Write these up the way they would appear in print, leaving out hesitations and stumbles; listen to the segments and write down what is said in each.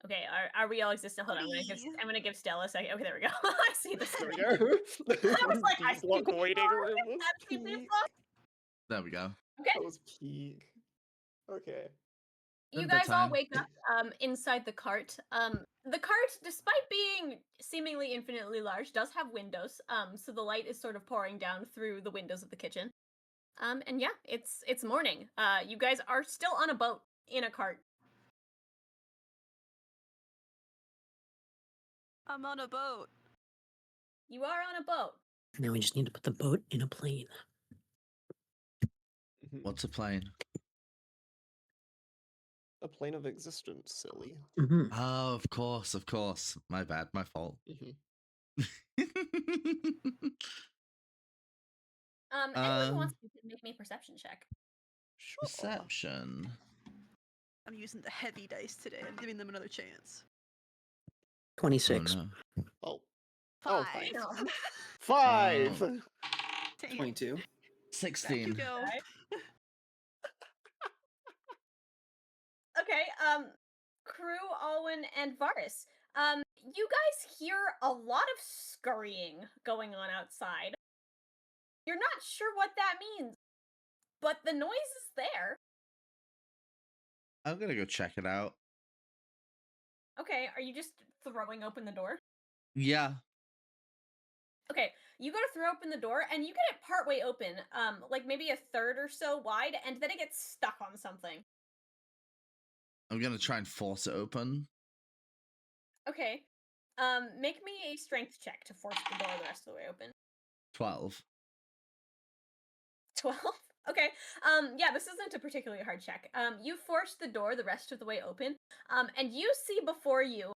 Okay, are we all existent? Hold on, I'm gonna give Stella a second. Okay, there we go. I see this. There we go. I was like, I see Deep waiting room was I see this peak. There we go. Okay. That was peak. Okay. You Good guys all bedtime. wake up inside the cart. The cart, despite being seemingly infinitely large, does have windows. So the light is sort of pouring down through the windows of the kitchen. And yeah, it's morning. You guys are still on a boat in a cart. I'm on a boat. You are on a boat. Now we just need to put the boat in a plane. What's a plane? A plane of existence, silly. Mm-hmm. Oh, of course, of course. My bad, my fault. Anyone who wants to make me a perception check. Sure. Perception. I'm using the heavy dice today. I'm giving them another chance. 26. Oh, no. Oh. 5. thanks. No. 5. Oh. 22. 16. Go. Okay, Kruu, Alwyn, and Varas. You guys hear a lot of scurrying going on outside. You're not sure what that means, but the noise is there. I'm gonna go check it out. Okay, are you just throwing open the door? Yeah. Okay, you go to throw open the door, and you get it partway open, like maybe a third or so wide, and then it gets stuck on something. I'm gonna try and force it open. Okay, make me a strength check to force the door the rest of the way open. 12. 12? Okay. Yeah, this isn't a particularly hard check. You force the door the rest of the way open, and you see before you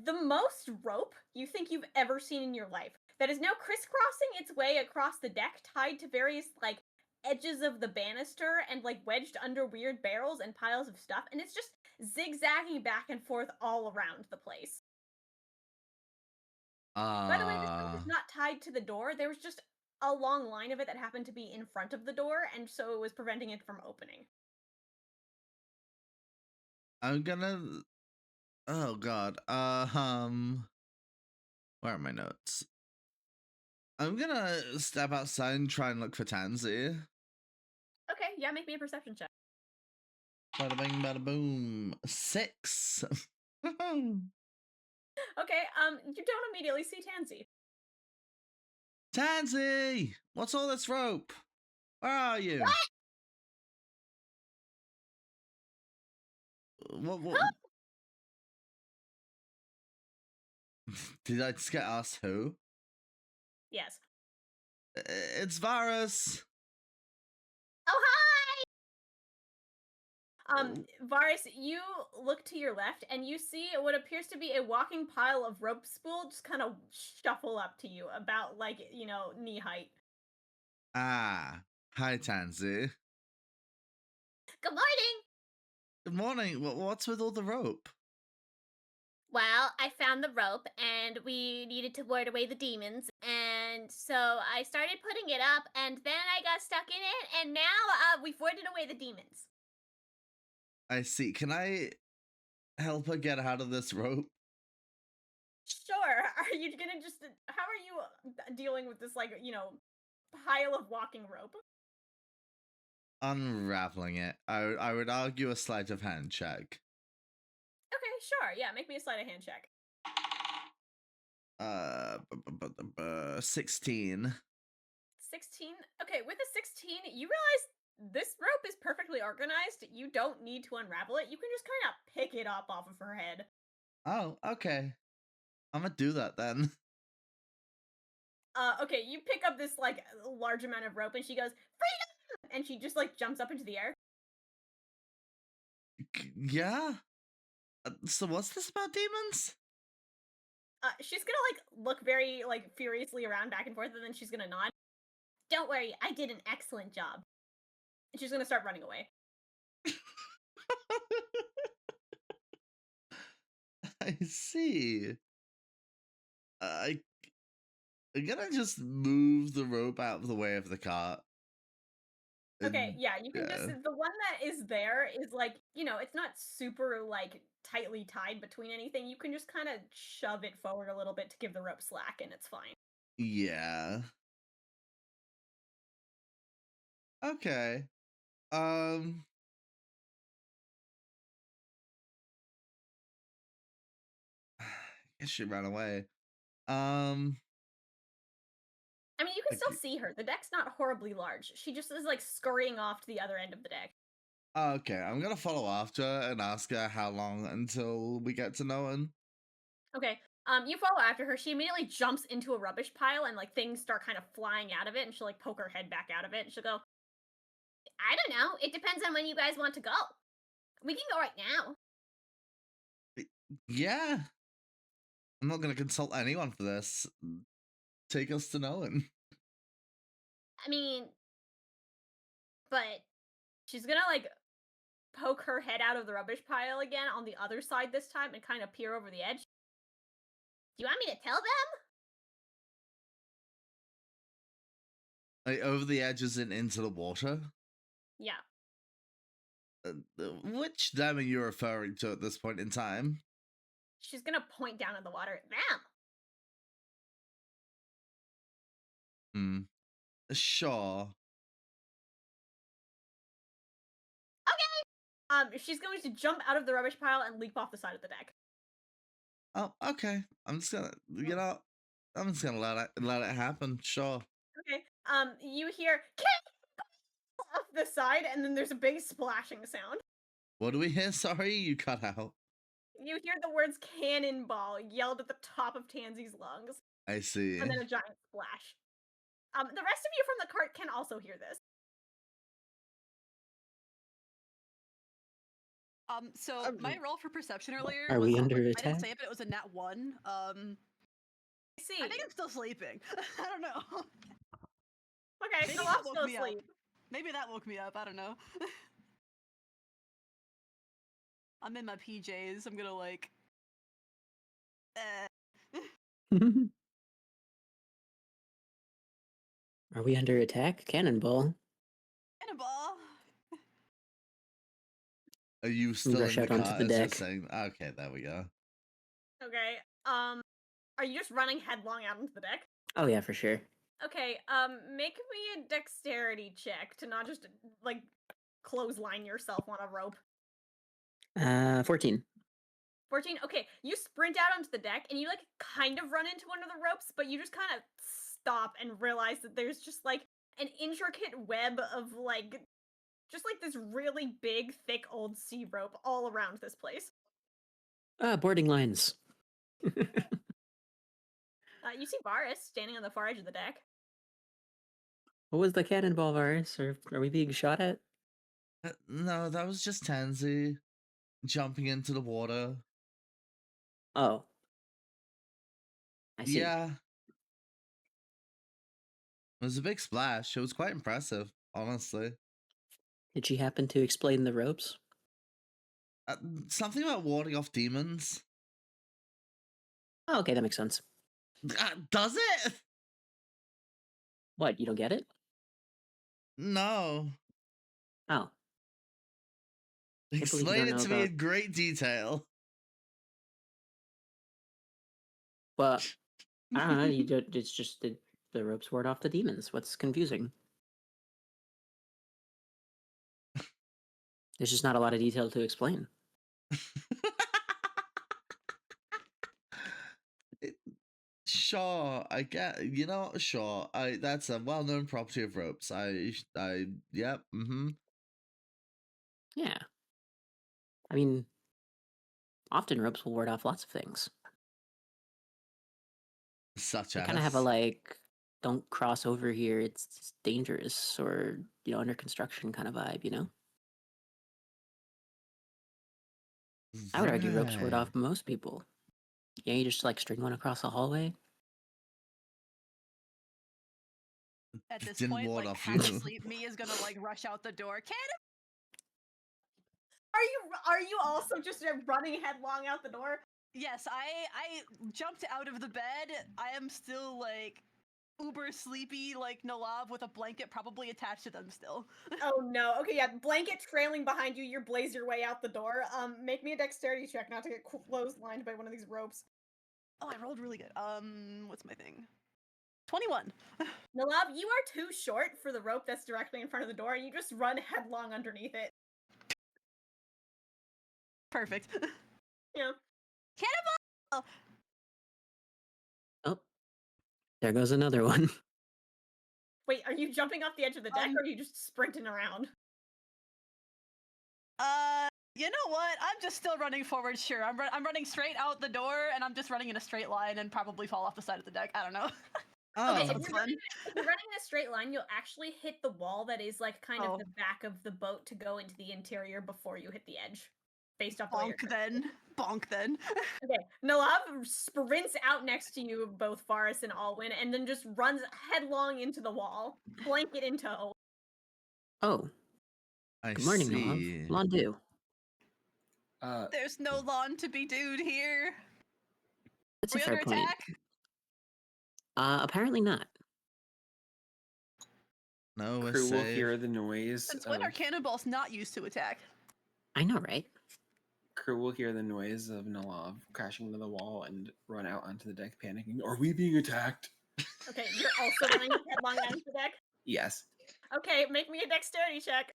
the most rope you think you've ever seen in your life that is now crisscrossing its way across the deck, tied to various, like, edges of the banister and, like, wedged under weird barrels and piles of stuff, and it's just zigzagging back and forth all around the place. By the way, this rope is not tied to the door. There was just a long line of it that happened to be in front of the door, and so it was preventing it from opening. I'm gonna. Oh god. Where are my notes? I'm gonna step outside and try and look for Tansy. Okay, yeah, make me a perception check. Bada bing, bada boom. 6. Okay, you don't immediately see Tansy. Tansy! What's all this rope? Where are you? What? Did I just get asked who? Yes. It's Varas. Oh, hi! Varas, you look to your left, and you see what appears to be a walking pile of rope spool just kind of shuffle up to you, about, like, you know, knee height. Ah, hi Tansy. Good morning! Good morning. What's with all the rope? Well, I found the rope, and we needed to ward away the demons, and so I started putting it up, and then I got stuck in it, and now we've warded away the demons. I see. Can I help her get out of this rope? Sure. Are you gonna just... How are you dealing with this, like, you know, pile of walking rope? Unraveling it. I would argue a sleight of hand check. Okay, sure. Yeah, make me a sleight of hand check. 16. 16? Okay, with a 16, you realize this rope is perfectly organized. You don't need to unravel it. You can just kind of pick it up off of her head. Oh, okay. I'm gonna do that then. Okay, you pick up this, like, large amount of rope, and she goes, "Freedom!" And she just, like, jumps up into the air. Yeah? So what's this about demons? She's gonna, like, look very, like, furiously around back and forth, and then she's gonna nod. Don't worry, I did an excellent job. And she's gonna start running away. I see. I'm gonna just move the rope out of the way of the cart. Okay, yeah, you can just... The one that is there is, like, you know, it's not super, like, tightly tied between anything, you can just kind of shove it forward a little bit to give the rope slack, and it's fine. Yeah. Okay. Um. I guess she ran away. Um. I mean, you can still Okay. see her. The deck's not horribly large. She just is like scurrying off to the other end of the deck. Okay, I'm gonna follow after her and ask her how long until we get to Nowen. Okay. You follow after her. She immediately jumps into a rubbish pile, and like things start kind of flying out of it, and she'll like poke her head back out of it, and she'll go, I don't know. It depends on when you guys want to go. We can go right now. Yeah. I'm not gonna consult anyone for this. Take us to Nowen. I mean, but she's gonna like poke her head out of the rubbish pile again on the other side this time and kind of peer over the edge. Do you want me to tell them? Like over the edges and into the water. Yeah. Which them are you referring to at this point in time? She's gonna point down at the water. Them. Sure. She's going to jump out of the rubbish pile and leap off the side of the deck. Oh, okay. I'm just gonna, I'm just gonna let it happen. Sure. Okay. You hear off the side, and then there's a big splashing sound. What do we hear? Sorry, you cut out. You hear the words "cannonball" yelled at the top of Tansy's lungs, I see. and then a giant splash. The rest of you from the cart can also hear this. So my roll for perception earlier Are was we under I didn't attack? say it, but it was a nat 1. I see. I think I'm still sleeping. I don't know. Okay, Maybe so that I'm woke still me up. asleep. Maybe that woke me up. I don't know. I'm in my PJs. I'm gonna like. Are we under attack? Cannonball. Cannonball. Are you still rush in out the onto car the as you're deck. saying? Okay, there we go. Okay. Are you just running headlong out into the deck? Oh yeah, for sure. Okay. Make me a dexterity check to not just like clothesline yourself on a rope. 14. 14. Okay, you sprint out onto the deck and you like kind of run into one of the ropes, but you just kind of stop and realize that there's just like an intricate web of like just like this really big, thick old sea rope all around this place. Boarding lines. You see Varus standing on the far edge of the deck. What was the cannonball, Varus? Are we being shot at? No, that was just Tansy jumping into the water. Oh. I see. Yeah. It was a big splash. It was quite impressive, honestly. Did she happen to explain the ropes? Something about warding off demons. Oh, okay, that makes sense. Does it? What, you don't get it? No. Oh. believe you Explain don't it know to me about- in great detail. Well, I don't know, it's just the ropes ward off the demons. What's confusing? There's just not a lot of detail to explain. Sure, I get. You know, sure. That's a well-known property of ropes. Yep. Yeah. I mean, often ropes will ward off lots of things. Such They as kind of have a like, don't cross over here, it's dangerous, or, under construction kind of vibe, I would argue ropes ward off most people. Yeah, you just like string one across the hallway. At this Didn't point, ward like off half you. asleep, me is gonna like rush out the door. Are you also just running headlong out the door? Yes, I jumped out of the bed. I am still like uber sleepy, like Nellav with a blanket probably attached to them still. Oh no. Okay, yeah, blanket trailing behind you, you blaze your way out the door. Make me a dexterity check not to get clotheslined by one of these ropes. Oh, I rolled really good. What's my thing? 21. Nellav, you are too short for the rope that's directly in front of the door, and you just run headlong underneath it. Perfect. Yeah. Cannonball! Oh, there goes another one. Wait, are you jumping off the edge of the deck, or are you just sprinting around? You know what? I'm just still running forward. Sure, I'm running straight out the door, and I'm just running in a straight line and probably fall off the side of the deck. I don't know. Oh, Okay, if sounds you're, fun. running, if you're running in a straight line, you'll actually hit the wall that is like kind of Oh. the back of the boat to go into the interior before you hit the edge. Based off the way you're Bonk then. Bonk then. Okay, Nellav sprints out next to you, both Varas and Alwyn, and then just runs headlong into the wall, blanket in tow. Oh, I good morning, see. Nellav. Londu. There's no lawn to be dude here. That's Are a we fair under point. attack? Apparently not. No, we're Kruu will safe. hear the noise. Since when are cannonballs not used to attack? I know, right? Kruu will hear the noise of Nellav crashing into the wall and run out onto the deck, panicking. Are we being attacked? Okay, you're also running headlong out into the deck? Yes. Okay, make me a dexterity check.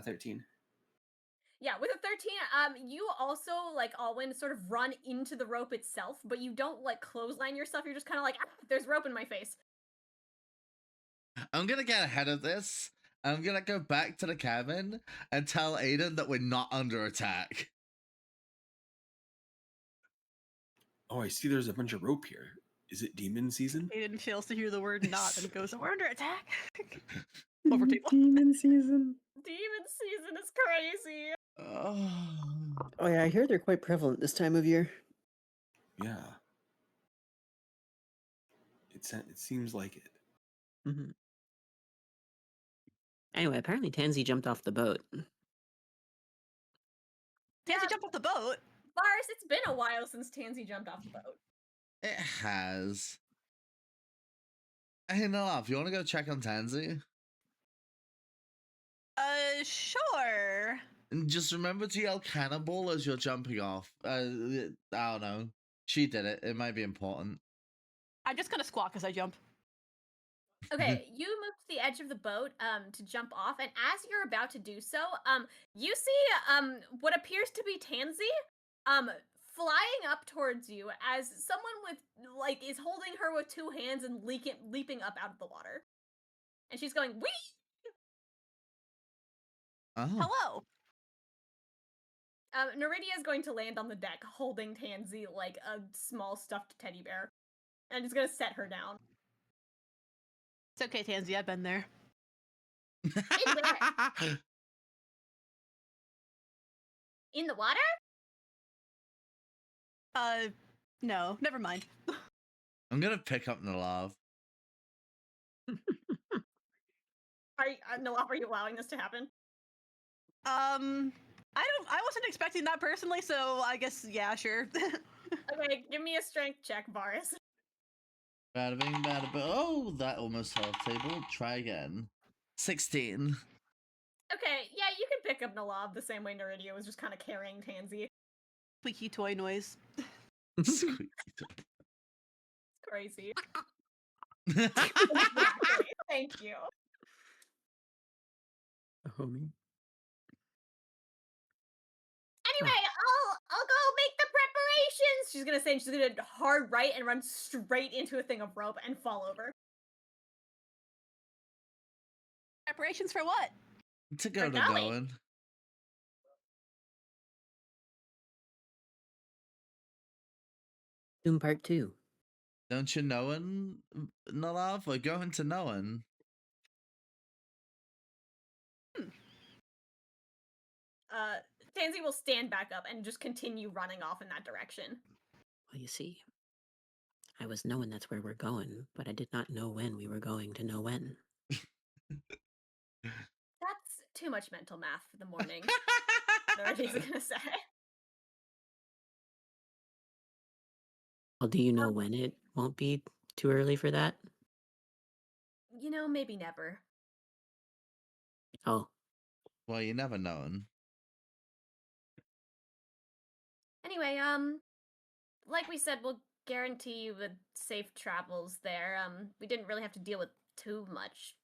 13. Yeah, with a 13, you also, like Alwyn, sort of run into the rope itself, but you don't, like, clothesline yourself. You're just kind of like, ah, there's rope in my face. I'm gonna get ahead of this. I'm gonna go back to the cabin and tell Aiden that we're not under attack. Oh, I see there's a bunch of rope here. Is it demon season? Aiden fails to hear the word not and goes, we're under attack. Over table. Demon season. Demon season is crazy. Oh yeah, I hear they're quite prevalent this time of year. Yeah. It seems like it. Mm-hmm. Anyway, apparently Tansy jumped off the boat. Tansy jumped off the boat. Varas, it's been a while since Tansy jumped off the boat. It has. Hey, Nellav, you want to go check on Tansy? Sure. And just remember to yell cannibal as you're jumping off. I don't know. She did it. It might be important. I'm just gonna squawk as I jump. Okay, you move to the edge of the boat to jump off, and as you're about to do so, you see what appears to be Tansy flying up towards you as someone with like is holding her with two hands and leaping up out of the water. And she's going, "Wee!" Oh. Hello. Naridia is going to land on the deck holding Tansy like a small stuffed teddy bear. And is gonna set her down. It's okay, Tansy, I've been there. In the water? No, never mind. I'm gonna pick up Nellav. Nellav, are you allowing this to happen? I wasn't expecting that personally, so I guess, yeah, sure. Okay, give me a strength check, Varas. Bada bing, bada bing. Oh, that almost fell off the table. Try again. 16. Okay, yeah, you can pick up Nellav the same way Naridia was just kind of carrying Tansy. Squeaky toy noise. Squeaky. It's crazy. Exactly. Thank you. Homie. Anyway, I'll go make the preparations. She's gonna say, and she's gonna hard right and run straight into a thing of rope and fall over. Preparations for what? To go For to Dolly. Nowen. Doom Part 2. Don't you know Nellav? We're going to Nowen. Tansy will stand back up and just continue running off in that direction. Well, you see, I was knowing that's where we're going, but I did not know when we were going to know when. That's too much mental math for the morning. Naridia's gonna say. Well, do you know when it won't be too early for that? You know, maybe never. Oh, Well, you never known. Anyway, like we said, we'll guarantee you the safe travels there. We didn't really have to deal with too much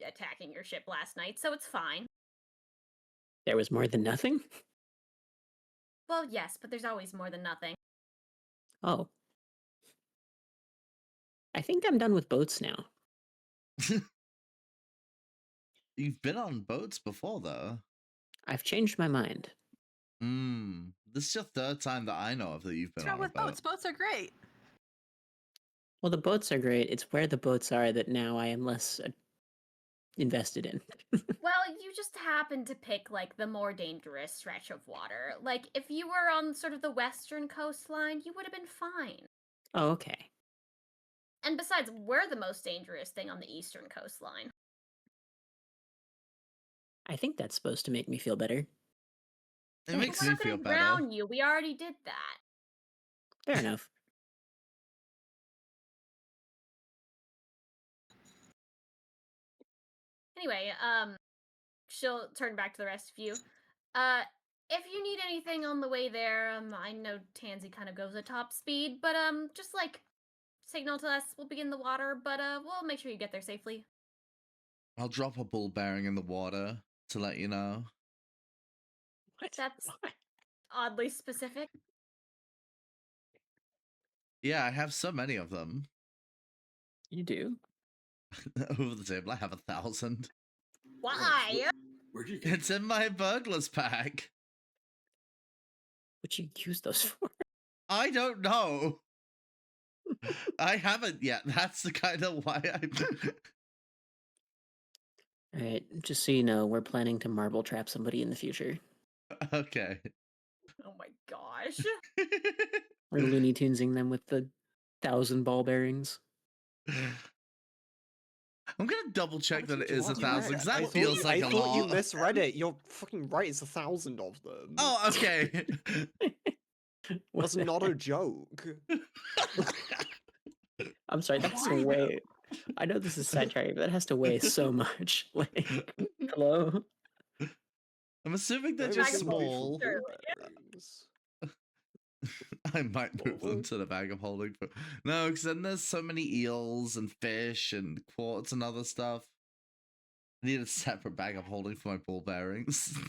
attacking your ship last night, so it's fine. there was more than nothing? Well, yes, but there's always more than nothing. Oh. I think I'm done with boats now. You've been on boats before, though. I've changed my mind. This is your third time that I know of that you've been What's wrong on a with boat. boats? Boats are great. Well, the boats are great. It's where the boats are that now I am less invested in. Well, you just happened to pick, like, the more dangerous stretch of water. Like, if you were on sort of the western coastline, you would have been fine. Oh, okay. And besides, we're the most dangerous thing on the eastern coastline. I think that's supposed to make me feel better. It makes We're me not feel gonna better. drown you. We already did that. Fair enough. Anyway, she'll turn back to the rest of you. If you need anything on the way there, I know Tansy kind of goes at top speed, but just like signal to us. We'll begin the water, but we'll make sure you get there safely. I'll drop a bull bearing in the water to let you know. What? That's Why? oddly specific. Yeah, I have so many of them. You do? Over the table, I have 1,000. Why? Where'd you get It's in my burglar's pack. What'd you use those for? I don't know. I haven't yet. That's the kind of why I. Alright, just so you know, we're planning to marble trap somebody in the future. Okay. Oh my gosh. We're Looney Tunesing them with the 1,000 ball bearings. I'm gonna double check that it is You 1,000 because that I feels thought, like I a thought you lot. misread it. You're fucking right. It's 1,000 of them. Oh, okay. That's not a joke. I'm sorry, that's Why? way. I know this is sidetracking, but that has to weigh so much. Like, hello? I'm assuming they're Maybe just Bag of holding, small. sure. bearings. I might move them to the bag of holding. But no, because then there's so many eels and fish and quartz and other stuff. I need a separate bag of holding for my ball bearings. You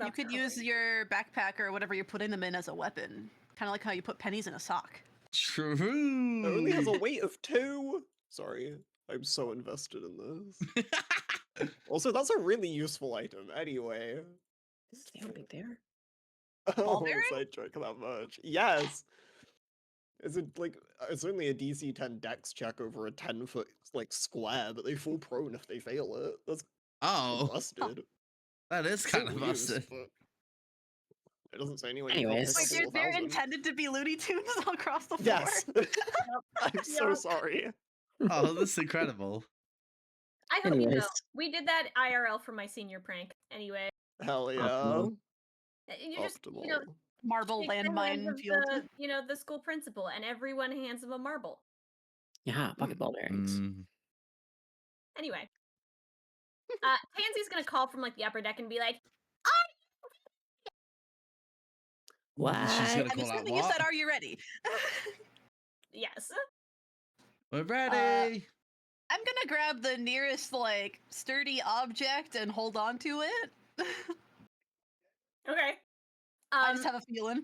That's could use perfect. your backpack or whatever you're putting them in as a weapon. Kind of like how you put pennies in a sock. True. It only has a weight of 2. Sorry, I'm so invested in this. Also, that's a really useful item. Anyway. See how big they are? Oh, bearing? side joke that much. Yes. Is it like it's only a DC 10 Dex check over a 10-foot like square, but they fall prone if they fail it. That's Oh, busted. that is kind of Cool use, busted. but it doesn't say anywhere you can't Anyways. pick Wait, up they're 4,000. intended to be Looney Tunes all across the floor. Yes. I'm so Yup. sorry. Oh, this is incredible. I hope you know. Anyways. We did that IRL for my senior prank. Anyway, Hell yeah. Optimal. you just you know Optimal. Marble shake the hands landmine of field. the school principal, and everyone hands him a marble. Yeah, pocket ball bearings. Mm. Anyway, Tansy's gonna call from like the upper deck and be like, What? She's gonna I'm call out assuming you what? said, "Are you ready?" "Yes." We're ready. I'm gonna grab the nearest like sturdy object and hold on to it. Okay. I just have a feeling.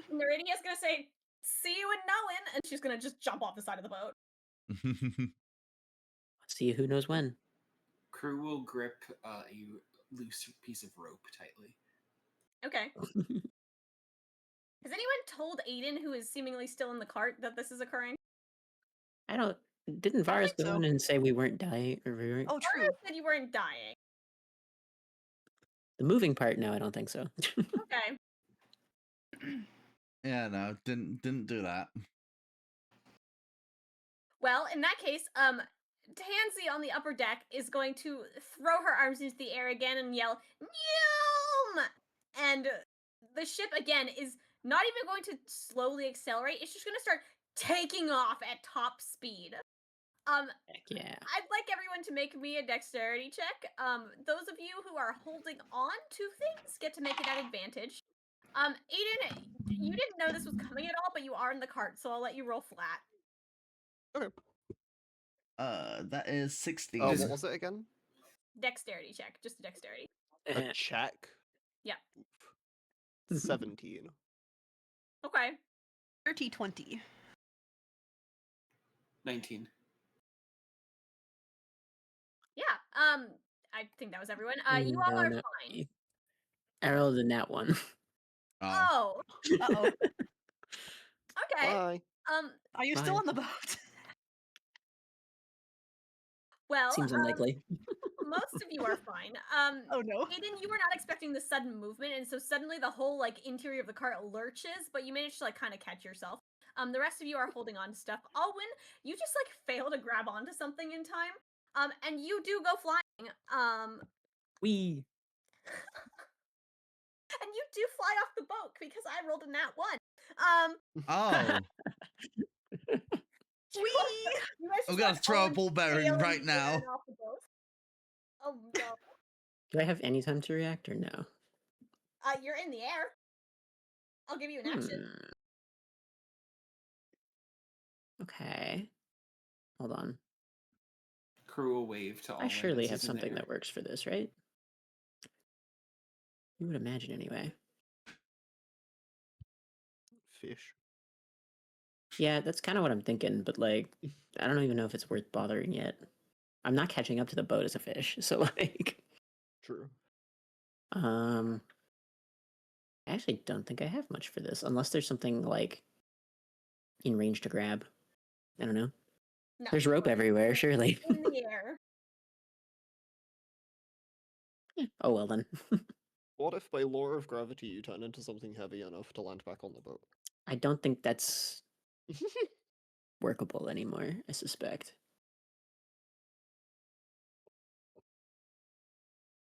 Naridia's gonna say, "See you in Nowen," and she's gonna just jump off the side of the boat. See who knows when. Kruu will grip a loose piece of rope tightly. Okay. Has anyone told Aiden, who is seemingly still in the cart, that this is occurring? I don't. Didn't I don't Varas think go so. in and say we weren't dying? Or we weren't. Oh, true. Varas said you weren't dying. The moving part, no, I don't think so. Okay. Yeah, no, didn't do that. Well, in that case, Tansy on the upper deck is going to throw her arms into the air again and yell, "Yum!" And the ship again is not even going to slowly accelerate. It's just going to start taking off at top speed. Heck yeah. I'd like everyone to make me a dexterity check. Those of you who are holding on to things get to make it at advantage. Aiden, you didn't know this was coming at all, but you are in the cart, so I'll let you roll flat. Okay. That is 16. What was it again? Dexterity check, just a dexterity. A check. Yeah. 17. Okay. 30-20. 19. Yeah. I think that was everyone. You all are fine. I rolled a nat one. Oh. Oh. Uh-oh. Okay. Bye. Are you still on the boat? Well, Seems unlikely. most of you are fine. Oh no. Aiden, you were not expecting the sudden movement, and so suddenly the whole like interior of the cart lurches, but you managed to like kind of catch yourself. The rest of you are holding on to stuff. Alwyn, you just like fail to grab onto something in time. And you do go flying. Wee. And you do fly off the boat because I rolled a nat 1. Oh. You guys I'm just gonna watch throw a Alwyn ball bearing sail in right the air now. and off the boat. Oh no. Do I have any time to react or no? You're in the air. I'll give you an action. Okay. Hold on. Kruu will wave to all. I surely have something that works for this, right? You would imagine anyway. Fish. Yeah, that's kind of what I'm thinking, but like, I don't even know if it's worth bothering yet. I'm not catching up to the boat as a fish, so like, True. I actually don't think I have much for this, unless there's something like in range to grab. I don't know. No, There's rope everywhere, surely. in the air. Oh well then. What if by law of gravity you turn into something heavy enough to land back on the boat? I don't think that's workable anymore, I suspect.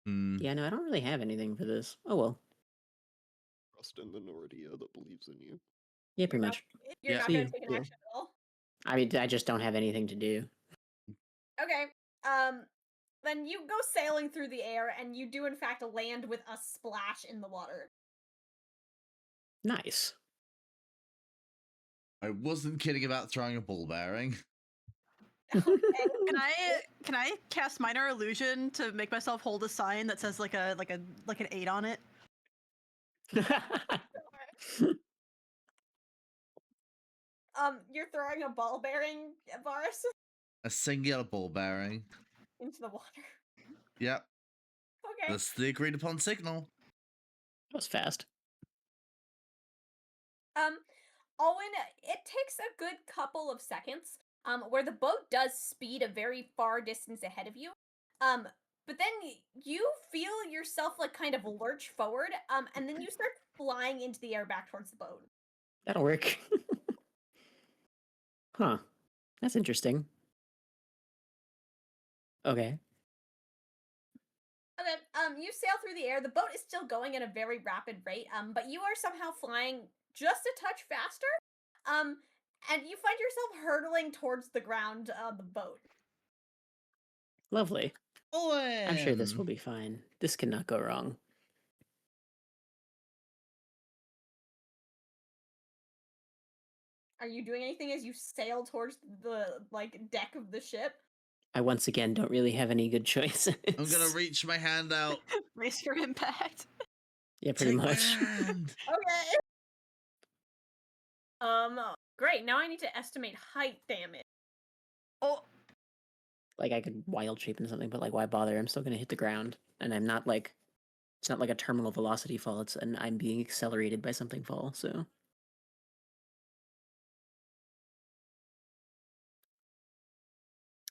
Hmm. Yeah, no, I don't really have anything for this. Oh well. Trust in the Naridia that believes in you. Yeah, pretty much. You're Yeah. not See going you. to take an Yeah. action at all. I mean, I just don't have anything to do. Okay. Then you go sailing through the air, and you do in fact land with a splash in the water. Nice. I wasn't kidding about throwing a ball bearing. Okay. Can I cast minor illusion to make myself hold a sign that says like an 8 on it? You're throwing a ball bearing, Varas, A singular ball bearing. into the water. Yep. Okay. That's the agreed upon signal. That was fast. Alwyn, it takes a good couple of seconds, where the boat does speed a very far distance ahead of you. But then you feel yourself like kind of lurch forward, and then you start flying into the air back towards the boat. That'll work. Huh. That's interesting. Okay. Okay, you sail through the air. The boat is still going at a very rapid rate, but you are somehow flying just a touch faster, and you find yourself hurtling towards the ground of the boat. Lovely. I'm sure this Alwyn! will be fine. This cannot go wrong. Are you doing anything as you sail towards the deck of the ship? I once again don't really have any good choices. I'm gonna reach my hand out. Brace for impact. Yeah, pretty Take my much. hand. Okay. Great. Now I need to estimate height damage. Oh, Like I could wild shape into something, but like why bother? I'm still gonna hit the ground, and I'm not like it's not like a terminal velocity fall. It's and I'm being accelerated by something fall. So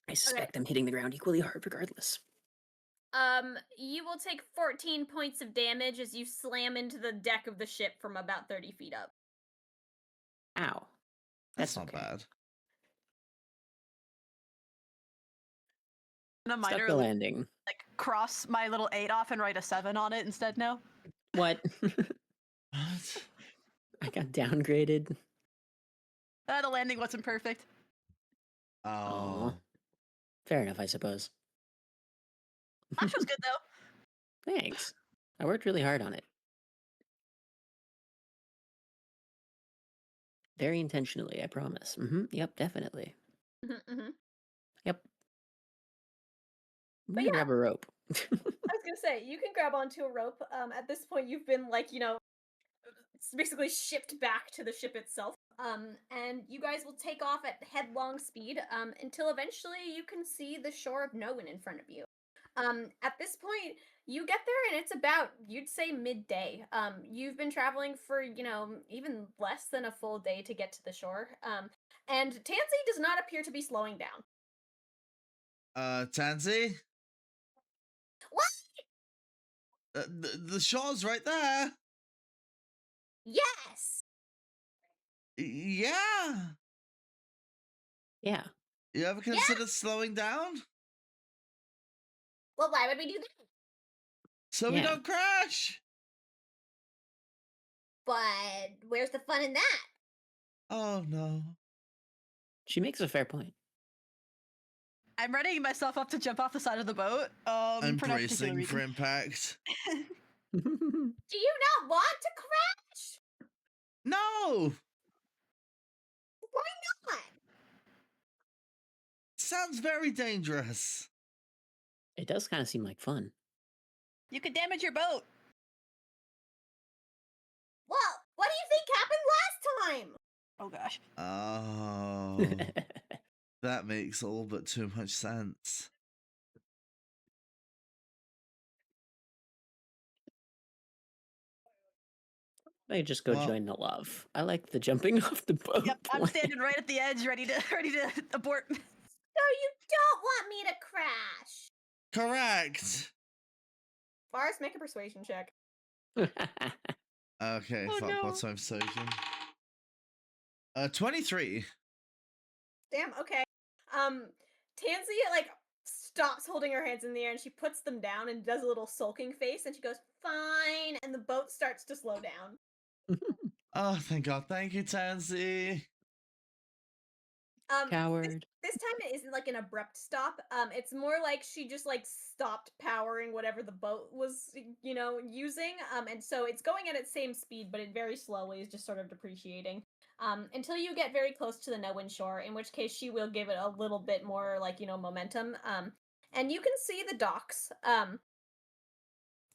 I suspect I'm hitting the ground equally hard regardless. You will take 14 points of damage as you slam into the deck of the ship from about 30 feet up. Ow. That's That's not okay. bad. and a Stuck minor the illusion, landing. like cross my little 8 off and write a 7 on it instead now. What? What? I got downgraded. The landing wasn't perfect. Oh. Fair enough, I suppose. Flash was good though. Thanks. I worked really hard on it. Very intentionally, I promise. Yep, definitely. Yep. I'm But gonna yeah. grab a rope. I was gonna say, you can grab onto a rope. At this point, you've been like, it's basically shipped back to the ship itself. And you guys will take off at headlong speed, until eventually you can see the shore of Nowen in front of you. At this point, you get there and it's about, you'd say, midday. You've been traveling for, even less than a full day to get to the shore. And Tansy does not appear to be slowing down. Tansy? What? The shore's right there. Yes! Yeah. Yeah. You ever consider slowing down? Well, why would we do that? So we Yeah. don't crash. But where's the fun in that? Oh no. She makes a fair point. I'm readying myself up to jump off the side of the boat. I'm For no particular bracing for reason. impact. Do you not want to crash? No! Why not? Sounds very dangerous. It does kind of seem like fun. You could damage your boat. Well, what do you think happened last time? Oh gosh. Oh. That makes all but too much sense. I just go Well- join Nellav. I like the jumping off the boat. Yep, I'm plan. standing right at the edge, ready to abort. So you don't want me to crash? Correct. Varas, make a persuasion check. Okay, Oh, fuck, no. what's my persuasion? 23. Damn, okay. Tansy, stops holding her hands in the air and she puts them down and does a little sulking face and she goes, fine, and the boat starts to slow down. Oh, thank God. Thank you, Tansy. Coward. This time it isn't like an abrupt stop. It's more like she just stopped powering whatever the boat was, using. And so it's going at its same speed, but it very slowly is just sort of depreciating. Until you get very close to the Nowen shore, in which case she will give it a little bit more momentum. And you can see the docks.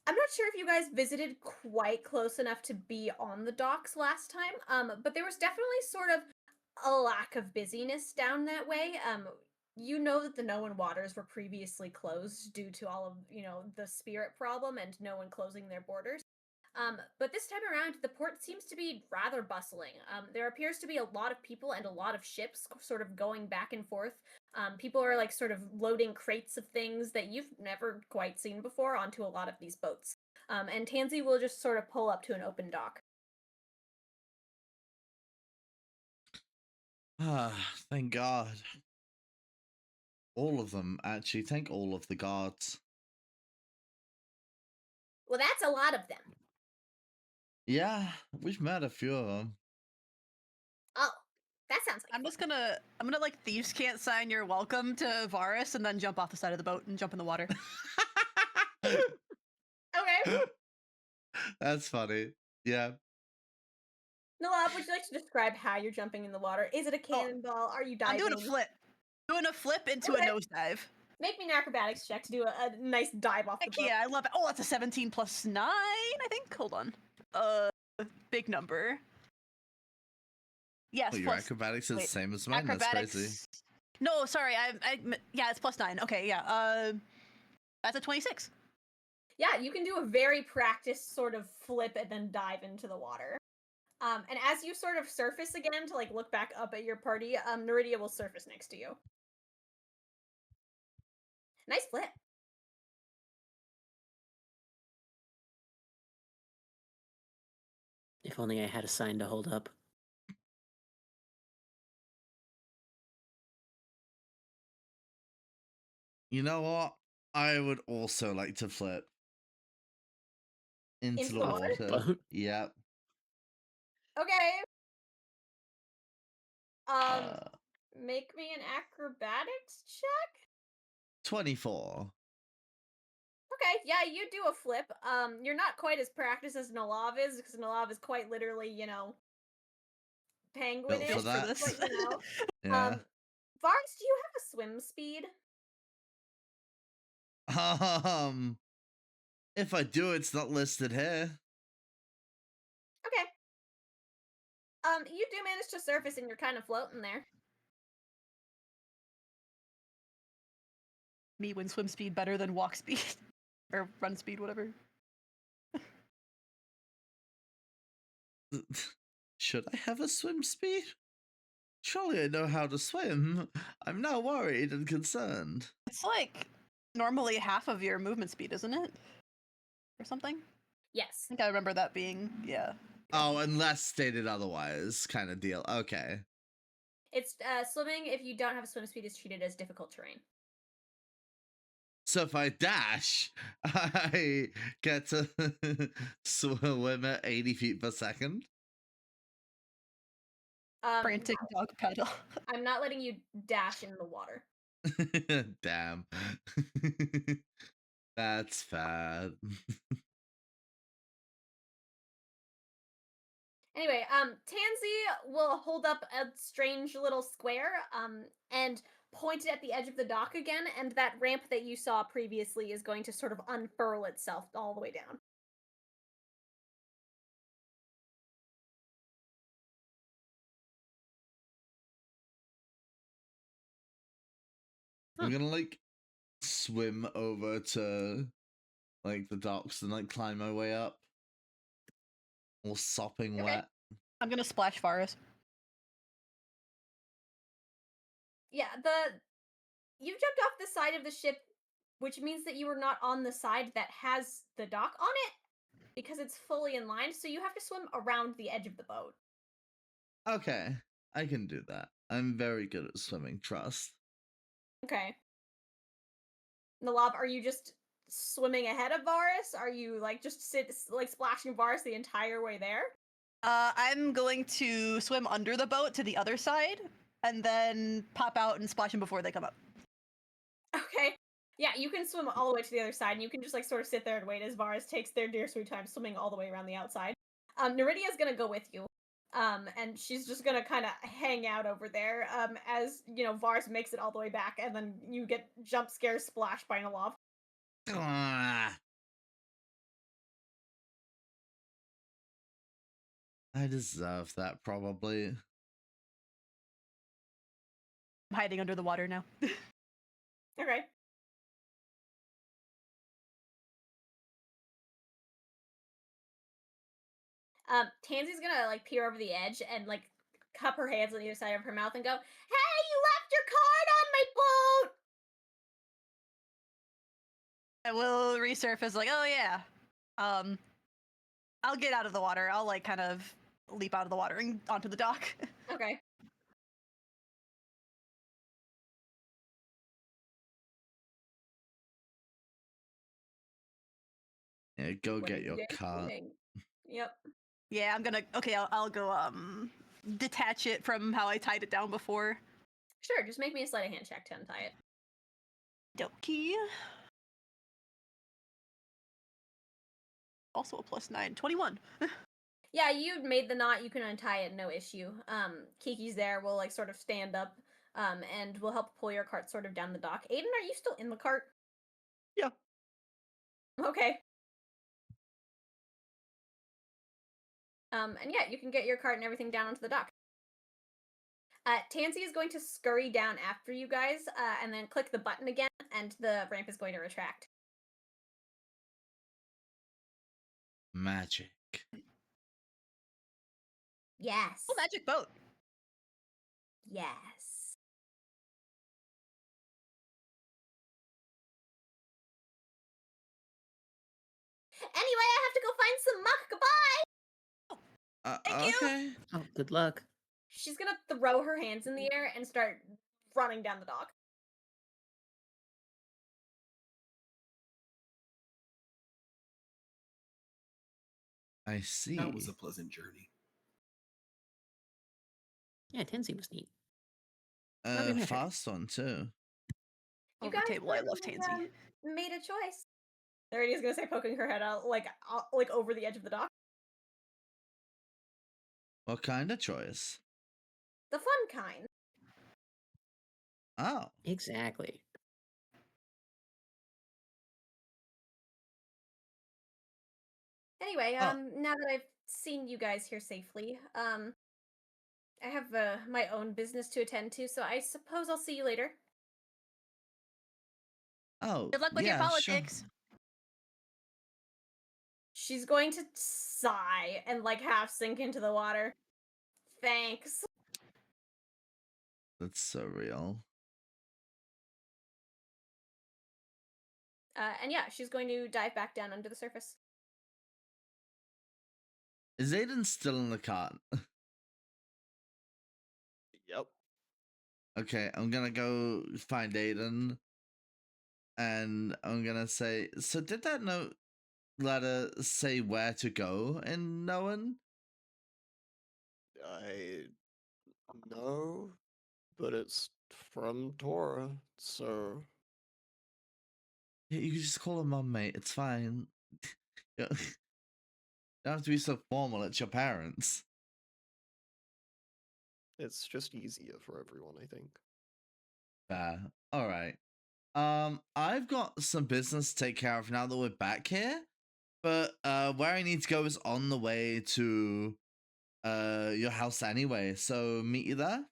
I'm not sure if you guys visited quite close enough to be on the docks last time. But there was definitely sort of a lack of busyness down that way. You know that the Nowen waters were previously closed due to all of, the spirit problem and no one closing their borders. But this time around, the port seems to be rather bustling. There appears to be a lot of people and a lot of ships sort of going back and forth. People are sort of loading crates of things that you've never quite seen before onto a lot of these boats. And Tansy will just sort of pull up to an open dock. Ah, thank God. All of them, actually. Thank all of the guards. Well, that's a lot of them. Yeah, we've met a few of them. Oh, that sounds like I'm gonna thieves can't sign your welcome to Varas and then jump off the side of the boat and jump in the water. Okay. That's funny. Yeah. Nellav, would you like to describe how you're jumping in the water? Is it a cannonball? Are you diving? I'm doing a flip. Doing a flip into Okay. a nosedive. Make me an acrobatics check to do a nice dive off the Heck boat. yeah, I love it. Oh, that's a 17 plus 9, I think. Hold on. Big number. Yes, Oh, your plus acrobatics is the wait, same as mine. acrobatics. That's crazy. No, sorry. Yeah, it's plus 9. Okay, yeah. That's a 26. Yeah, you can do a very practiced sort of flip and then dive into the water. And as you sort of surface again to look back up at your party, Naridia will surface next to you. Nice flip. If only I had a sign to hold up. You know what? I would also like to flip into Into the the water? water. Yep. Okay. Make me an acrobatics check. 24. Okay, yeah, you do a flip. You're not quite as practiced as Nellav is, because Nellav is quite literally, penguinish. Built for that. But, Yeah. Vars, do you have a swim speed? If I do, it's not listed here. Okay. You do manage to surface and you're kind of floating there. Me win swim speed better than walk speed. Or run speed, whatever. Should I have a swim speed? Surely I know how to swim. I'm now worried and concerned. It's like normally half of your movement speed, isn't it? Or something? I Yes. think I remember that being, yeah. Oh, unless stated otherwise, kind of deal. Okay. It's swimming, if you don't have a swim speed, is treated as difficult terrain. So if I dash, I get to swim at 80 feet per second. Frantic dog pedal. I'm not letting you dash in the water. Damn. That's bad. Anyway, Tansy will hold up a strange little square, and point it at the edge of the dock again, and that ramp that you saw previously is going to sort of unfurl itself all the way down. I'm gonna like swim over to like the docks and like climb my way up. All sopping Okay. wet. I'm gonna splash Varas. Yeah, you jumped off the side of the ship, which means that you are not on the side that has the dock on it, because it's fully in line, so you have to swim around the edge of the boat. Okay, I can do that. I'm very good at swimming, trust. Okay. Nellav, are you just swimming ahead of Varus? Are you just splashing Varus the entire way there? I'm going to swim under the boat to the other side, and then pop out and splash them before they come up. Okay. Yeah, you can swim all the way to the other side, and you can just sort of sit there and wait as Varus takes their dear sweet time swimming all the way around the outside. Naridia's gonna go with you. And she's just gonna kind of hang out over there, as, Varus makes it all the way back, and then you get jump scare splashed by Nellav. Ah. I deserve that, probably. I'm hiding under the water now. Okay. Tansy's gonna peer over the edge and cup her hands on either side of her mouth and go, "Hey, you left your card on my boat!" I will resurface oh yeah. I'll get out of the water. I'll kind of leap out of the water and onto the dock. Okay. Yeah, go What are get you your guys cart. doing? Yep. Yeah, I'm gonna. Okay, I'll go detach it from how I tied it down before. Sure, just make me a sleight of hand check to untie it. Dokie. Also a +9, 21. Yeah, you made the knot. You can untie it, no issue. Kiki's there. Will sort of stand up, and will help pull your cart sort of down the dock. Aiden, are you still in the cart? Yeah. Okay. And yeah, you can get your cart and everything down onto the dock. Tansy is going to scurry down after you guys, and then click the button again, and the ramp is going to retract. Magic. Yes. Oh, magic boat. Yes. Anyway, I have to go find some muck. Goodbye! Thank you. Okay. Oh, good luck. She's gonna throw her hands in the air and start running down the dock. I see. That was a pleasant journey. Yeah, Tansy was neat. Okay, okay. Fast one too. You Over guys table, I love clearly, Tansy. made a choice. Naridia's gonna say, poking her head out, like over the edge of the dock. What kind of choice? The fun kind. Oh. Exactly. Anyway, Oh. now that I've seen you guys here safely, I have my own business to attend to, so I suppose I'll see you later. Oh. Good luck with your yeah, sure. politics. She's going to sigh and like half sink into the water. Thanks. That's so real. And yeah, she's going to dive back down under the surface. Is Aiden still in the cart? Yep. Okay, I'm gonna go find Aiden. And I'm gonna say, so did that note letter say where to go in Nowen? I know, but it's from Torah, so Yeah, you can just call her mum, mate. It's fine. You don't have to be so formal. It's your parents. it's just easier for everyone, I think. All right. I've got some business to take care of now that we're back here. But where I need to go is on the way to your house anyway. So meet you there.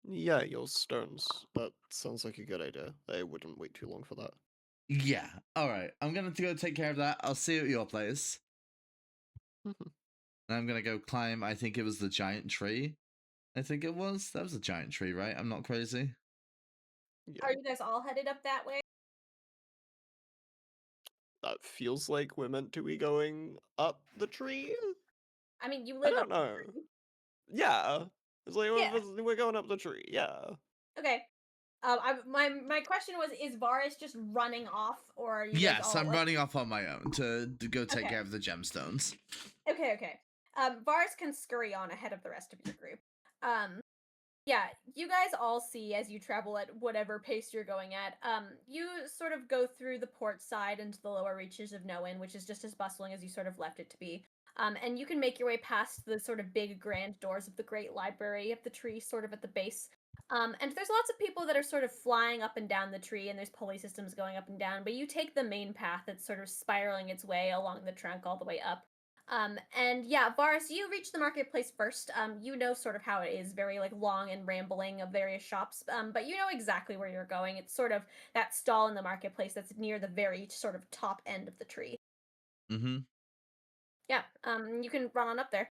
Yeah, your stones. That sounds like a good idea. I wouldn't wait too long for that. Yeah. All right. I'm gonna go take care of that. I'll see you at your place. And I'm gonna go climb. I think it was the giant tree. I think it was. That was a giant tree, right? I'm not crazy. Yeah, Are you guys all headed up that way? that feels like we're meant to be going up the tree. I mean, you I live don't up the know. tree. Yeah, it's like Yeah. we're going up the tree. Yeah. Okay. My question was, is Varus just running off, or are you guys Yes, all I'm running off on my own to go take Okay. care of the gemstones. Okay. Varus can scurry on ahead of the rest of your group. Yeah, you guys all see as you travel at whatever pace you're going at. You sort of go through the port side into the lower reaches of Nowen, which is just as bustling as you sort of left it to be. And you can make your way past the sort of big grand doors of the great library of the tree, sort of at the base. And there's lots of people that are sort of flying up and down the tree, and there's pulley systems going up and down. But you take the main path that's sort of spiraling its way along the trunk all the way up. And yeah, Varus, you reach the marketplace first. You know sort of how it is, very like long and rambling of various shops. But you know exactly where you're going. It's sort of that stall in the marketplace that's near the very sort of top end of the tree. Mm-hmm. Yeah. You can run on up there.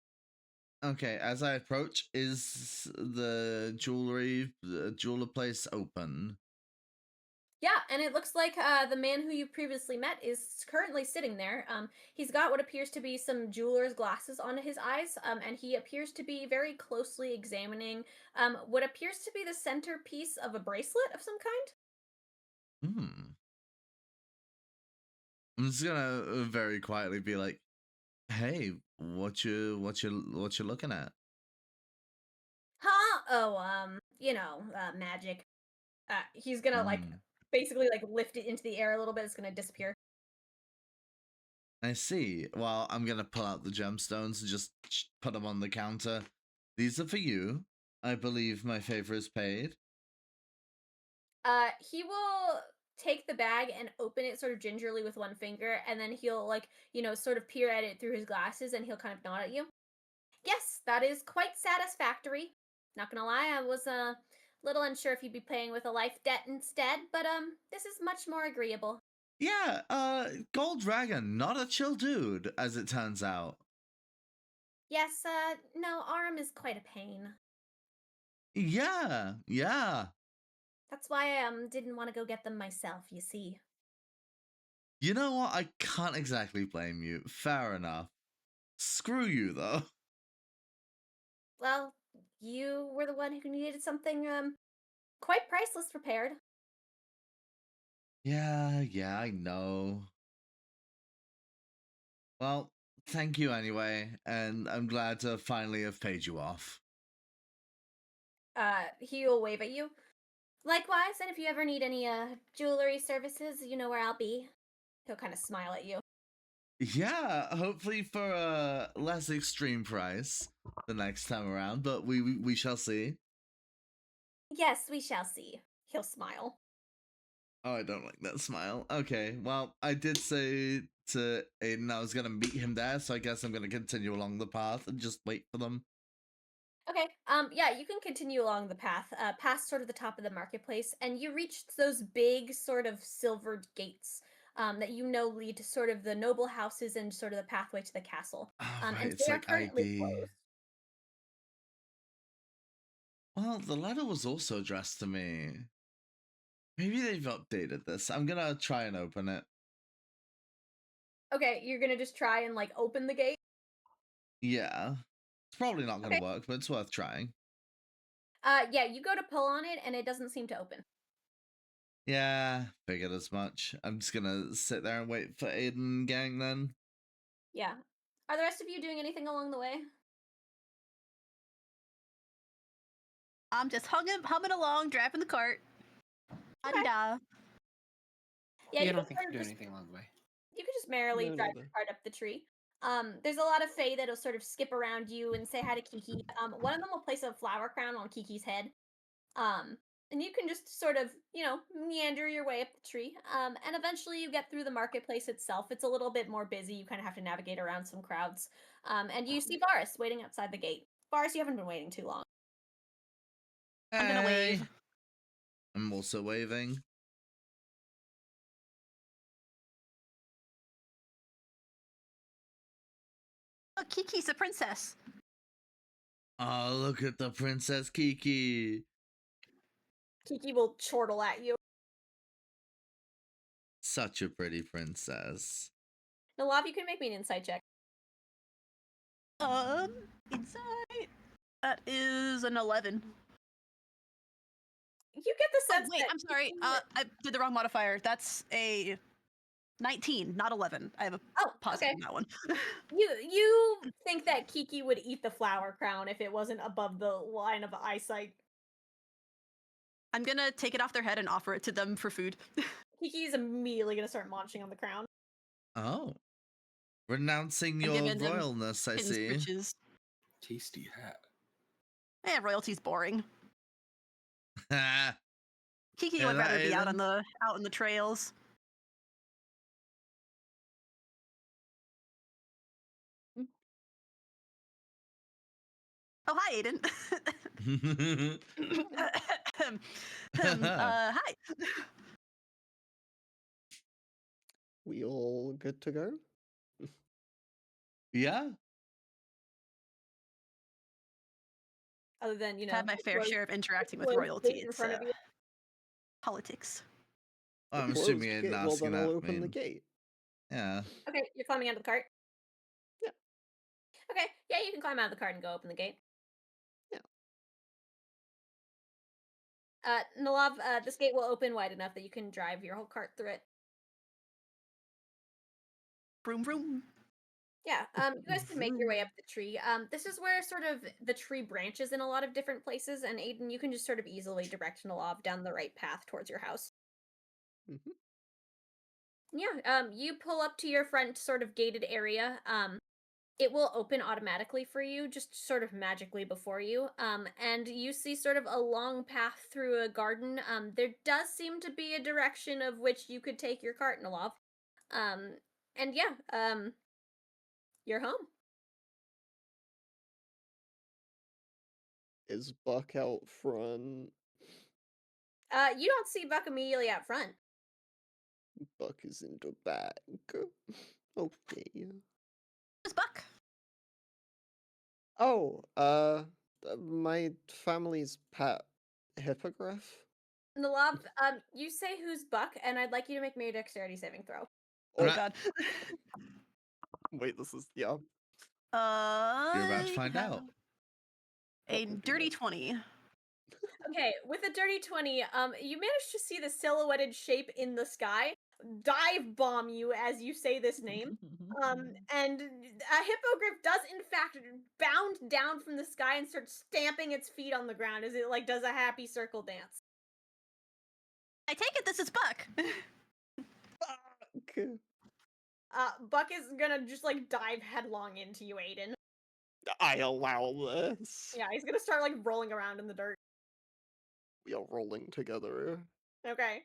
Okay, as I approach, is the jeweler place open? Yeah, and it looks like the man who you previously met is currently sitting there. He's got what appears to be some jeweler's glasses on his eyes, and he appears to be very closely examining what appears to be the centerpiece of a bracelet of some kind. Hmm. I'm just gonna very quietly be like, "Hey, what you looking at?" Huh? Oh, magic. He's gonna like Hmm. basically like lift it into the air a little bit. It's gonna disappear. I see. Well, I'm gonna pull out the gemstones and just put them on the counter. These are for you. I believe my favor is paid. He will take the bag and open it sort of gingerly with one finger, and then he'll like, sort of peer at it through his glasses, and he'll kind of nod at you. Yes, that is quite satisfactory. Not gonna lie, I was a little unsure if you'd be paying with a life debt instead, but this is much more agreeable. Yeah, Gold Dragon, not a chill dude, as it turns out. Yes, no, Aram is quite a pain. Yeah. That's why I didn't want to go get them myself, you see. You know what? I can't exactly blame you. Fair enough. Screw you, though. Well, you were the one who needed something quite priceless prepared. Yeah, I know. Well, thank you anyway, and I'm glad to finally have paid you off. he will wave at you. Likewise, and if you ever need any jewelry services, you know where I'll be. He'll kind of smile at you. Yeah, hopefully for a less extreme price the next time around, but we shall see. Yes, we shall see. He'll smile. Oh, I don't like that smile. Okay, well, I did say to Aiden I was gonna meet him there, so I guess I'm gonna continue along the path and just wait for them. Okay. Yeah, you can continue along the path, past sort of the top of the marketplace, and you reach those big sort of silvered gates that you know lead to sort of the noble houses and sort of the pathway to the castle. Oh, And right, it's they are like currently ID. closed. Well, the letter was also addressed to me. Maybe they've updated this. I'm gonna try and open it. Okay, you're gonna just try and like open the gate. Yeah. It's probably not gonna Okay. work, but it's worth trying. Yeah, you go to pull on it and it doesn't seem to open. Yeah, figured as much. I'm just gonna sit there and wait for Aiden gang then. Yeah. Are the rest of you doing anything along the way? I'm just humming along, driving the cart. Okay. Da-da-da. Yeah, I you don't can think sort we're of doing just anything along the way. you can just merrily No, drive neither. your cart up the tree. There's a lot of Fae that'll sort of skip around you and say hi to Kiki. One of them will place a flower crown on Kiki's head. And you can just sort of, meander your way up the tree. And eventually you get through the marketplace itself. It's a little bit more busy. You kind of have to navigate around some crowds. And you see Varus waiting outside the gate. Varus, you haven't been waiting too long. I'm gonna wave. Hey. I'm also waving. Oh, Kiki's a princess. Oh, look at the Princess Kiki. Kiki will chortle at you. Such a pretty princess. Nellav, you can make me an insight check. Insight. That is an 11. You get the Oh, sense wait, that I'm sorry. Kiki I did the wrong modifier. That's a 19, not 11. I have a oh, positive okay. on that one. You think that Kiki would eat the flower crown if it wasn't above the line of eyesight. I'm gonna take it off their head and offer it to them for food. Kiki's immediately gonna start munching on the crown. Oh. Renouncing I'm your giving them royalness, I Pins, see. britches. Tasty hat. Royalty's boring. Ha! Kiki Hear would that, rather be out Aiden? on the trails. Oh, hi, Aiden. Hi. We all good to go? Yeah. Other than, I've had my fair share of interacting with closed royalty. gate in It's front of you. politics. I'm A closed assuming Aiden gate. Well, asking then I'll that. open the mean, gate. yeah. Okay, you're climbing out of the cart? Yeah. Okay, yeah, you can climb out of the cart and go open the gate. Yeah. Nellav, this gate will open wide enough that you can drive your whole cart through it. Vroom vroom. Yeah, you guys can make your way up the tree. This is where sort of the tree branches in a lot of different places, and Aiden, you can just sort of easily direct Nellav down the right path towards your house. Mhm. Yeah, you pull up to your front sort of gated area. It will open automatically for you, just sort of magically before you. And you see sort of a long path through a garden. There does seem to be a direction of which you could take your cart, Nellav. And yeah, you're home. Is Buck out front? You don't see Buck immediately out front. Buck is in the back. Okay. Who's Buck? Oh, my family's pet hippogriff. Nellav, you say who's Buck, and I'd like you to make me a dexterity saving throw. Oh Right. god. Wait, this is yeah. You're about to find out. A What would be dirty it? 20. Okay, with a dirty 20, you manage to see the silhouetted shape in the sky dive bomb you as you say this name. And a hippogriff does in fact bound down from the sky and start stamping its feet on the ground as it like does a happy circle dance. I take it this is Buck. Fuck. Buck is gonna just like dive headlong into you, Aiden. I allow this. Yeah, he's gonna start like rolling around in the dirt. We are rolling together. Okay.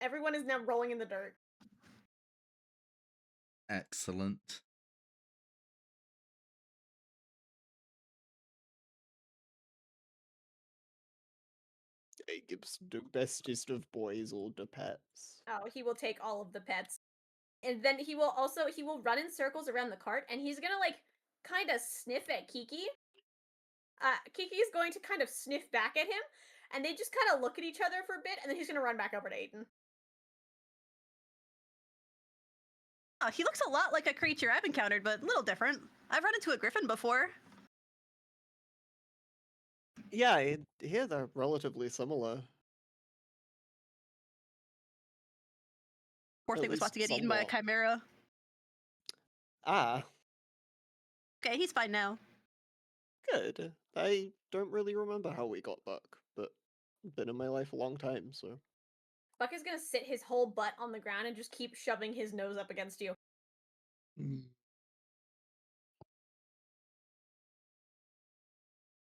Everyone is now rolling in the dirt. Excellent. It gives the bestest of boys all the pets. Oh, he will take all of the pets. And then he will run in circles around the cart and he's gonna like kind of sniff at Kiki. Kiki is going to kind of sniff back at him and they just kind of look at each other for a bit and then he's gonna run back over to Aiden. Oh, he looks a lot like a creature I've encountered, but a little different. I've run into a griffin before. Yeah, I hear they're relatively similar. Poor At thing was about to least get eaten by a somewhat. chimera. Ah, Okay, he's fine now. good. I don't really remember how we got Buck, but been in my life a long time, so. Buck is gonna sit his whole butt on the ground and just keep shoving his nose up against you.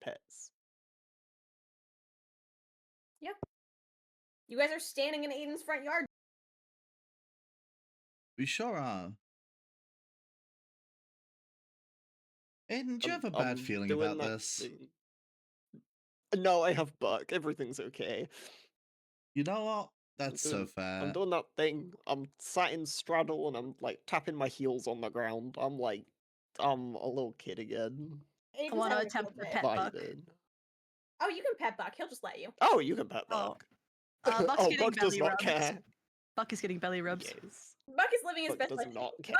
Pets. You guys are standing in Aiden's front yard. We sure are. Aiden, do you have a I'm bad feeling doing about that this? thing. No, I have Buck. Everything's okay. You know what? That's so I'm fair. doing that thing. I'm sat in straddle and I'm like tapping my heels on the ground. I'm a little kid again. Aiden's I want to having a attempt field to day. pet Buck. Vibing. Oh, you can pet Buck. He'll just let you. Oh, you can pet Oh. Buck. Buck's getting Buck does belly not rubs. care. Buck is getting belly rubs. Yes. Buck is living his Buck best does life. not care.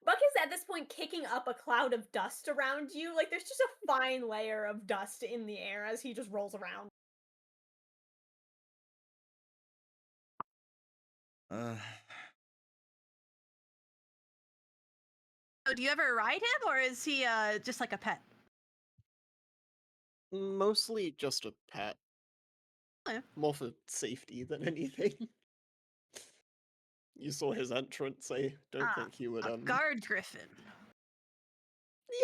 Buck is at this point kicking up a cloud of dust around you. Like there's just a fine layer of dust in the air as he just rolls around. So do you ever ride him, or is he just like a pet? Mostly just a pet. Oh, yeah. More for safety than anything. You saw his entrance. I don't think he would. A guard griffin.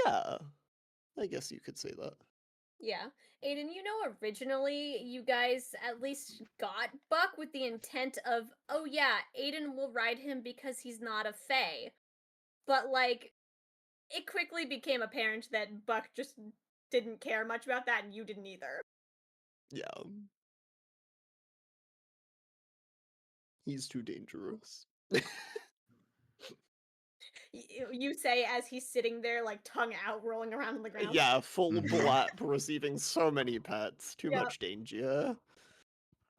Yeah, I guess you could say that. Yeah. Aiden, you know originally you guys at least got Buck with the intent of, oh yeah, Aiden will ride him because he's not a fae. But like, it quickly became apparent that Buck just didn't care much about that and you didn't either. Yeah. He's too dangerous. You say as he's sitting there, like tongue out, rolling around on the ground. Yeah, full Mhm. blap, receiving so many pets. Too Yep. much danger.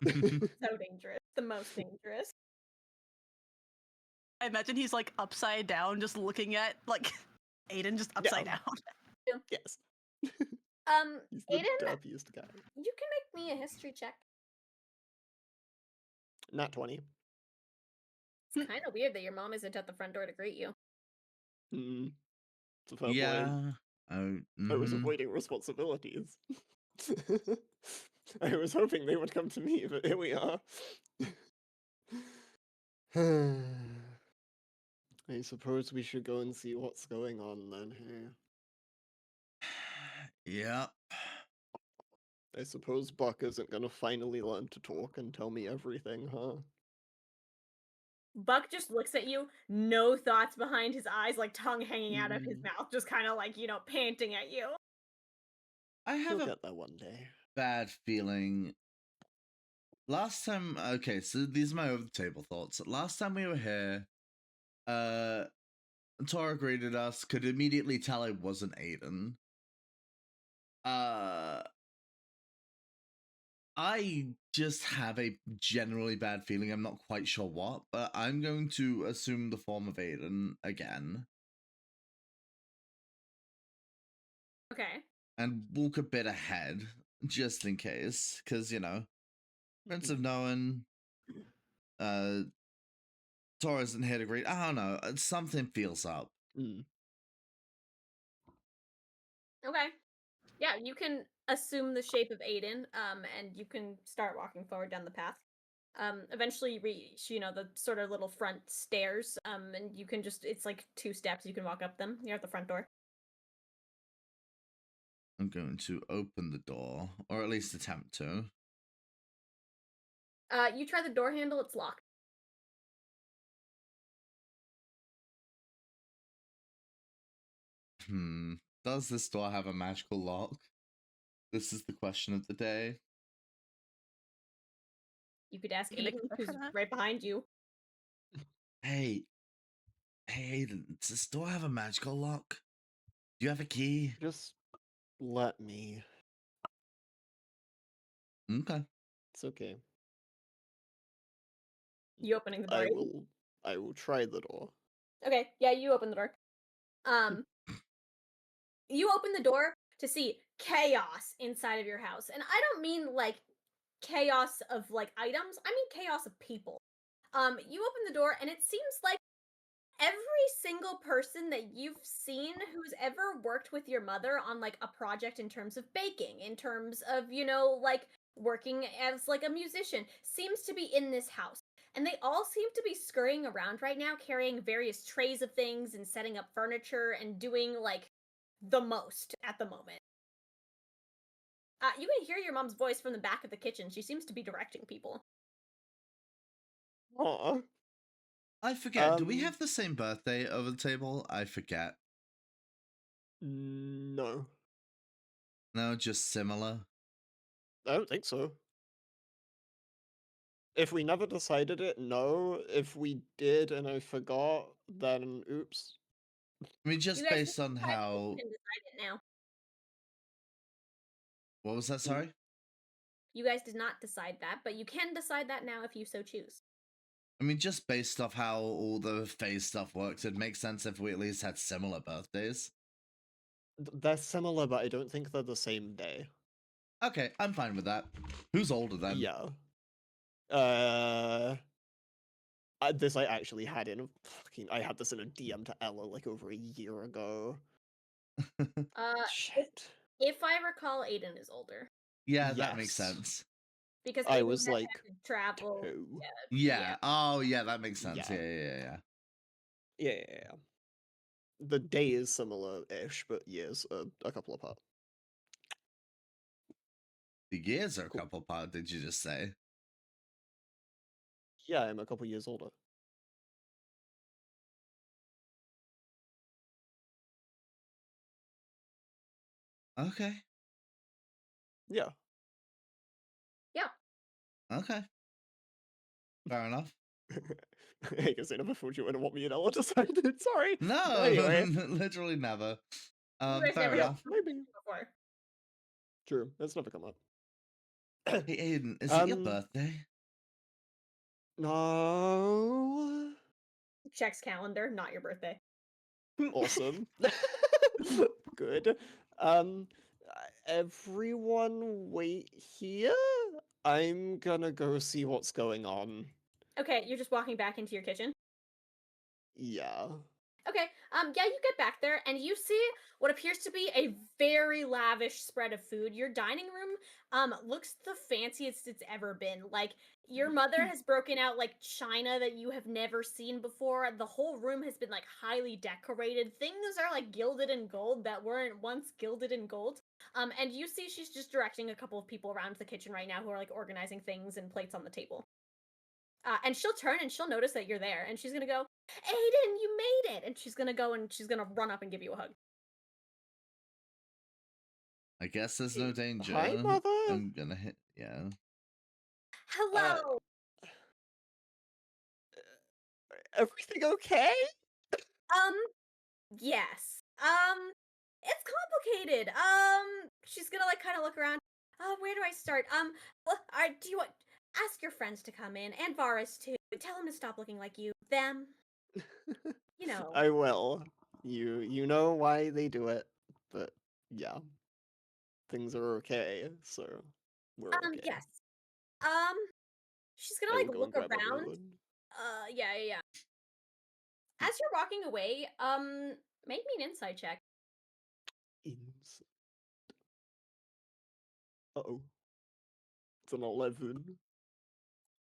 So dangerous. The most dangerous. I imagine he's like upside down, just looking at like Aiden just upside Yeah. down. Yes. He's the Aiden, derpiest guy. you can make me a history check. Not 20. It's kind of weird that your mom isn't at the front door to greet you. It's a fair point. Yeah. Oh, I was mhm. avoiding responsibilities. I was hoping they would come to me, but here we are. I suppose we should go and see what's going on then. Yeah. I suppose Buck isn't gonna finally learn to talk and tell me everything, huh? Buck just looks at you, no thoughts behind his eyes, like tongue hanging out of his Mm. mouth, just kind of like, panting at you. I have He'll a get there one day. bad feeling. Last time, okay, so these are my over the table thoughts. Last time we were here, Tora greeted us, could immediately tell I wasn't Aiden. I just have a generally bad feeling. I'm not quite sure what, but I'm going to assume the form of Aiden again. Okay. And walk a bit ahead, just in case, because, Prince of Nowen, Tor isn't here to greet. I don't know. Something feels up. Mm. Okay. Yeah, you can assume the shape of Aiden, and you can start walking forward down the path. Eventually you reach, the sort of little front stairs, and you can it's like 2 steps, you can walk up them. You're at the front door. I'm going to open the door, or at least attempt to. You try the door handle, it's locked. Does this door have a magical lock? This is the question of the day. You could ask You can make Aiden, a bet who's for that. right behind you. Hey, Aiden, does this door have a magical lock? Do you have a key? Just let me. Okay. It's okay. You opening the door? Aiden? I will try the door. Okay, yeah, you open the door. You open the door to see chaos inside of your house. And I don't mean like chaos of like items, I mean chaos of people. You open the door and it seems like every single person that you've seen who's ever worked with your mother on like a project in terms of baking, in terms of, like working as like a musician, seems to be in this house. And they all seem to be scurrying around right now, carrying various trays of things and setting up furniture and doing like the most at the moment. You can hear your mom's voice from the back of the kitchen. She seems to be directing people. Aw. I forget. Do we have the same birthday over the table? I forget. No. No, just similar. I don't think so. If we never decided it, no. If we did and I forgot, then oops. I mean, just You guys based on how. can decide it now. What was that? Sorry? You guys did not decide that, but you can decide that now if you so choose. I mean, just based off how all the phase stuff works, it makes sense if we at least had similar birthdays. They're similar, but I don't think they're the same day. Okay, I'm fine with that. Who's older then? Yeah. This I actually had I had this in a DM to Ella like over a year ago. Shit. If I recall, Aiden is older. Yeah, that makes Yes. sense. Because I Aiden was had like to travel. 2. Yeah. Oh, yeah, that makes sense. Yeah. Yeah. The day is similar-ish, but years are a couple apart. The years are a Cool. couple apart, did you just say? Yeah, I'm a couple years older. Okay. Yeah. Yeah. Okay. Fair enough. I guess I never thought you would want me and Ella decided. Sorry. No, Anyway. literally never. You guys Fair never enough. Maybe. before. True. That's never come up. Hey, Aiden, is it your birthday? No. Checks calendar, not your birthday. Awesome. Good. Everyone wait here. I'm gonna go see what's going on. Okay, you're just walking back into your kitchen. Yeah. Okay, yeah, you get back there and you see what appears to be a very lavish spread of food. Your dining room, looks the fanciest it's ever been. Like, your mother has broken out, like, china that you have never seen before. The whole room has been, like, highly decorated. Things are, like, gilded in gold that weren't once gilded in gold. And you see she's just directing a couple of people around the kitchen right now who are, like, organizing things and plates on the table. And she'll turn and she'll notice that you're there, and she's gonna go, Aiden, you made it! And she's gonna go and she's gonna run up and give you a hug. I guess there's no danger. Hi, Mother. I'm gonna hit. Yeah. Hello! Everything okay? Yes. It's complicated. She's gonna, like, kind of look around. Where do I start? Do you want... Ask your friends to come in, and Varas too. Tell them to stop looking like you. Them. You know. I will. You know why they do it, but yeah. Things are okay, so we're okay. Yes. She's gonna, I like, will go look and grab around. everyone. Yeah. as you're walking away, make me an insight check. Ins. Uh-oh. It's an 11.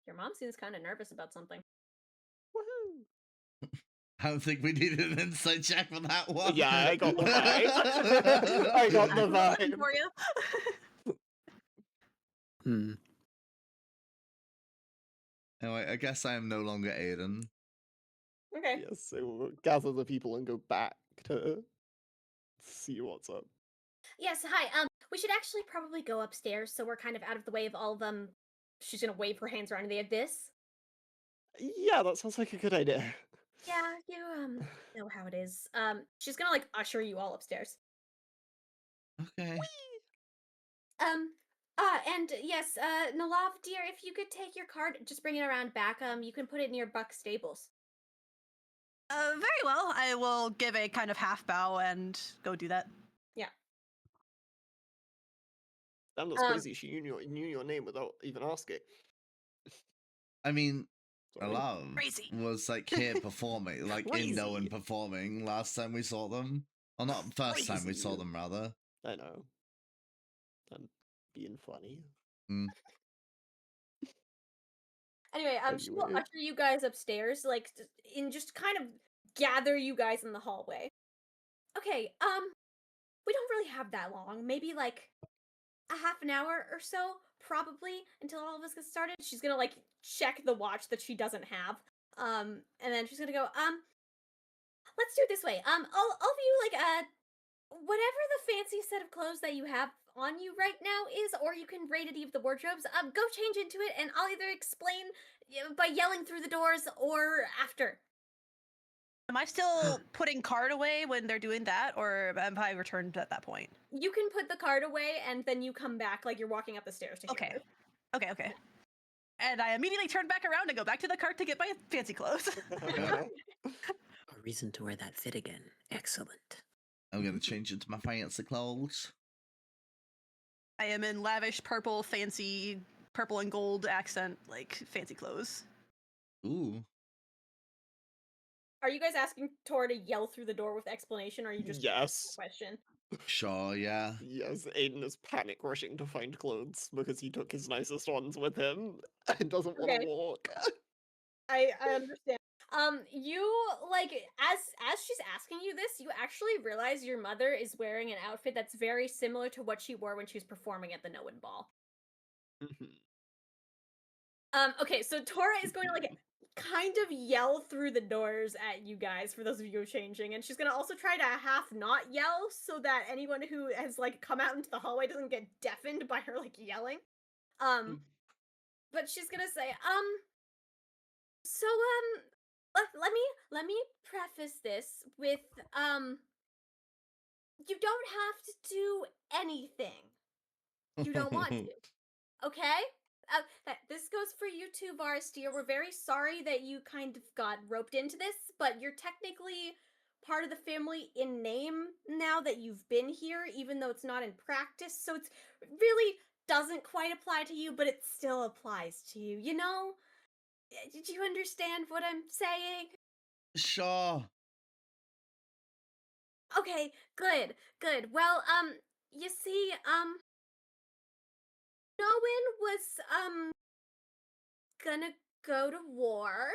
Your mom seems kind of nervous about something. Woohoo! I don't think we needed an insight check for that one. Yeah, I got the vibe. I got the Looking vibe. for you. Hmm. Anyway, I guess I am no longer Aiden. Okay. Yes, so we'll gather the people and go back to see what's up. Yes, hi. We should actually probably go upstairs so we're kind of out of the way of all of them. She's gonna wave her hands around in the abyss. Yeah, that sounds like a good idea. Yeah, you know how it is. She's gonna like usher you all upstairs. Okay. And yes, Nellav, dear, if you could take your card, just bring it around back. You can put it near Buck's stables. Very well. I will give a kind of half bow and go do that. Damn, that's Um, crazy. She knew your name without even asking. I mean, Sorry. Alove Crazy. was like here performing, like in Nowen Crazy. performing last time we saw them. Or not first time we saw Crazy. them, rather. I know. I'm being funny. Anyway, she will Anyway. usher you guys upstairs, like, and just kind of gather you guys in the hallway. Okay, we don't really have that long. Maybe like a half an hour or so, probably, until all of us get started. She's gonna like check the watch that she doesn't have. And then she's gonna go, let's do it this way. all of you, like, whatever the fancy set of clothes that you have on you right now is, or you can raid any of the wardrobes, go change into it, and I'll either explain by yelling through the doors or after. Am I still putting card away when they're doing that, or have I returned at that point? You can put the card away, and then you come back like you're walking up the stairs to hear Okay. her. Okay. And I immediately turn back around and go back to the cart to get my fancy clothes. A reason to wear that fit again. Excellent. I'm gonna change into my fancy clothes. I am in lavish purple, fancy purple and gold accent, like fancy clothes. Ooh. Are you guys asking Tor to yell through the door with explanation, or are you just Yes. question? Sure, yeah. Yes, Aiden is panic rushing to find clothes because he took his nicest ones with him and doesn't want Okay. to walk. I understand. You like as she's asking you this, you actually realize your mother is wearing an outfit that's very similar to what she wore when she was performing at the Nowen ball. Okay, so Tora is going to like kind of yell through the doors at you guys for those of you who are changing, and she's gonna also try to half not yell so that anyone who has like come out into the hallway doesn't get deafened by her like yelling. But she's gonna say, so let me preface this with you don't have to do anything you don't want to. Okay? This goes for you too, Varas dear. We're very sorry that you kind of got roped into this, but you're technically part of the family in name now that you've been here, even though it's not in practice. So it's really doesn't quite apply to you, but it still applies to you. You know? Did you understand what I'm saying? Sure. Okay, good. Well, you see, Nowen was, gonna go to war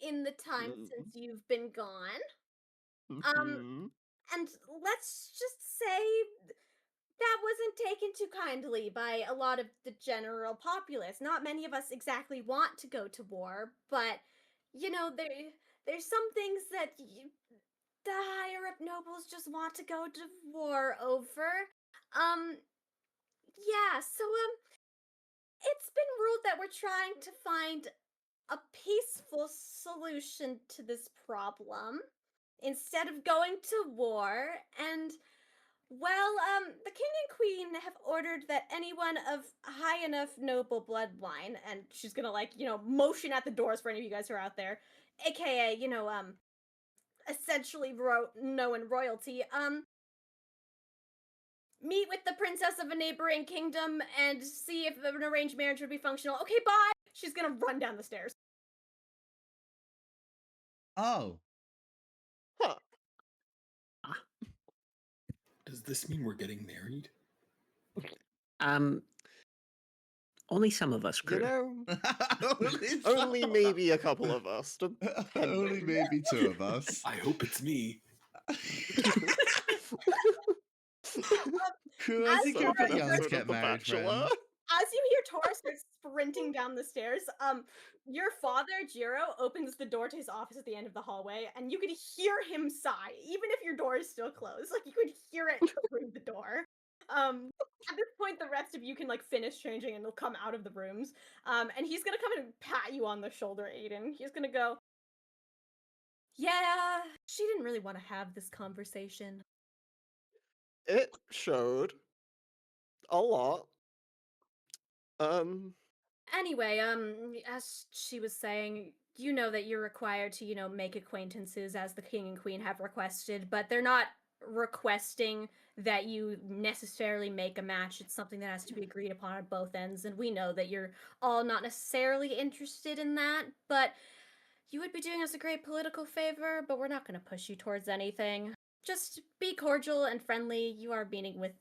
in the time since you've been gone. And let's just say that wasn't taken too kindly by a lot of the general populace. Not many of us exactly want to go to war, but, you know, there's some things that the higher up nobles just want to go to war over. Yeah, so, it's been ruled that we're trying to find a peaceful solution to this problem instead of going to war, and, well, the king and queen have ordered that anyone of high enough noble bloodline, and she's gonna, like, you know, motion at the doors for any of you guys who are out there, aka, you know, essentially Nowen royalty, meet with the princess of a neighboring kingdom and see if an arranged marriage would be functional. Okay, bye! She's gonna run down the stairs. Oh. Does this mean we're getting married? Only some of us, You Kruu. know, only only some. maybe a couple of us. Only Depending. maybe two of us. I hope it's me. Kruu, I As think So you're a far bit as young to episode get of The married, Bachelor. friend. As you hear Tora start sprinting down the stairs, your father, Jiro, opens the door to his office at the end of the hallway, and you could hear him sigh, even if your door is still closed. Like, you could hear it through the door. At this point, the rest of you can, like, finish changing and they'll come out of the rooms. And he's gonna come and pat you on the shoulder, Aiden. He's gonna go, yeah, she didn't really want to have this conversation. It showed a lot. Anyway, as she was saying, you know that you're required to, make acquaintances as the king and queen have requested, but they're not requesting that you necessarily make a match. It's something that has to be agreed upon on both ends, and we know that you're all not necessarily interested in that, but you would be doing us a great political favor, but we're not going to push you towards anything. Just be cordial and friendly. You are meeting with,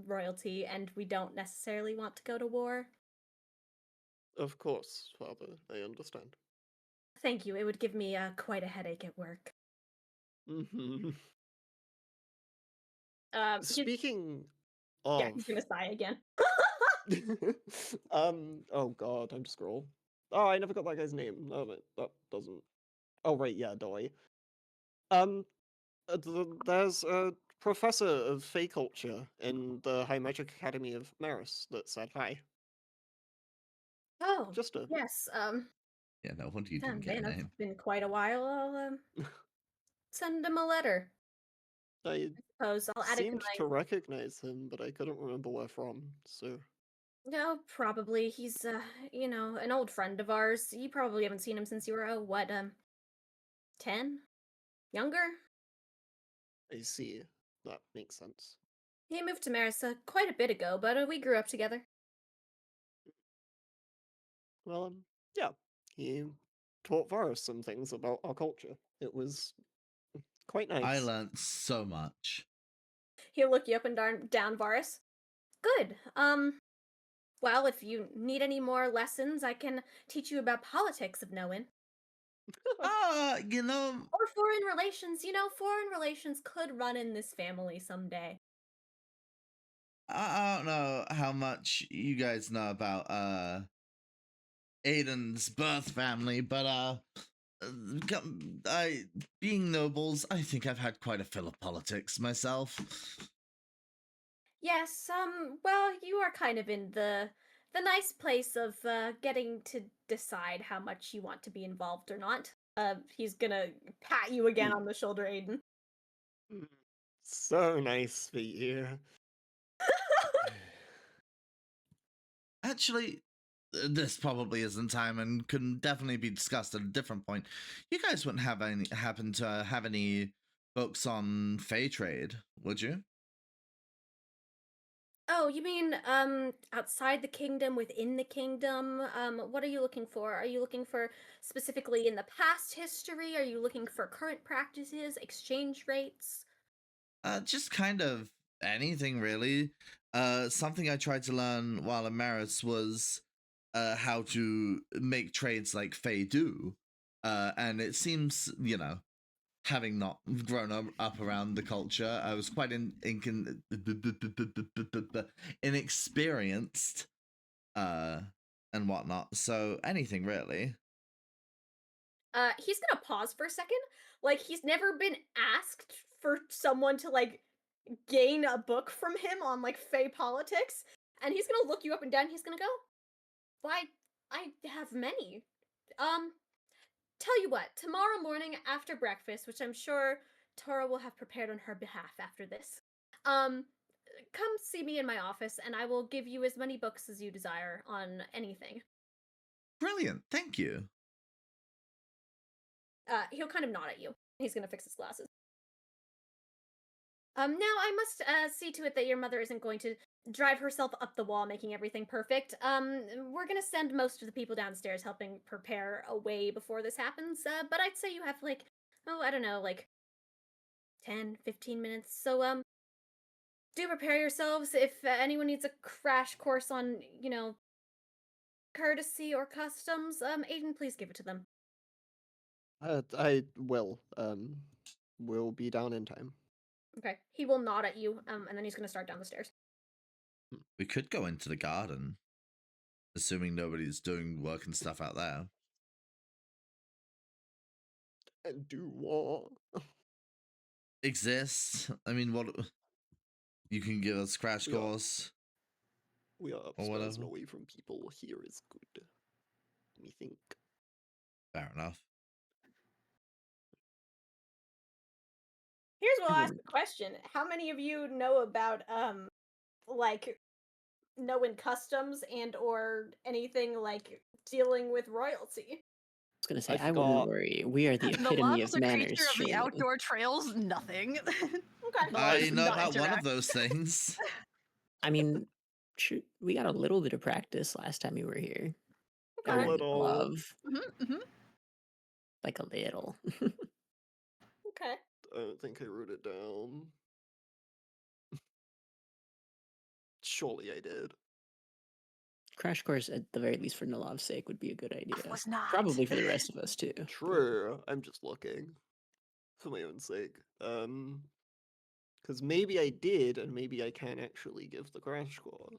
royalty, and we don't necessarily want to go to war. Of course, Father, I understand. Thank you. It would give me quite a headache at work. Hmm. Yeah, Speaking of, he's gonna sigh again. oh god, I'm scroll. Oh, I never got that guy's name. No, that doesn't. Oh right, yeah, Dolly. There's a professor of Fey culture in the High Magic Academy of Maris that said hi. Oh, Just a yes. Yeah, no wonder you didn't Damn, get a man, it's name. been quite a while. I'll send him a letter. I Suppose I'll add it to seemed my. to recognize him, but I couldn't remember where from. So No, probably he's an old friend of ours. You probably haven't seen him since you were 10, younger. I see. That makes sense. He moved to Marissa quite a bit ago, but we grew up together. Well, yeah, he taught Varus some things about our culture. It was quite nice. I learnt so much. He'll look you up and down, Varus. Good. Well, if you need any more lessons, I can teach you about politics of Nowen. You know, Or foreign relations. Foreign relations could run in this family someday. I don't know how much you guys know about Aiden's birth family, but being nobles, I think I've had quite a fill of politics myself. Yes, well, you are kind of in the nice place of getting to decide how much you want to be involved or not. He's gonna pat you again on the shoulder, Aiden. So nice for you. Actually, this probably isn't time and can definitely be discussed at a different point. You guys wouldn't happen to have any books on Fey trade, would you? Oh, you mean outside the kingdom, within the kingdom? What are you looking for? Are you looking for specifically in the past history? Are you looking for current practices, exchange rates? Just kind of anything really. Something I tried to learn while in Maris was how to make trades like Fey do. And it seems, having not grown up around the culture, I was quite inexperienced and whatnot. So anything really. He's gonna pause for a second. Like, he's never been asked for someone to, like, gain a book from him on, like, Fey politics. And he's gonna look you up and down. He's gonna go, why, I have many. Tell you what, tomorrow morning after breakfast, which I'm sure Tora will have prepared on her behalf after this, come see me in my office and I will give you as many books as you desire on anything. Brilliant, thank you. He'll kind of nod at you. He's gonna fix his glasses. Now I must see to it that your mother isn't going to drive herself up the wall making everything perfect. We're gonna send most of the people downstairs helping prepare a way before this happens. But I'd say you have like, I don't know, like 10, 15 minutes. So do prepare yourselves if anyone needs a crash course on, courtesy or customs. Aiden, please give it to them. I will. We'll be down in time. Okay. He will nod at you, and then he's going to start down the stairs. We could go into the garden, assuming nobody's doing work and stuff out there. And do what? Exists. I mean, what you can give us crash We are- course. We are Or upstairs whatever. and away from people. Here is good. Let me think. Fair enough. Here's what I'll ask the question. How many of you know about, like, Nowen customs and or anything, like, dealing with royalty? I was gonna say, I I wouldn't forgot. worry. We are the The epitome love of the manners. creature of the surely. outdoor trails, nothing. Okay. I Does know not about one of interact. those things. I mean, we got a little bit of practice last time you were here. A Okay. little. Love, Mm-hmm. like a little. Okay. I don't think I wrote it down. Surely I did. Crash course, at the very least, for Nellav's sake, would be a good idea. Was not. Probably for the rest of us too. but- True. I'm just looking. For my own sake. Because maybe I did, and maybe I can actually give the crash course.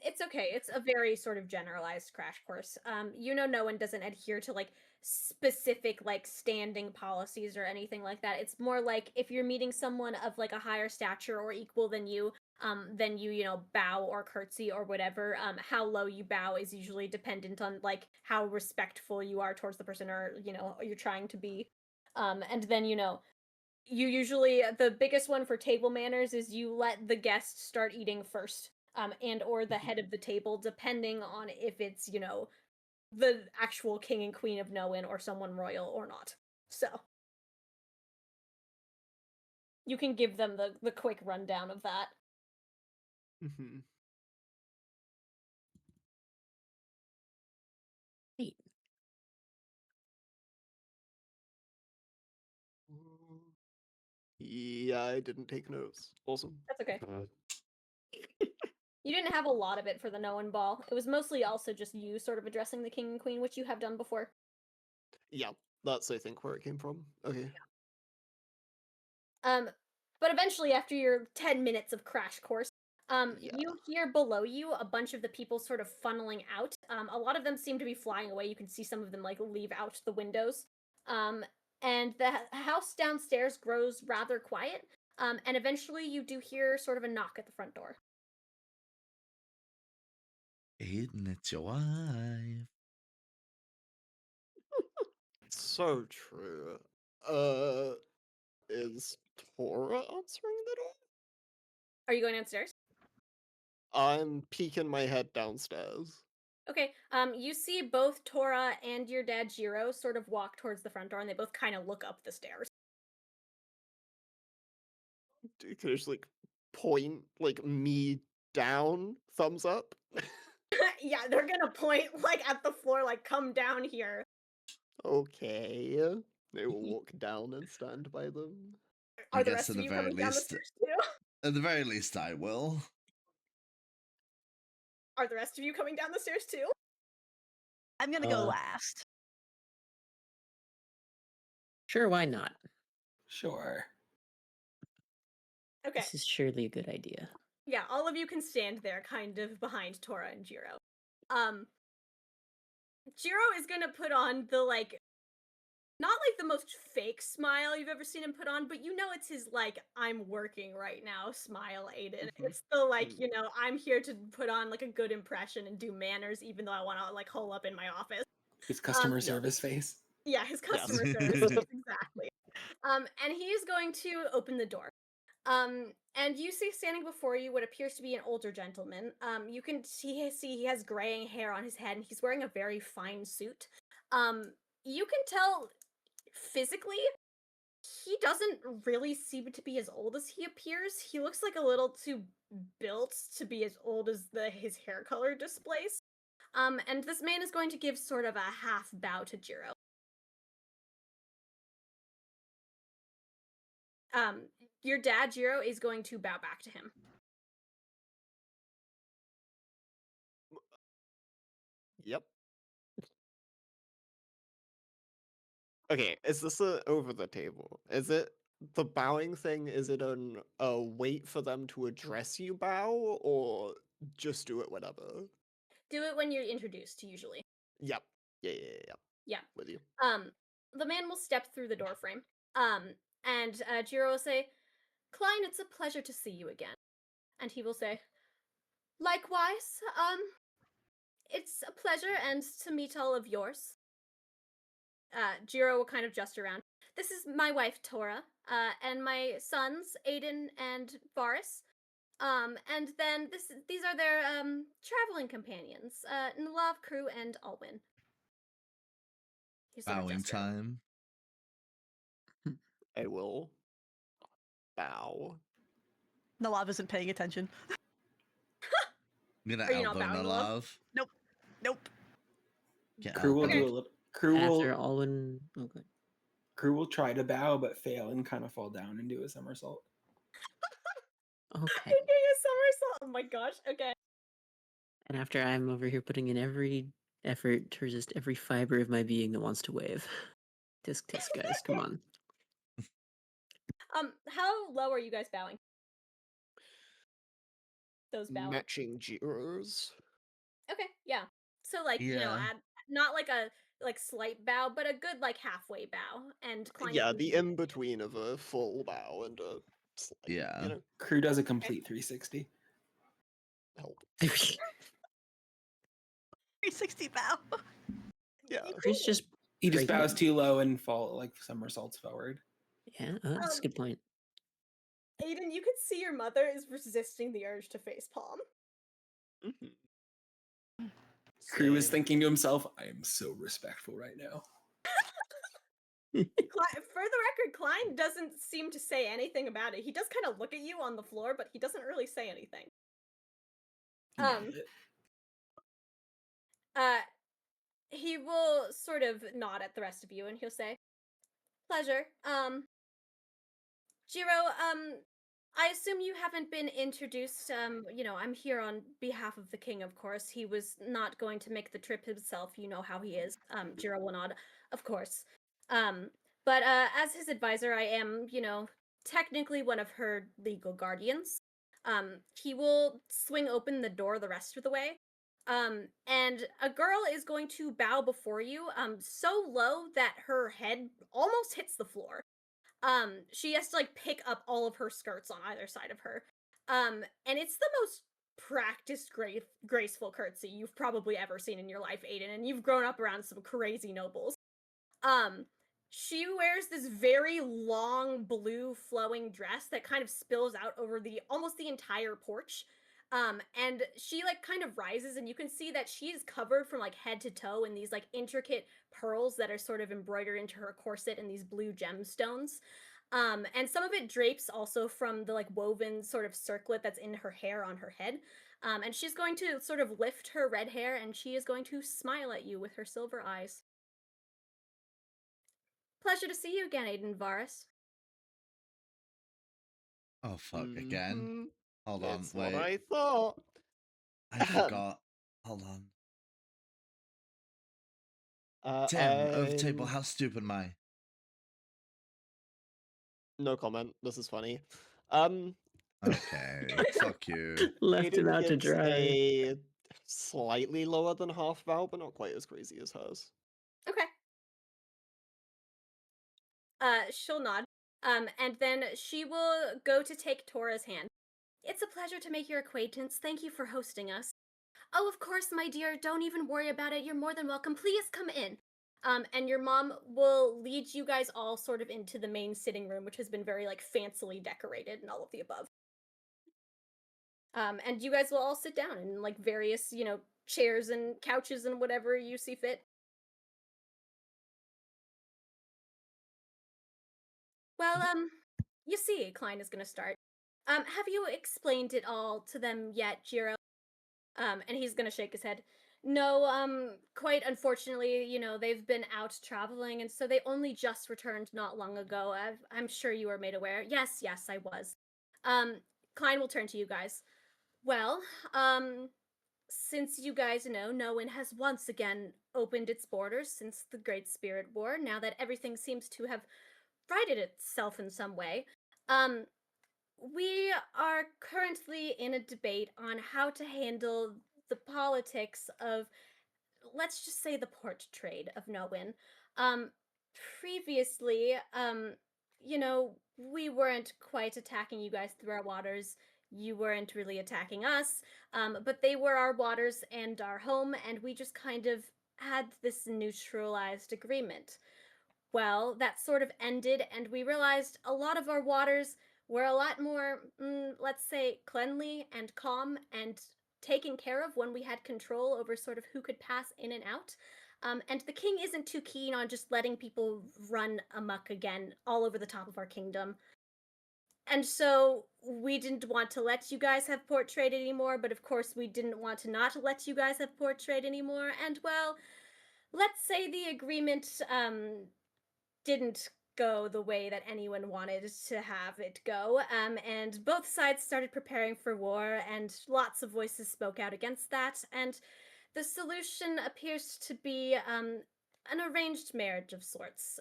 It's okay. It's a very sort of generalized crash course. No one doesn't adhere to like specific like standing policies or anything like that. It's more like if you're meeting someone of like a higher stature or equal than you, then you bow or curtsy or whatever. How low you bow is usually dependent on like how respectful you are towards the person or you're trying to be. And then you usually the biggest one for table manners is you let the guest start eating first. And or the head of the table, depending on if it's, the actual king and queen of Nowen or someone royal or not. So you can give them the quick rundown of that. Mhm. Wait, Yeah, I didn't take notes. Awesome. That's okay. You didn't have a lot of it for the Nowen ball. It was mostly also just you sort of addressing the king and queen, which you have done before. Yeah, that's I think where it came from. Okay. But eventually, after your 10 minutes of crash course, Yeah. you hear below you a bunch of the people sort of funneling out. A lot of them seem to be flying away. You can see some of them like leave out the windows. And the house downstairs grows rather quiet. And eventually, you do hear sort of a knock at the front door. Aiden, it's your wife. So true. Is Tora answering the door? Are you going downstairs? I'm peeking my head downstairs. Okay. You see both Tora and your dad Jiro sort of walk towards the front door, and they both kind of look up the stairs. Can I just like point like me down? Thumbs up. Yeah, they're gonna point like at the floor, like come down here. Okay. They will walk down and stand by them. I Are the guess rest at of the you very coming down the least- stairs too? At the very least, I will. Are the rest of you coming down the stairs too? I'm gonna go Uh, last. sure, why not? Sure. Okay. This is surely a good idea. Yeah, all of you can stand there kind of behind Tora and Jiro. Jiro is gonna put on the like not like the most fake smile you've ever seen him put on, but it's his like I'm working right now smile, Aiden. Mhm. It's the like, Mm. I'm here to put on like a good impression and do manners even though I want to like hole up in my office. His customer yeah. service face. Yeah, his customer Yes. service exactly. And he's going to open the door. And you see standing before you what appears to be an older gentleman. You can see he has graying hair on his head and he's wearing a very fine suit. You can tell physically he doesn't really seem to be as old as he appears. He looks like a little too built to be as old as his hair color displays. And this man is going to give sort of a half bow to Jiro. your dad, Jiro, is going to bow back to him. Yep. Okay, is this over the table? Is it the bowing thing? Is it a wait for them to address you bow, or just do it whenever? Do it when you're introduced, usually. Yep. Yeah. Yeah. With you. The man will step through the doorframe. And Jiro will say, "Klein, it's a pleasure to see you again." And he will say, "Likewise, it's a pleasure and to meet all of yours." Jiro will kind of just around. "This is my wife, Tora, and my sons, Aiden and Varas. And then these are their traveling companions, Nellav, Kruu, and Alwyn." He's sort of Bowing just around. time. I will bow. Nellav isn't paying attention. I'm gonna Are you not elbow bowing, Nellav. Nope. Get Kruu will elbowed. do a little. Kruu After will, Alwyn. Okay. Kruu will try to bow, but fail and kind of fall down and do a somersault. Okay. Doing a somersault. Oh my gosh. Okay. And after I'm over here putting in every effort to resist every fiber of my being that wants to wave. Tisk tisk, guys, come on. How low are you guys bowing? Those bowing. Matching Jiros. Okay, yeah. So like, Yeah. not like a slight bow, but a good like halfway bow. And Klein, Yeah, you the can- in between of a full bow and a slight. Yeah. You know, Kruu does a complete 360. help. 360 bow. Yeah. Chris just He just breaking- bows too low and fall like somersaults forward. Yeah, that's a good point. Aiden, you can see your mother is resisting the urge to facepalm. Kruu is Same. thinking to himself, "I am so respectful right now." For the record, Klein doesn't seem to say anything about it. He does kind of look at you on the floor, but he doesn't really say anything. Nailed it. He will sort of nod at the rest of you and he'll say, "Pleasure. Jiro, I assume you haven't been introduced. I'm here on behalf of the king, of course. He was not going to make the trip himself. You know how he is." Jiro will nod, of course. But as his advisor, I am, technically one of her legal guardians. He will swing open the door the rest of the way. And a girl is going to bow before you, so low that her head almost hits the floor. She has to like pick up all of her skirts on either side of her. And it's the most practiced graceful curtsy you've probably ever seen in your life, Aiden, and you've grown up around some crazy nobles. She wears this very long blue flowing dress that kind of spills out over almost the entire porch. And she like kind of rises, and you can see that she's covered from like head to toe in these like intricate pearls that are sort of embroidered into her corset and these blue gemstones. And some of it drapes also from the like woven sort of circlet that's in her hair on her head. And she's going to sort of lift her red hair, and she is going to smile at you with her silver eyes. "Pleasure to see you again, Aiden Varas." Oh fuck again. Mhm. Hold on, It's wait. what I thought. I forgot. Hold on. Tim, over table, I'm- how stupid am I? No comment. This is funny. Okay, fuck you. Left him Aiden out to gives dry. a slightly lower than half bow, but not quite as crazy as hers. Okay. She'll nod. And then she will go to take Tora's hand. "It's a pleasure to make your acquaintance. Thank you for hosting us." "Oh, of course, my dear. Don't even worry about it. You're more than welcome. Please come in." And your mom will lead you guys all sort of into the main sitting room, which has been very like fancily decorated and all of the above. And you guys will all sit down in like various, chairs and couches and whatever you see fit. "Well, you see," Klein is going to start. "Have you explained it all to them yet, Jiro?" And he's going to shake his head. No, quite unfortunately, they've been out traveling, and so they only just returned not long ago. I'm sure you were made aware. Yes, yes, I was. Um, Klein will turn to you guys. Well, since you guys know, Nowen has once again opened its borders since the Great Spirit War, now that everything seems to have righted itself in some way. Um, we are currently in a debate on how to handle the politics of, let's just say, the port trade of Nowen. Um, Previously, we weren't quite attacking you guys through our waters. You weren't really attacking us, but they were our waters and our home, and we just kind of had this neutralized agreement. Well, that sort of ended, and we realized a lot of our waters were a lot more, let's say, cleanly and calm and taken care of when we had control over sort of who could pass in and out. And the king isn't too keen on just letting people run amok again all over the top of our kingdom. And so we didn't want to let you guys have port trade anymore, but of course we didn't want to not let you guys have port trade anymore. And well, let's say the agreement didn't go the way that anyone wanted to have it go. And both sides started preparing for war, and lots of voices spoke out against that. And the solution appears to be an arranged marriage of sorts,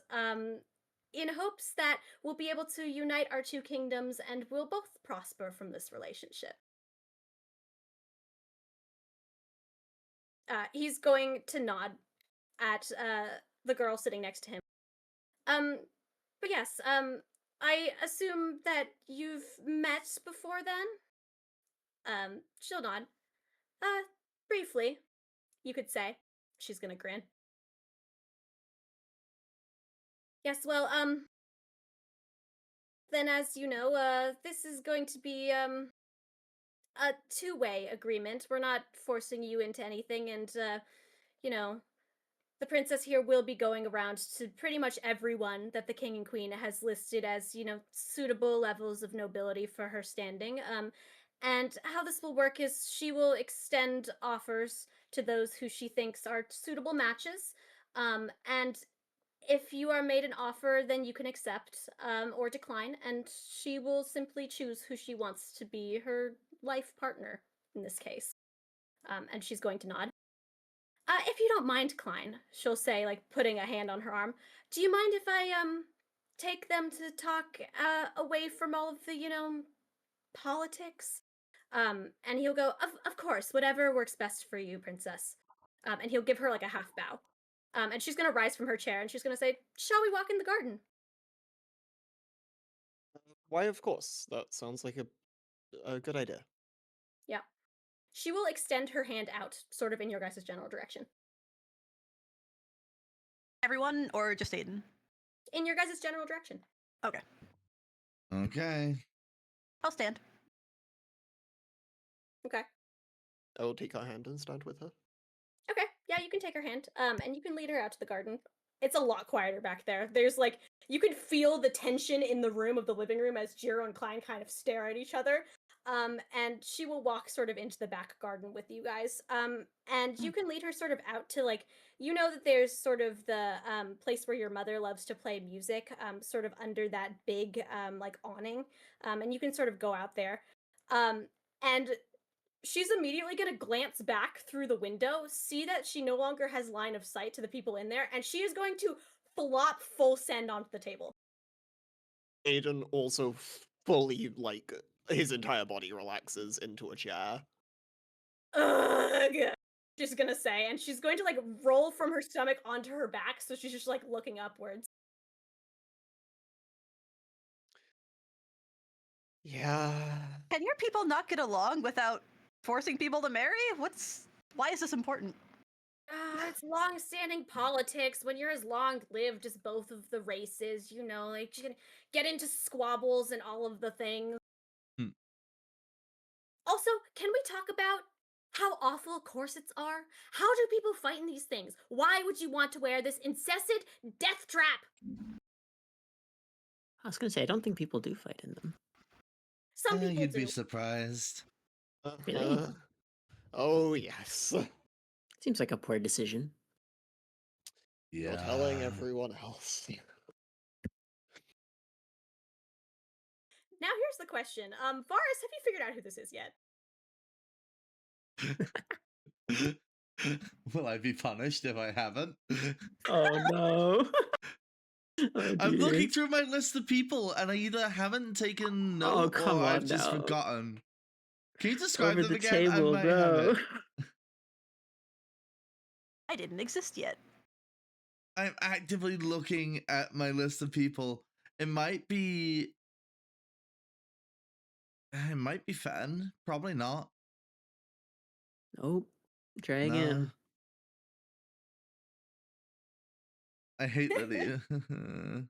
in hopes that we'll be able to unite our two kingdoms and we'll both prosper from this relationship. He's going to nod at the girl sitting next to him. But yes, I assume that you've met before then? She'll nod. Briefly, you could say. She's gonna grin. Yes, well, then as you know, this is going to be, a two-way agreement. We're not forcing you into anything, and, you know, the princess here will be going around to pretty much everyone that the king and queen has listed as, suitable levels of nobility for her standing. And how this will work is she will extend offers to those who she thinks are suitable matches. And if you are made an offer, then you can accept or decline, and she will simply choose who she wants to be her life partner in this case. And she's going to nod. If you don't mind, Klein, she'll say, like putting a hand on her arm. Do you mind if I take them to talk away from all of the, politics? And he'll go, of course, whatever works best for you, princess. And he'll give her like a half bow. And she's gonna rise from her chair and she's gonna say, "Shall we walk in the garden?" Why, of course. That sounds like a good idea. Yeah. She will extend her hand out, sort of in your guys' general direction. Everyone or just Aiden? In your guys' general direction. Okay. Okay. I'll stand. Okay. I will take her hand and stand with her. Okay, yeah, you can take her hand, and you can lead her out to the garden. It's a lot quieter back there. There's like, you can feel the tension in the room of the living room as Jiro and Klein kind of stare at each other. And she will walk sort of into the back garden with you guys. And you can lead her sort of out to like, that there's sort of the place where your mother loves to play music, sort of under that big like awning. And you can sort of go out there. And she's immediately going to glance back through the window, see that she no longer has line of sight to the people in there, and she is going to flop full send onto the table. Aiden also fully, his entire body relaxes into a chair. Ugh, she's going to say, and she's going to like roll from her stomach onto her back, so she's just like looking upwards. Yeah. Can your people not get along without forcing people to marry? Why is this important? It's long-standing politics. When you're as long-lived as both of the races, like you can get into squabbles and all of the things. Also, can we talk about how awful corsets are? How do people fight in these things? Why would you want to wear this incessant death trap? I was gonna say I don't think people do fight in them. Some people You'd do. be surprised. Really? Oh, yes. Seems like a poor decision. Yeah. You're telling everyone else. Now here's the question. Varas, have you figured out who this is yet? Will I be punished if I haven't? Oh no. Oh, I'm dear. looking through my list of people and I either haven't taken Oh, note come or I've on just now. forgotten. Can you describe Over them the again? I table, might have bro. it. I didn't exist yet. I'm actively looking at my list of people. It might be Fen. Probably not. Nope. Try No. again. I hate that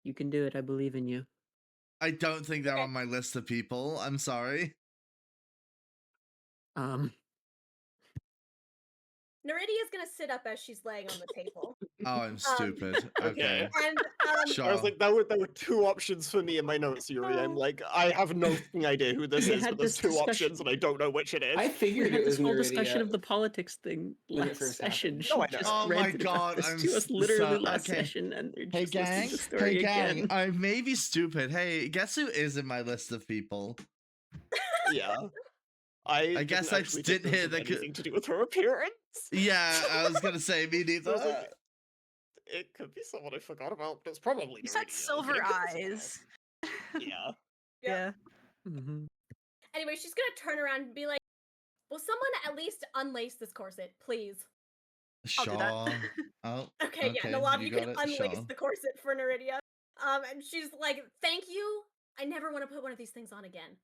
You can do it. I believe in you. I don't think they're Okay. on my list of people. I'm sorry. Naridia's gonna sit up as she's laying on the table. Oh, I'm stupid. Okay. And Sure. I was like, there were two options for me in my notes, Yuri. I'm like, I have no fucking idea who this We is, had but there's this two discussion- options and I don't know which it is. I We figured had it this was whole discussion Naridia of the politics thing when it last first session. happened. No, I She know. just Oh my ranted about God, this I'm to us s- literally so- last okay. session, and they're Hey just listening gang, to the story hey gang, again. I may be stupid. Hey, guess who is in my list of people? Yeah. I guess didn't I actually didn't think this hear was that anything to do with her appearance. Yeah, I was gonna say me So I was neither. like, it could be someone I forgot about, but it's probably You said Naridia, silver but it could be someone eyes. else. Yeah. Yeah. Mm-hmm. anyway, she's gonna turn around and be like, "Will someone at least unlace this corset, please?" I'll do that. Sure. Oh, Okay, yeah, okay, Nellav, you you got can it, unlace sure. the corset for Naridia. And she's like, "Thank you. I never want to put one of these things on again."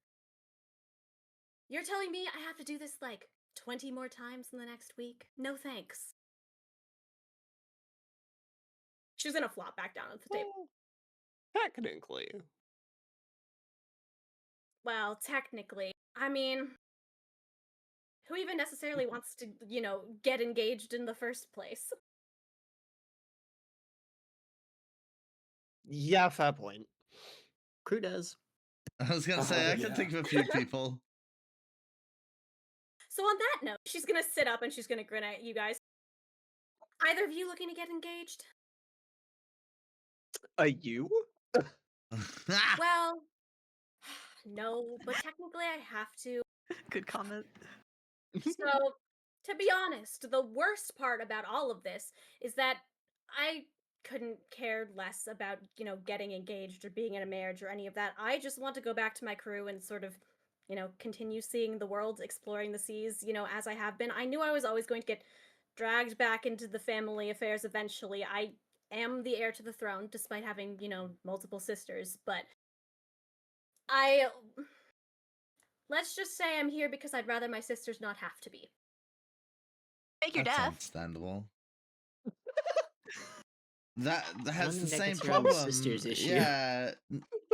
You're telling me I have to do this like 20 more times in the next week? No thanks. She's gonna flop back down at the table. Well, technically. Well, technically, I mean, who even necessarily wants to, get engaged in the first place? Yeah, fair point. Kruu does. I was gonna say I can Yeah. think of a few people. So on that note, she's gonna sit up and she's gonna grin at you guys. Either of you looking to get engaged? Are you? Well, no, but technically I have to. Good comment. So, to be honest, the worst part about all of this is that I couldn't care less about, getting engaged or being in a marriage or any of that. I just want to go back to my crew and sort of, continue seeing the world, exploring the seas, as I have been. I knew I was always going to get dragged back into the family affairs eventually. I am the heir to the throne, despite having, multiple sisters, but let's just say I'm here because I'd rather my sisters not have to be. Fake your That's death. understandable. That I has don't the think that same gets around the problem. sisters issue. Yeah.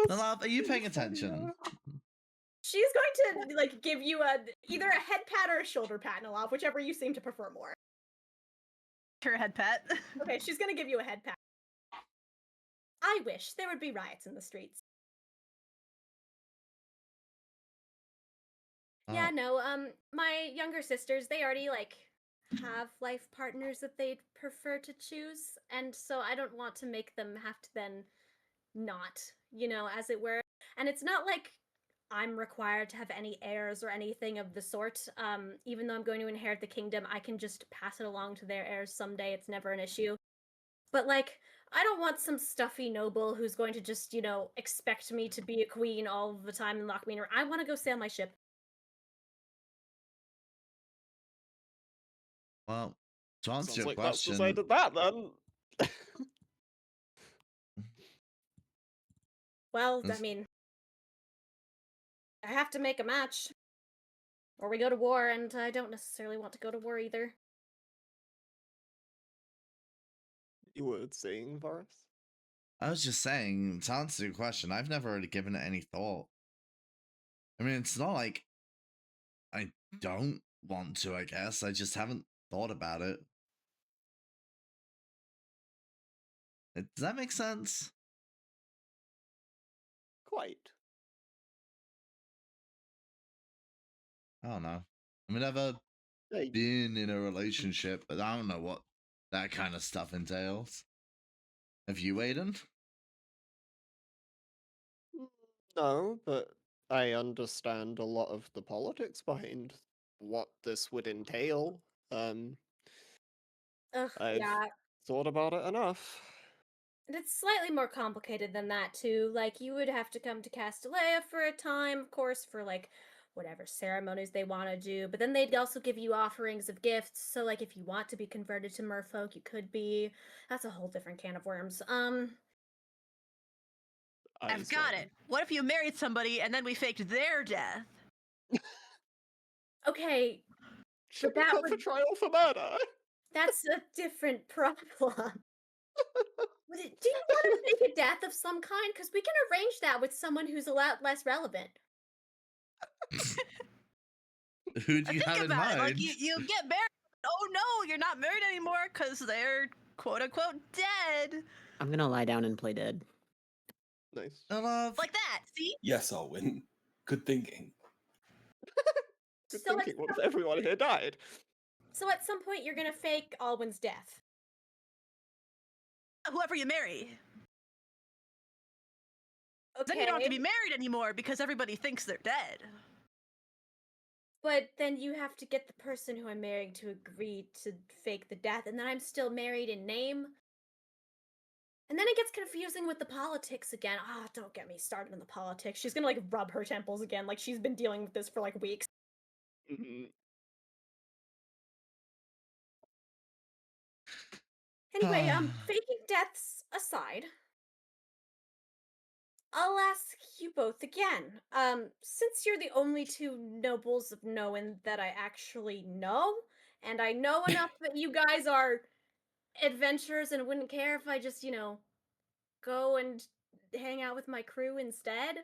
Nalav, are you paying attention? She's going to give you either a head pat or a shoulder pat, Nellav, whichever you seem to prefer more. Her head pet. Okay, she's gonna give you a head pat. I wish there would be riots in the streets. Yeah, no, my younger sisters, they already have life partners that they'd prefer to choose, and so I don't want to make them have to then not, as it were. And it's not like I'm required to have any heirs or anything of the sort. Even though I'm going to inherit the kingdom, I can just pass it along to their heirs someday. It's never an issue. But I don't want some stuffy noble who's going to just, expect me to be a queen all the time and lock me in. I want to go sail my ship. Well, to answer Sounds your like question, that's decided that then. Well, I That's- mean, I have to make a match. Or we go to war, and I don't necessarily want to go to war either. You were saying, Varas? I was just saying, to answer your question, I've never really given it any thought. I mean, it's not like I don't want to, I guess. I just haven't thought about it. Does that make sense? Quite. I don't know. I mean, Hey, been in a relationship, but I don't know what that kind of stuff entails. Have you, Aiden? no, but I understand a lot of the politics behind what this would entail. Ugh, I've yeah. thought about it enough. And it's slightly more complicated than that, too. Like, you would have to come to Castellea for a time, of course, for, like, whatever ceremonies they want to do. But then they'd also give you offerings of gifts. So, like, if you want to be converted to merfolk, you could be. That's a whole different can of worms. I've got it. What if you married somebody and then we faked their death? Okay, Should but be that put for would. trial for murder. That's a different problem. Do you want to fake a death of some kind? Because we can arrange that with someone who's a lot less relevant. Who do you Think have in about it. Like mind? you get married. Oh no, you're not married anymore because they're quote unquote dead. I'm gonna lie down and play dead. Nice. Nellav. Like that. See? Yes, Alwyn. Good thinking. Good So thinking. What if everyone here died? So at some point, you're gonna fake Alwyn's death. Whoever you marry. Okay. Then you don't have to be married anymore because everybody thinks they're dead. But then you have to get the person who I'm marrying to agree to fake the death, and then I'm still married in name. And then it gets confusing with the politics again. Ah, don't get me started on the politics. She's gonna like rub her temples again, like she's been dealing with this for like weeks. Mhm. Anyway, faking deaths aside, I'll ask you both again. Since you're the only two nobles of Nowen that I actually know, and I know enough that you guys are adventurers and wouldn't care if I just, go and hang out with my crew instead,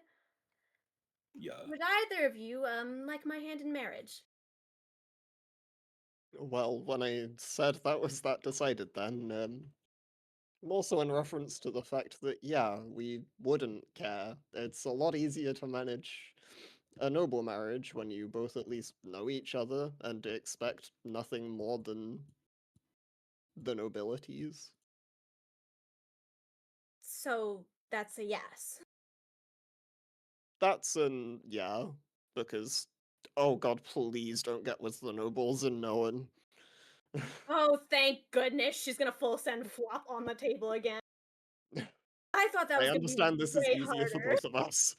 Yeah. would either of you, like my hand in marriage? Well, when I said that was that decided, then more so in reference to the fact that yeah, we wouldn't care. It's a lot easier to manage a noble marriage when you both at least know each other and expect nothing more than the nobilities. So that's a yes. That's an yeah, because oh god, please don't get with the nobles and no one. Oh, thank goodness she's gonna full send flop on the table again. I thought that I was gonna be understand this is way easier for harder. both of us.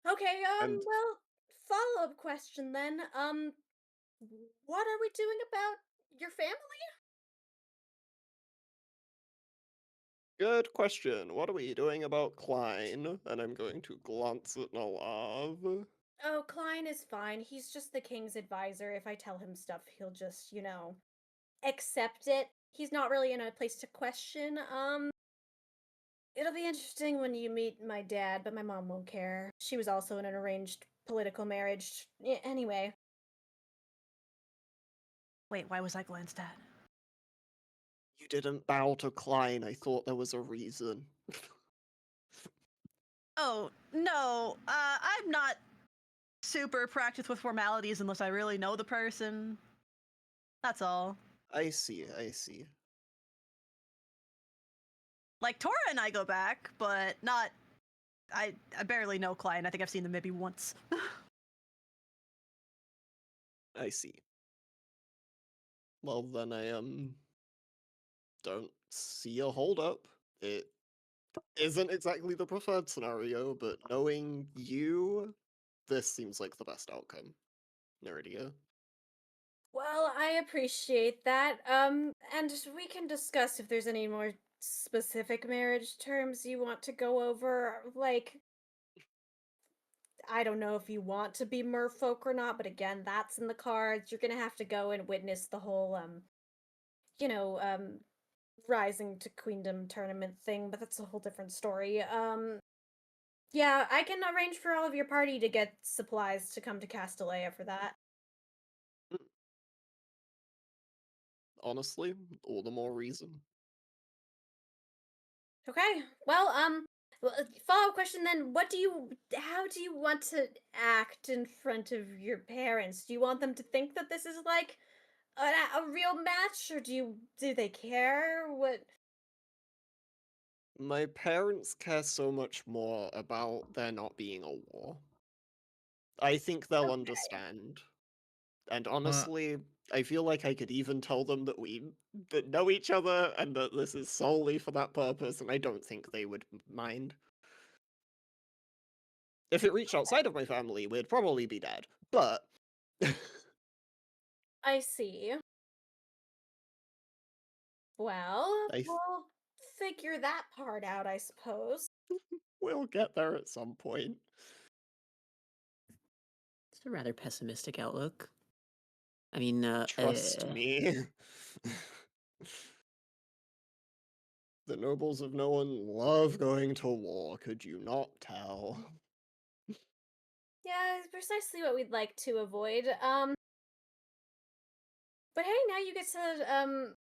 Okay, And well, follow-up question then. What are we doing about your family? good question. What are we doing about Klein? And I'm going to glance at Nellav. Oh, Klein is fine. He's just the king's advisor. If I tell him stuff, he'll just, accept it. He's not really in a place to question. It'll be interesting when you meet my dad, but my mom won't care. She was also in an arranged political marriage. Anyway. Wait, why was I glanced at? You didn't bow to Klein. I thought there was a reason. Oh, no. I'm not super practiced with formalities unless I really know the person. That's all. I see, I see. Like Tora and I go back, but not I barely know Klein. I think I've seen them maybe once. I see. Well, then I don't see a holdup. It isn't exactly the preferred scenario, but knowing you, this seems like the best outcome. Naridia. Well, I appreciate that. And we can discuss if there's any more specific marriage terms you want to go over. Like, I don't know if you want to be merfolk or not, but again, that's in the cards. You're gonna have to go and witness the whole, you know, um, rising to queendom tournament thing, but that's a whole different story. Yeah, I can arrange for all of your party to get supplies to come to Castellea for that. Honestly, all the more reason. Okay. Well, Well, follow-up question then, how do you want to act in front of your parents? Do you want them to think that this is like a real match, or do they care? What? My parents care so much more about there not being a war. I think they'll Okay. understand. And Uh, honestly, I feel like I could even tell them that we know each other and that this is solely for that purpose, and I don't think they would mind. If it reached outside of my family, we'd probably be dead. But I see. Well, I we'll figure that part out, I suppose. we'll get there at some point. It's a rather pessimistic outlook. I mean, Trust me. The nobles of Nowen love going to war, could you not tell? Yeah, it's precisely what we'd like to avoid. But hey, now you get to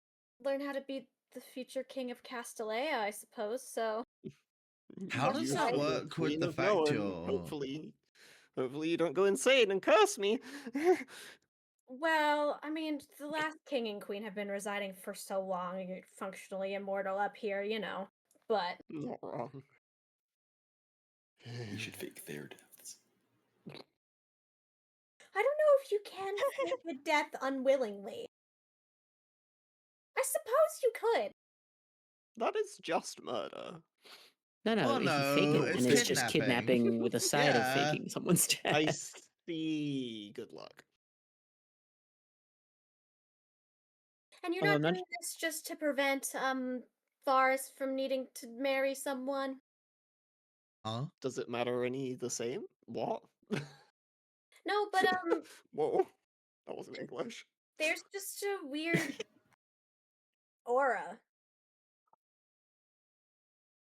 learn how to be the future king of Castellea, I suppose. So How does You that for the work with Queen the of fact Nowen. you're... Hopefully you don't go insane and curse me. well, I mean, the last king and queen have been residing for so long, you're functionally immortal up here, you know. But Not wrong. You should fake their deaths. I don't know if you can fake a death unwillingly. I suppose you could. That is just murder. no, Well, if you fake no, it, it's then it's just kidnapping. kidnapping with a side of Yeah. faking someone's death. I see. Good luck. And you're Although not I'm not doing this just to prevent Varas from needing to marry someone. Huh? Does it matter any the same? What? No, but Whoa. That wasn't English. there's just a weird aura.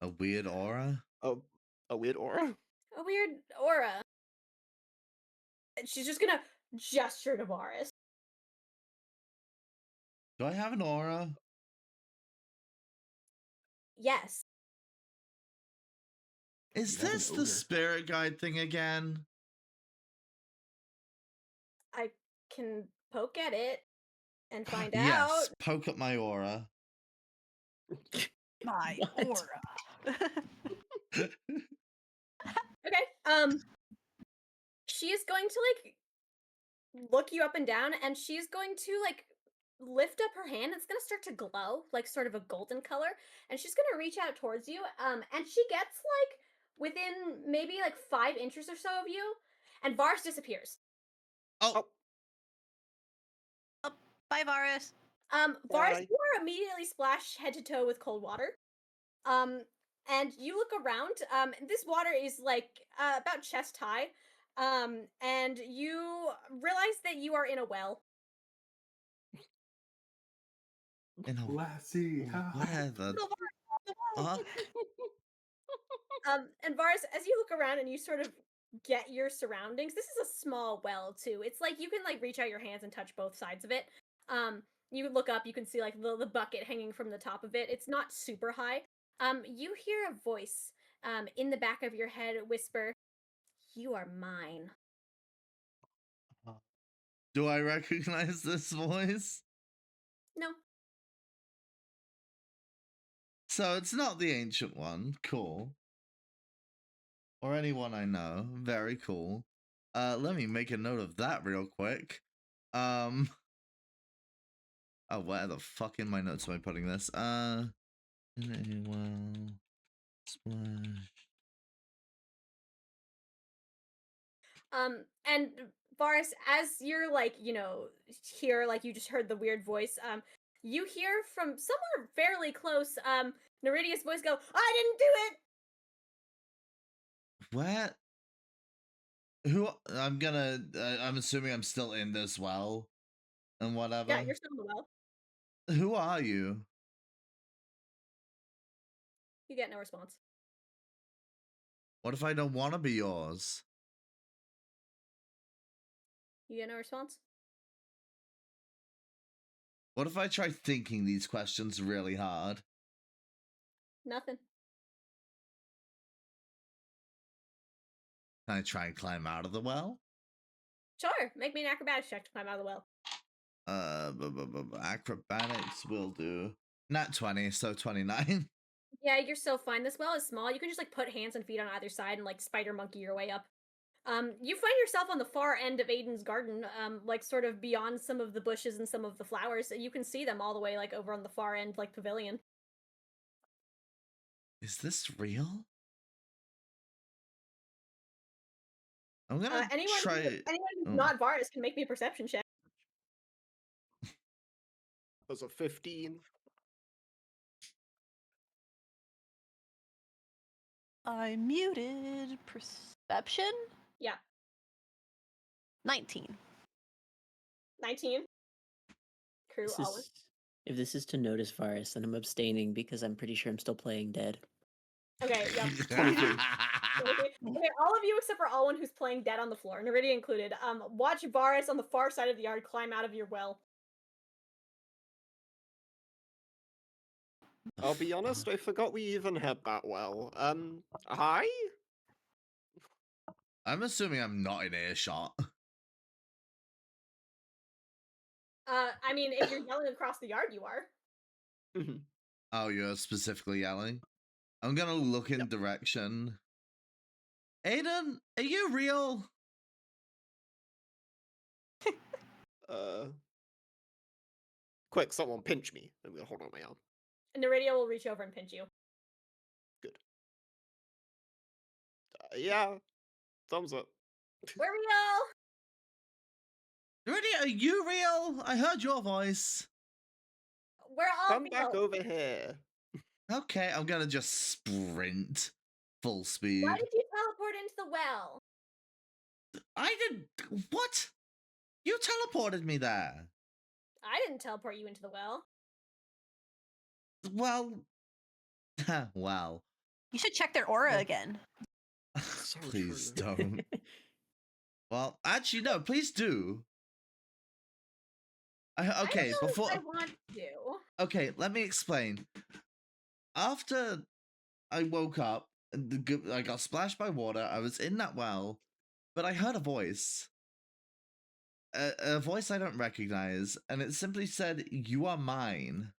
A weird aura? A weird aura? A weird aura. And she's just gonna gesture to Varas. Do I have an aura? Yes. Is You have an this the ogre. spirit guide thing again? I can poke at it and find Yes, out. poke at my aura. My What? aura. Okay. She is going to like look you up and down, and she's going to like lift up her hand. It's gonna start to glow, like sort of a golden color, and she's gonna reach out towards you. And she gets like within maybe like 5 inches or so of you, and Vars disappears. Oh, Bye, Varus. Vars, Bye. you are immediately splashed head to toe with cold water. And you look around. This water is like about chest high. And you realize that you are in a well. in a... Lassie, Where the fuck? And Vars, as you look around and you sort of get your surroundings, this is a small well too. It's like you can like reach out your hands and touch both sides of it. You look up, you can see like the bucket hanging from the top of it. It's not super high. You hear a voice in the back of your head whisper, "You are mine." Do I recognize this voice? No. So it's not the ancient one. Cool. Or anyone I know. Very cool. Let me make a note of that real quick. Oh, where the fuck in my notes am I putting this? In a well, splash. And Varus, as you're like, you know, here, like you just heard the weird voice, you hear from somewhere fairly close, Naridia's voice go, "I didn't do it!" Where? Who? I'm assuming I'm still in this well and whatever. Yeah, you're still in the well. Who are you? You get no response. What if I don't want to be yours? You get no response. What if I try thinking these questions really hard? Nothing. I try and climb out of the well. Sure, make me an acrobatics check to climb out of the well. Acrobatics will do. Not 20, so 29. Yeah, you're so fine. This well is small. You can just like put hands and feet on either side and like spider monkey your way up. You find yourself on the far end of Aiden's garden, like sort of beyond some of the bushes and some of the flowers. You can see them all the way like over on the far end, like pavilion. Is this real? I'm gonna try. Anyone who's Oh. not Varas can make me a perception check. That's a 15. I muted perception. Yeah, 19. 19. Kruu, Alwyn. If this is to notice Varus, then I'm abstaining because I'm pretty sure I'm still playing dead. Okay, yeah. 23. Okay, all of you except for Alwyn who's playing dead on the floor, Naridia included. Watch Varas on the far side of the yard climb out of your well. I'll be honest, I forgot we even had that well. Hi? I'm assuming I'm not in earshot. I mean, if you're yelling across the yard, you are. Mhm. Oh, you're specifically yelling? I'm gonna look in direction. Aiden, are you real? Quick, someone pinch me. I'm gonna hold on my arm. And Naridia will reach over and pinch you. Good. Yeah. Thumbs up. We're real! Really, are you real? I heard your voice. We're all Come real. back over here. Okay, I'm gonna just sprint full speed. Why did you teleport into the well? I did. What? You teleported me there. I didn't teleport you into the well. Well, well. You should check their aura again. So Please true. don't. Well, actually, no. Please do. Okay, I don't know before. if I want to. Okay, let me explain. After I woke up, I got splashed by water. I was in that well, but I heard a voice. A voice I don't recognize, and it simply said, "You are mine,"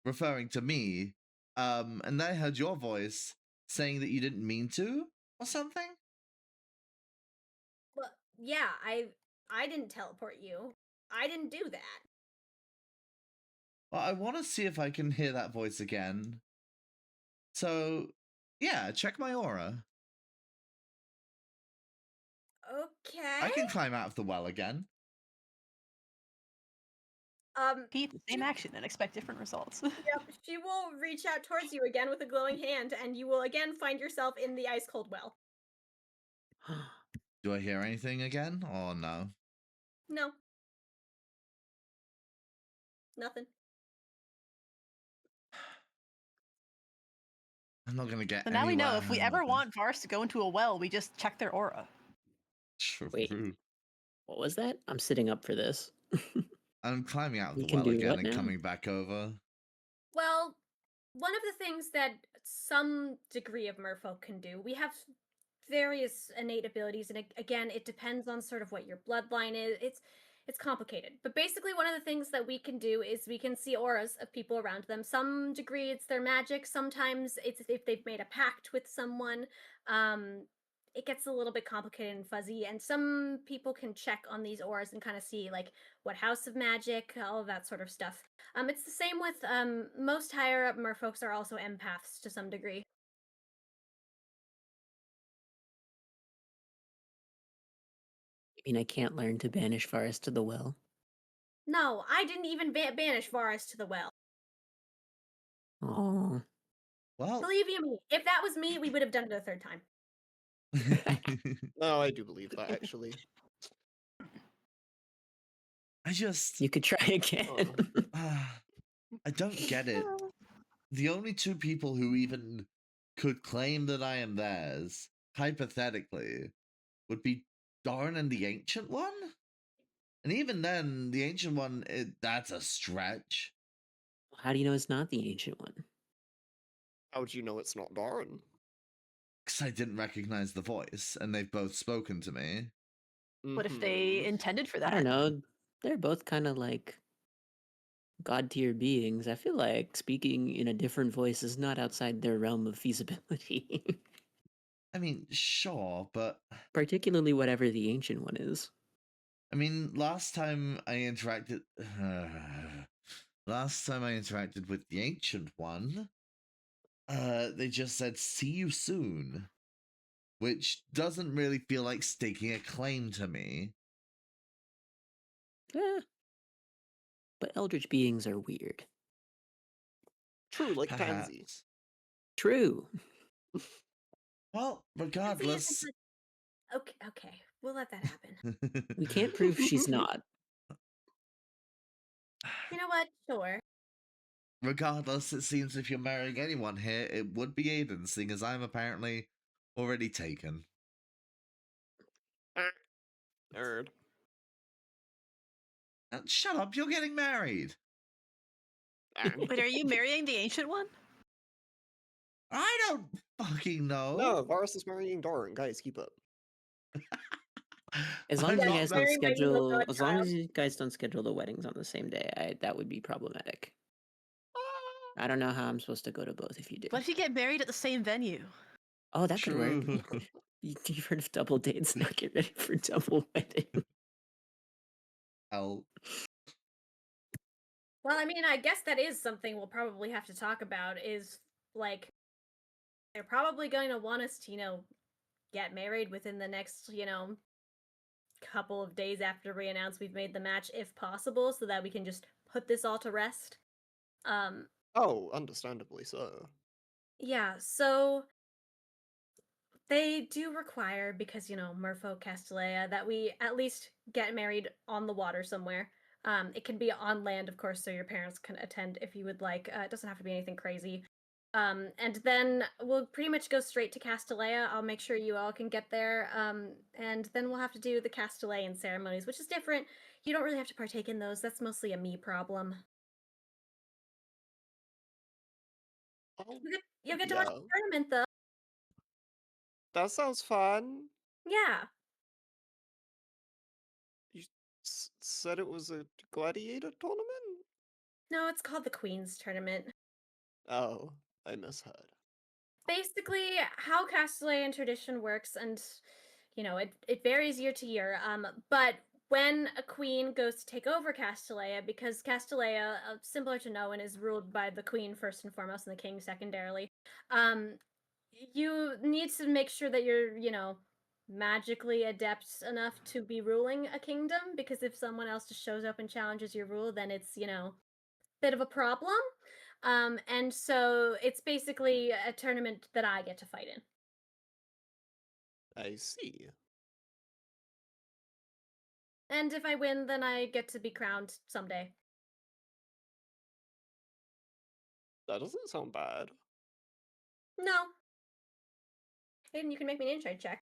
referring to me. And then I heard your voice saying that you didn't mean to, or something. Well, yeah, I didn't teleport you. I didn't do that. Well, I want to see if I can hear that voice again. So, yeah, check my aura. Okay. I can climb out of the well again. Repeat the same action and expect different results. Yep, she will reach out towards you again with a glowing hand, and you will again find yourself in the ice cold well. Do I hear anything again, or no? No. Nothing. I'm not gonna get So now we know anywhere if we with ever this. want Vars to go into a well, we just check their aura. Wait. True. What was that? I'm sitting up for this. I'm climbing out of We the can well do again what and now? coming back over. Well, one of the things that some degree of merfolk can do, we have various innate abilities, and again, it depends on sort of what your bloodline is. It's complicated, but basically, one of the things that we can do is we can see auras of people around them. Some degree, it's their magic. Sometimes it's if they've made a pact with someone. It gets a little bit complicated and fuzzy, and some people can check on these auras and kind of see like what house of magic, all of that sort of stuff. It's the same with most higher up merfolks are also empaths to some degree. I mean, I can't learn to banish Varus to the well. No, I didn't even banish Varas to the well. Oh. Well, Believe you me, if that was me, we would have done it a third time. No, I do believe that, actually. I just, You could try again. I don't get it. The only two people who even could claim that I am theirs, hypothetically, would be Darn and the Ancient One? And even then, the Ancient One, that's a stretch. How do you know it's not the Ancient One? How would you know it's not Darn? Because I didn't recognize the voice, and they've both spoken to me. What if they Mhm. intended for that? I don't know. They're both kind of like god tier beings. I feel like speaking in a different voice is not outside their realm of feasibility. I mean, sure, but Particularly whatever the ancient one is. I mean, last time I interacted with the ancient one, they just said see you soon, which doesn't really feel like staking a claim to me. Yeah. But eldritch beings are weird. True, like Tansy. Perhaps. True. Well, regardless. Okay, we'll let that happen. We can't prove she's not. You know what? Sure. Regardless, it seems if you're marrying anyone here, it would be Aiden, seeing as I'm apparently already taken. Nerd. Shut up, you're getting married! Wait, are you marrying the ancient one? I don't fucking know! No, Varas is marrying Doran. Guys, keep up. As long as I'm you not guys that- don't Very maybe we'll schedule, go as long as child. you guys don't schedule the weddings on the same day, that would be problematic. I don't know how I'm supposed to go to both if you do. What if you get married at the same venue? Oh, that could work. True. You've heard of double dates, now get ready for double wedding. Hell. Well, I mean, I guess that is something we'll probably have to talk about is like they're probably going to want us to, get married within the next, couple of days after we announce we've made the match if possible so that we can just put this all to rest. Oh, understandably so. Yeah, so they do require, because, Merfolk Castellea, that we at least get married on the water somewhere. It can be on land, of course, so your parents can attend if you would like. It doesn't have to be anything crazy. And then we'll pretty much go straight to Castellea. I'll make sure you all can get there. And then we'll have to do the Castellean ceremonies, which is different. You don't really have to partake in those. That's mostly a me problem. Oh, You'll get to watch yeah. the tournament, though. That sounds fun. Yeah. You said it was a gladiator tournament? No, it's called the Queen's Tournament. Oh, I misheard. Basically, how Castellan tradition works, and it varies year to year. But when a queen goes to take over Castellea, because Castellea, similar to Nowen, is ruled by the queen first and foremost, and the king secondarily. You need to make sure that you're, magically adept enough to be ruling a kingdom, because if someone else just shows up and challenges your rule, then it's, bit of a problem. And so it's basically a tournament that I get to fight in. I see. And if I win, then I get to be crowned someday. That doesn't sound bad. No. Aiden, you can make me an insight check.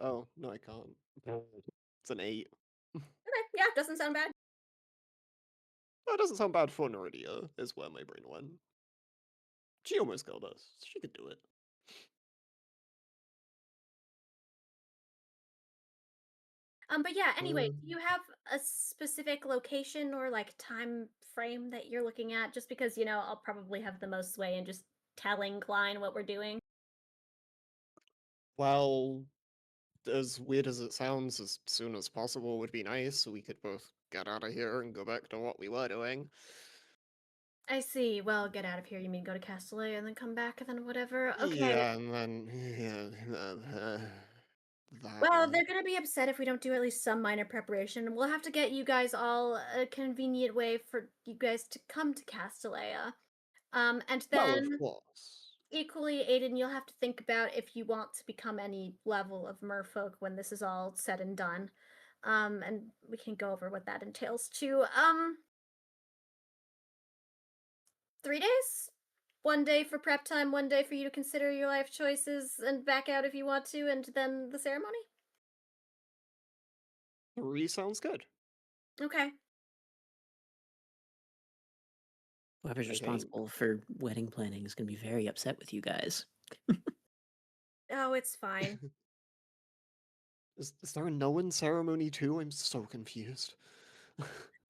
Oh, no, I can't. It's an 8. Okay, yeah, doesn't sound bad. That doesn't sound bad for Naridia, is where my brain went. She almost killed us. She could do it. But yeah, anyway, do you have a specific location or like time frame that you're looking at? Just because, I'll probably have the most sway in just telling Klein what we're doing. Well, as weird as it sounds, as soon as possible would be nice, so we could both get out of here and go back to what we were doing. I see. Well, get out of here. You mean go to Castellet and then come back and then whatever? Okay. Yeah, and then that. Well, they're gonna be upset if we don't do at least some minor preparation. We'll have to get you guys all a convenient way for you guys to come to Castellea. And Well, then of course. equally, Aiden, you'll have to think about if you want to become any level of merfolk when this is all said and done. And we can go over what that entails too. 3 days? 1 day for prep time, 1 day for you to consider your life choices and back out if you want to, and then the ceremony? 3 sounds good. Okay. Whoever's Okay. responsible for wedding planning is going to be very upset with you guys. Oh, it's fine. Is there a Nowen ceremony too? I'm so confused.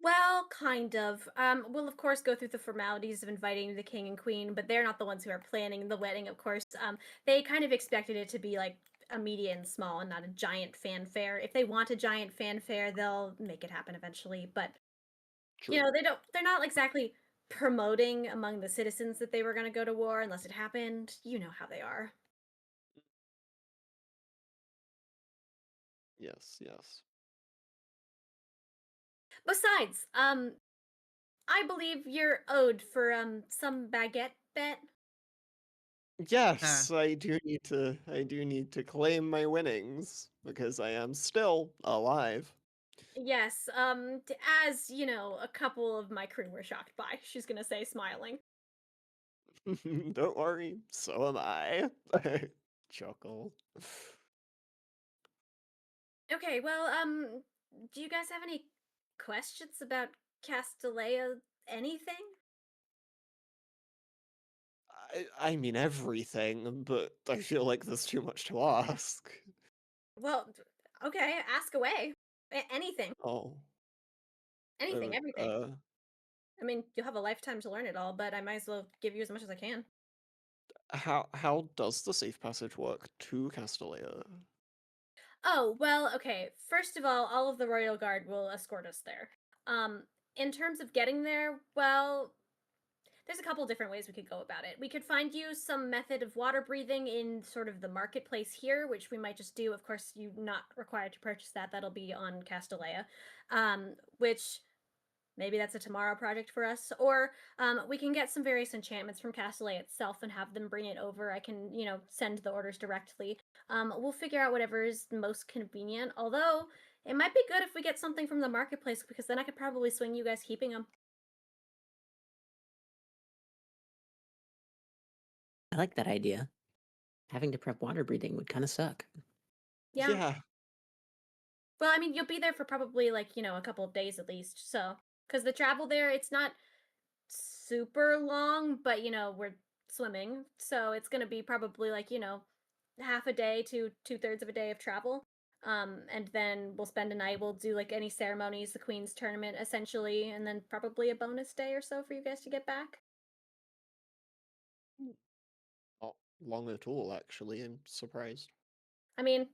Well, kind of. We'll of course go through the formalities of inviting the king and queen, but they're not the ones who are planning the wedding, of course. They kind of expected it to be like immediate and small and not a giant fanfare. If they want a giant fanfare, they'll make it happen eventually. But True. they're not exactly promoting among the citizens that they were going to go to war unless it happened. You know how they are. Yes, yes. Besides, I believe you're owed for some baguette bet. Yes, I do need to claim my winnings because I am still alive. Yes, as you know, a couple of my crew were shocked by. She's gonna say, smiling. Don't worry, so am I. Chuckle. Okay, well, do you guys have any questions about Castellea? Anything? I mean everything, but I feel like there's too much to ask. Well, okay, ask away. Anything, Oh. anything, everything. Uh, I mean, you'll have a lifetime to learn it all, but I might as well give you as much as I can. how does the safe passage work to Castellea? Oh, well, okay. First of all of the royal guard will escort us there. Um, in terms of getting there, well, there's a couple different ways we could go about it. We could find you some method of water breathing in sort of the marketplace here, which we might just do. Of course, you're not required to purchase that. That'll be on Castellea. Which maybe that's a tomorrow project for us. Or we can get some various enchantments from Castellea itself and have them bring it over. I can, send the orders directly. We'll figure out whatever is most convenient. Although it might be good if we get something from the marketplace because then I could probably swing you guys keeping them. I like that idea. Having to prep water breathing would kind of suck. Yeah. Yeah. Well, I mean, you'll be there for probably like, a couple of days at least. So, because the travel there, it's not super long, but we're swimming. So it's going to be probably like, half a day to 2/3 of a day of travel. And then we'll spend a night. We'll do like any ceremonies, the Queen's tournament essentially, and then probably a bonus day or so for you guys to get back. Not long at all, actually. I'm surprised. I mean,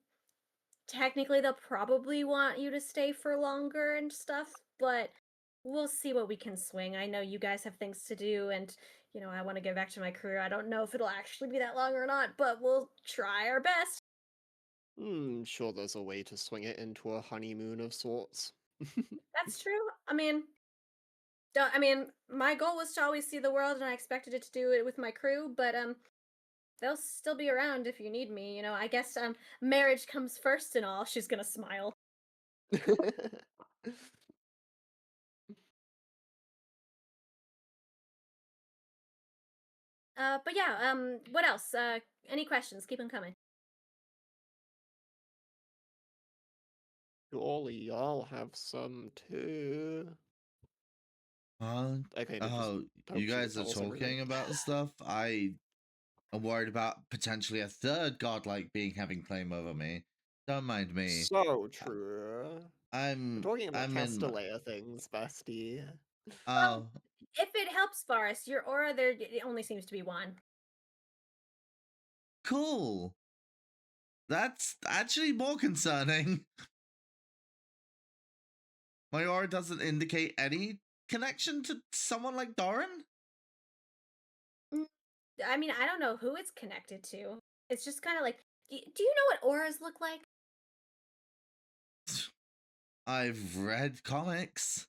technically they'll probably want you to stay for longer and stuff, but we'll see what we can swing. I know you guys have things to do and I want to get back to my career. I don't know if it'll actually be that long or not, but we'll try our best. Sure there's a way to swing it into a honeymoon of sorts. That's true. My goal was to always see the world and I expected it to do it with my crew, but they'll still be around if you need me. I guess marriage comes first and all. She's going to smile. But yeah, what else? Any questions? Keep them coming. Surely y'all have some too. I kind of just Oh, hope you she would guys are tell us everything. talking about stuff. I am worried about potentially a third godlike being having claim over me. Don't mind me. So true. We're I'm talking about I'm in. Castellea things, bestie. Oh, If it helps, Varas, your aura there it only seems to be one. cool. That's actually more concerning. My aura doesn't indicate any connection to someone like Doran. I mean, I don't know who it's connected to. It's just kind of like, do you know what auras look like? I've read comics.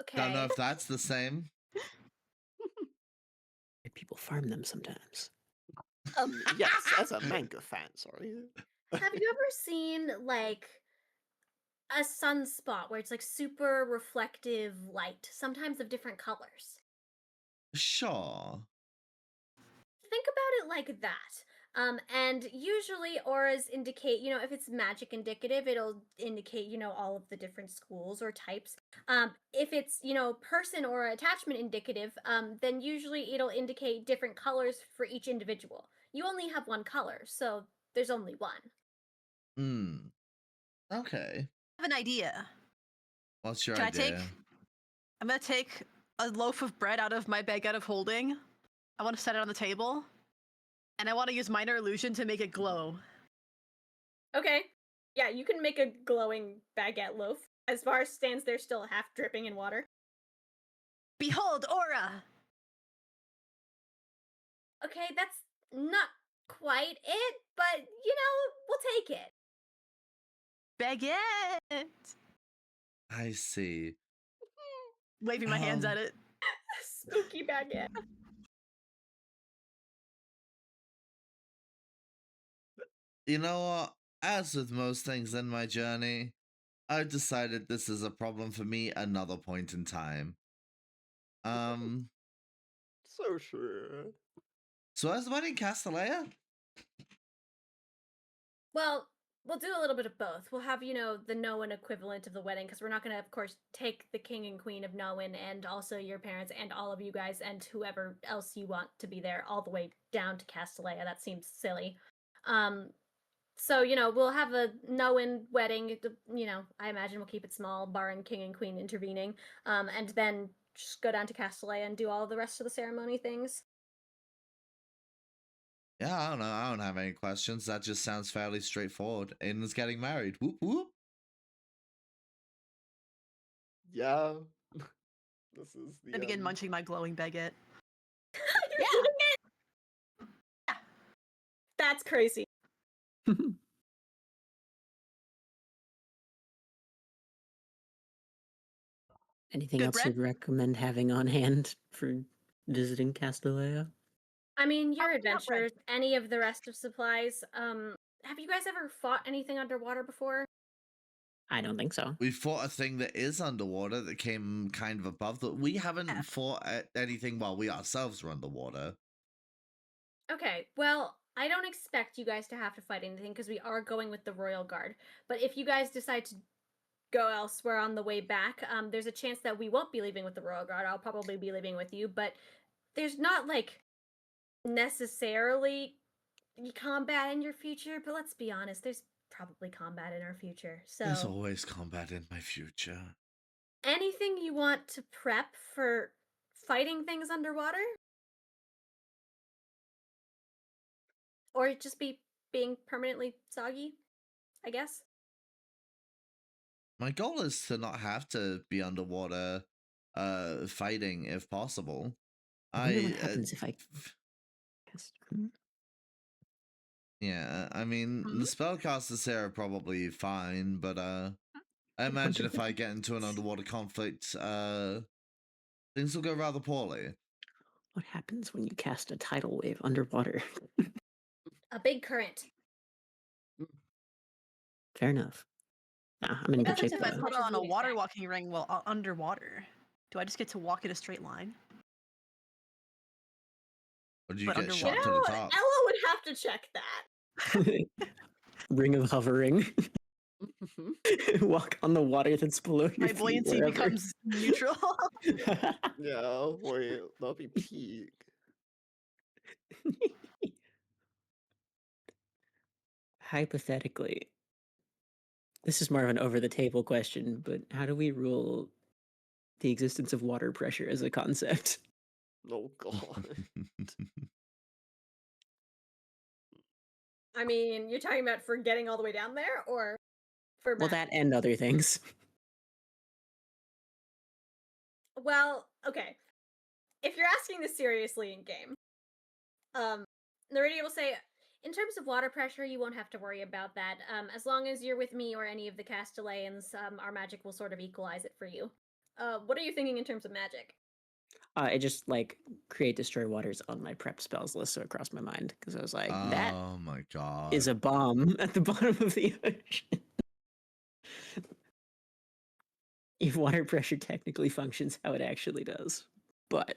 Okay. Don't know if that's the same. People farm them sometimes. Yes, as a manga fan, sorry. Have you ever seen like a sunspot where it's like super reflective light, sometimes of different colors? Sure. Think about it like that. And usually auras indicate, if it's magic indicative, it'll indicate, all of the different schools or types. If it's, person or attachment indicative, then usually it'll indicate different colors for each individual. You only have one color, so there's only one. Hmm. Okay. I have an idea. What's your Can idea? I'm gonna take a loaf of bread out of my baguette of holding. I want to set it on the table, and I want to use minor illusion to make it glow. Okay. Yeah, you can make a glowing baguette loaf. As far as stands there still half dripping in water. Behold, aura! Okay, that's not quite it, but we'll take it. Baguette! I see. Waving my hands at it. Spooky baguette. You know what? As with most things in my journey, I've decided this is a problem for me another point in time. So sure. So as the wedding Castellea? Well, we'll do a little bit of both. We'll have, the Nowen equivalent of the wedding, because we're not going to, of course, take the king and queen of Nowen and also your parents and all of you guys and whoever else you want to be there all the way down to Castellea. That seems silly. So, we'll have a Nowen wedding. I imagine we'll keep it small, barring king and queen intervening. And then just go down to Castellea and do all the rest of the ceremony things. Yeah, I don't know. I don't have any questions. That just sounds fairly straightforward. Aiden's getting married. Whoop whoop. Yeah. This is the I begin munching my glowing baguette. You're eating it? Yeah. That's crazy. Anything Good else bread? you'd recommend having on hand for visiting Castellea? I mean, your Not bread. adventures, any of the rest of supplies. Have you guys ever fought anything underwater before? I don't think so. We fought a thing that is underwater that came kind of above that. We haven't Yeah. fought anything while we ourselves were underwater. Okay, well, I don't expect you guys to have to fight anything because we are going with the Royal Guard. But if you guys decide to go elsewhere on the way back, there's a chance that we won't be leaving with the Royal Guard. I'll probably be leaving with you, but there's not necessarily combat in your future. But let's be honest, there's probably combat in our future. There's So always combat in my future. anything you want to prep for fighting things underwater? Or just being permanently soggy, I guess. My goal is to not have to be underwater fighting if possible. I wonder what happens if I cast. Yeah, I mean, the spellcasters here are probably fine, but I imagine if I get into an underwater conflict, things will go rather poorly. What happens when you cast a tidal wave underwater? A big current. Fair enough. Nah, I'm in It good doesn't shape. If I as put much as on a you'd water expect. walking ring while underwater, do I just get to walk in a straight line? Or do you But get underwater. shot to the top? Ella would have to check that. Ring of hovering. Walk on the water that's below your My feet buoyancy wherever. becomes neutral. Yeah, wait, that'll be peak. Hypothetically, this is more of an over-the-table question, but how do we rule the existence of water pressure as a concept? Oh god. I mean, you're talking about for getting all the way down there, or for Well, map? that and other things. Well, okay. If you're asking this seriously in game, Naridia will say, in terms of water pressure, you won't have to worry about that. As long as you're with me or any of the Castellans, our magic will sort of equalize it for you. What are you thinking in terms of magic? I just create destroy waters on my prep spells list, so it crossed my mind because I was like, that Oh my god. is a bomb at the bottom of the ocean. If water pressure technically functions how it actually does, but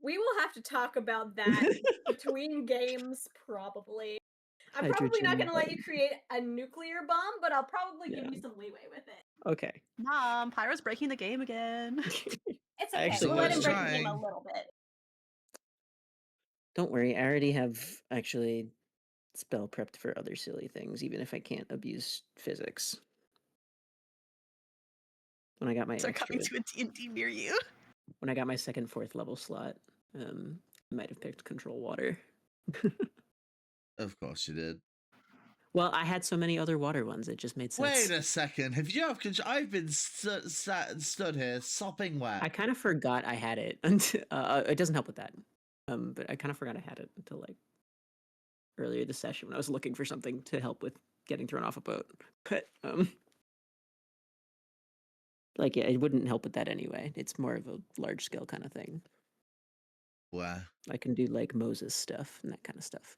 We will have to talk about that between games, probably. I'm probably not Hydrogen going to let you bomb. create a nuclear bomb, but I'll probably give Yeah. you some leeway with it. Okay. Mom, Pyro's breaking the game again. It's I okay. actually We'll let him was break the game a trying. little bit. Don't worry, I already have actually spell prepped for other silly things, even if I can't abuse physics. When I got my They're extra, coming to a D&D near you. when I got my second, fourth level slot, I might have picked control water. Of course you did. Well, I had so many other water ones, it just made sense. Wait a second. Have you have control? I've been stood here sopping wet. I kind of forgot I had it until it doesn't help with that. But I kind of forgot I had it until like earlier this session when I was looking for something to help with getting thrown off a boat. But like yeah, it wouldn't help with that anyway. It's more of a large scale kind of thing. Wow, I can do like Moses stuff and that kind of stuff.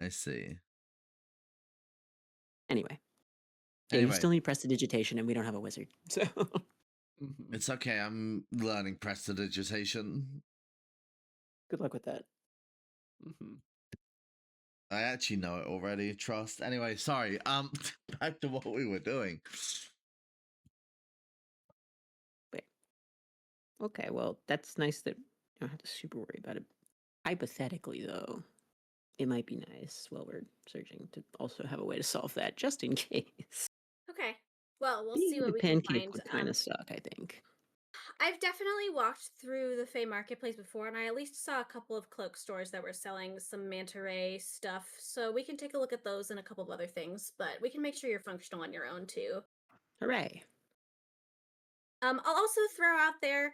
I see. Anyway. Yeah, Anyway. you still need prestidigitation and we don't have a wizard. So Mhm. It's okay. I'm learning prestidigitation. good luck with that. Mhm. I actually know it already. Trust. Anyway, sorry. Back to what we were doing. Okay, well, that's nice that you don't have to super worry about it. Hypothetically, though, it might be nice while we're searching to also have a way to solve that, just in case. Okay. Well, we'll Being see a what we can pancake find. would kind of suck, I think. I've definitely walked through the Fey Marketplace before, and I at least saw a couple of cloak stores that were selling some manta ray stuff. So we can take a look at those and a couple of other things, but we can make sure you're functional on your own too. Hooray! I'll also throw out there,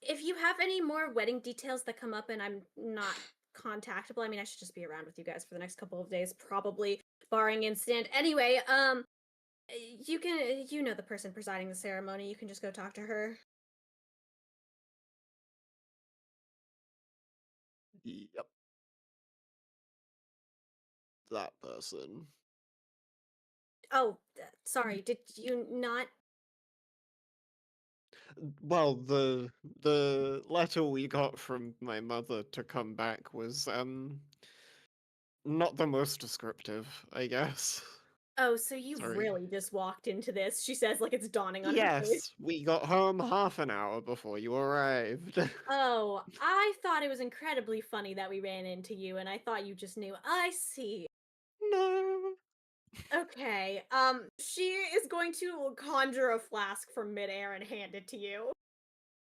if you have any more wedding details that come up and I'm not contactable, I mean, I should just be around with you guys for the next couple of days, probably, barring incident. Anyway, you know the person presiding the ceremony. You can just go talk to her. Yep. That person. Oh, sorry. Did you not? Well, the letter we got from my mother to come back was not the most descriptive, I guess. Oh, so you Sorry. really just walked into this? She says, like it's dawning on her face. Yes, we got home half an hour before you arrived. Oh, I thought it was incredibly funny that we ran into you, and I thought you just knew. I see. No. Okay. She is going to conjure a flask from midair and hand it to you.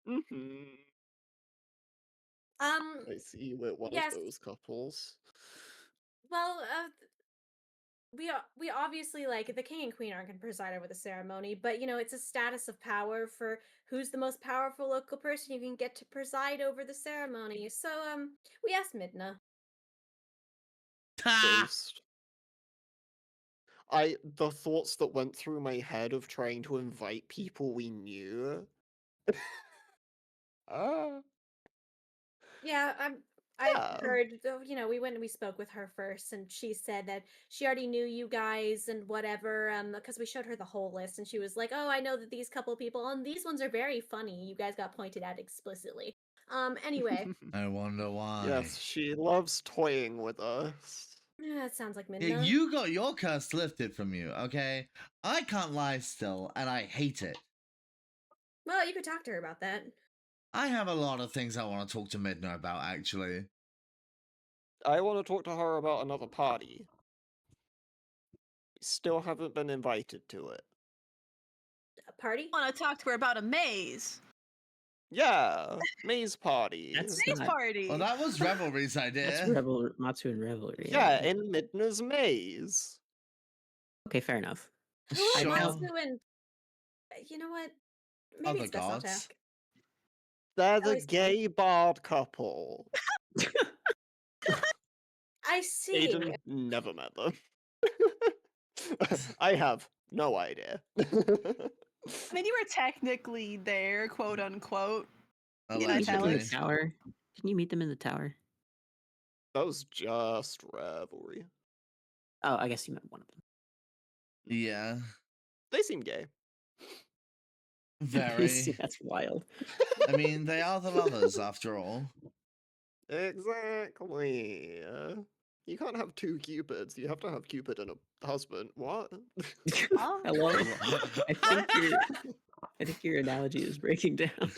Mm-hmm. I see you with one Yes. of those couples. Well, we obviously, like, the king and queen aren't going to preside over the ceremony, but you know it's a status of power for who's the most powerful local person you can get to preside over the ceremony. So we asked Midna. Ah! Ghost. The thoughts that went through my head of trying to invite people we knew. Ah. Yeah, I Yeah. heard, you know, we went and we spoke with her first, and she said that she already knew you guys and whatever, because we showed her the whole list, and she was like, "Oh, I know that these couple of people, and these ones are very funny. You guys got pointed out explicitly." Anyway, I wonder why. Yes, she loves toying with us. that sounds like Yeah, Midna. you got your curse lifted from you, okay? I can't lie still, and I hate it. Well, you could talk to her about that. I have a lot of things I want to talk to Midna about, actually. I want to talk to her about another party. We still haven't been invited to it. A party? I want to talk to her about a maze. Yeah, maze party. That's Maze not- party. Well, that was Revelry's idea. That's Matsu and Revelry. Yeah, in Midna's maze. Okay, fair enough. Who are Sure. Matsu and? You know what? Maybe Other it's best I'll gods. ask. They're At the least- gay bard couple. I see. Aiden never met them. I have no idea. I mean, you were technically there, quote unquote. Can you meet them in the Allegedly. tower? Can you meet them in the tower? That was just Revelry. Oh, I guess you meant one of them. Yeah. They seem gay. Very. See, that's wild. I mean, they are the lovers, after all. Exactly. You can't have two Cupids. You have to have Cupid and a husband. What? Oh. Hello? I think your analogy is breaking down.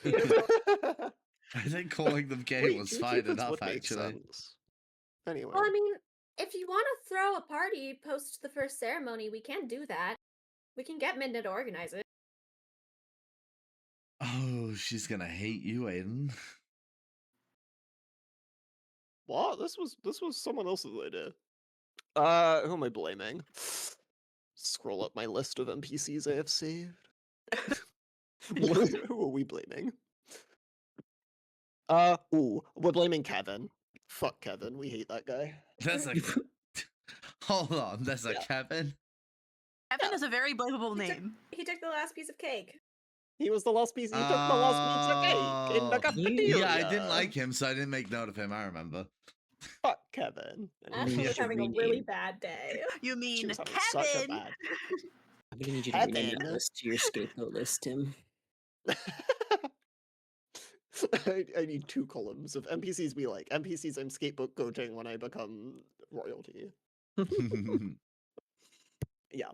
I think calling them gay Wait, was two fine Cupids enough, would make actually. sense. Anyway. Well, I mean, if you want to throw a party post the first ceremony, we can do that. We can get Midna to organize it. Oh, she's gonna hate you, Aiden. What? This was someone else's idea. Who am I blaming? Scroll up my list of NPCs I have saved. Who are we blaming? Ooh, we're blaming Kevin. Fuck Kevin, we hate that guy. There's a hold on. There's a Yeah. Kevin. Kevin is a very believable name. He took the last piece of cake. He was the last piece. He took the last piece of cake in the Oh. cafeteria. Yeah, I didn't like him, so I didn't make note of him. I remember. Fuck Kevin. Ashley you was should having a really rename. bad day. You She mean was having such a Kevin? bad. I'm gonna need you to rename that Kevin. list to your scapegoat list, Tim. I need 2 columns of NPCs we like. NPCs I'm scapegoating when I become royalty. Yeah.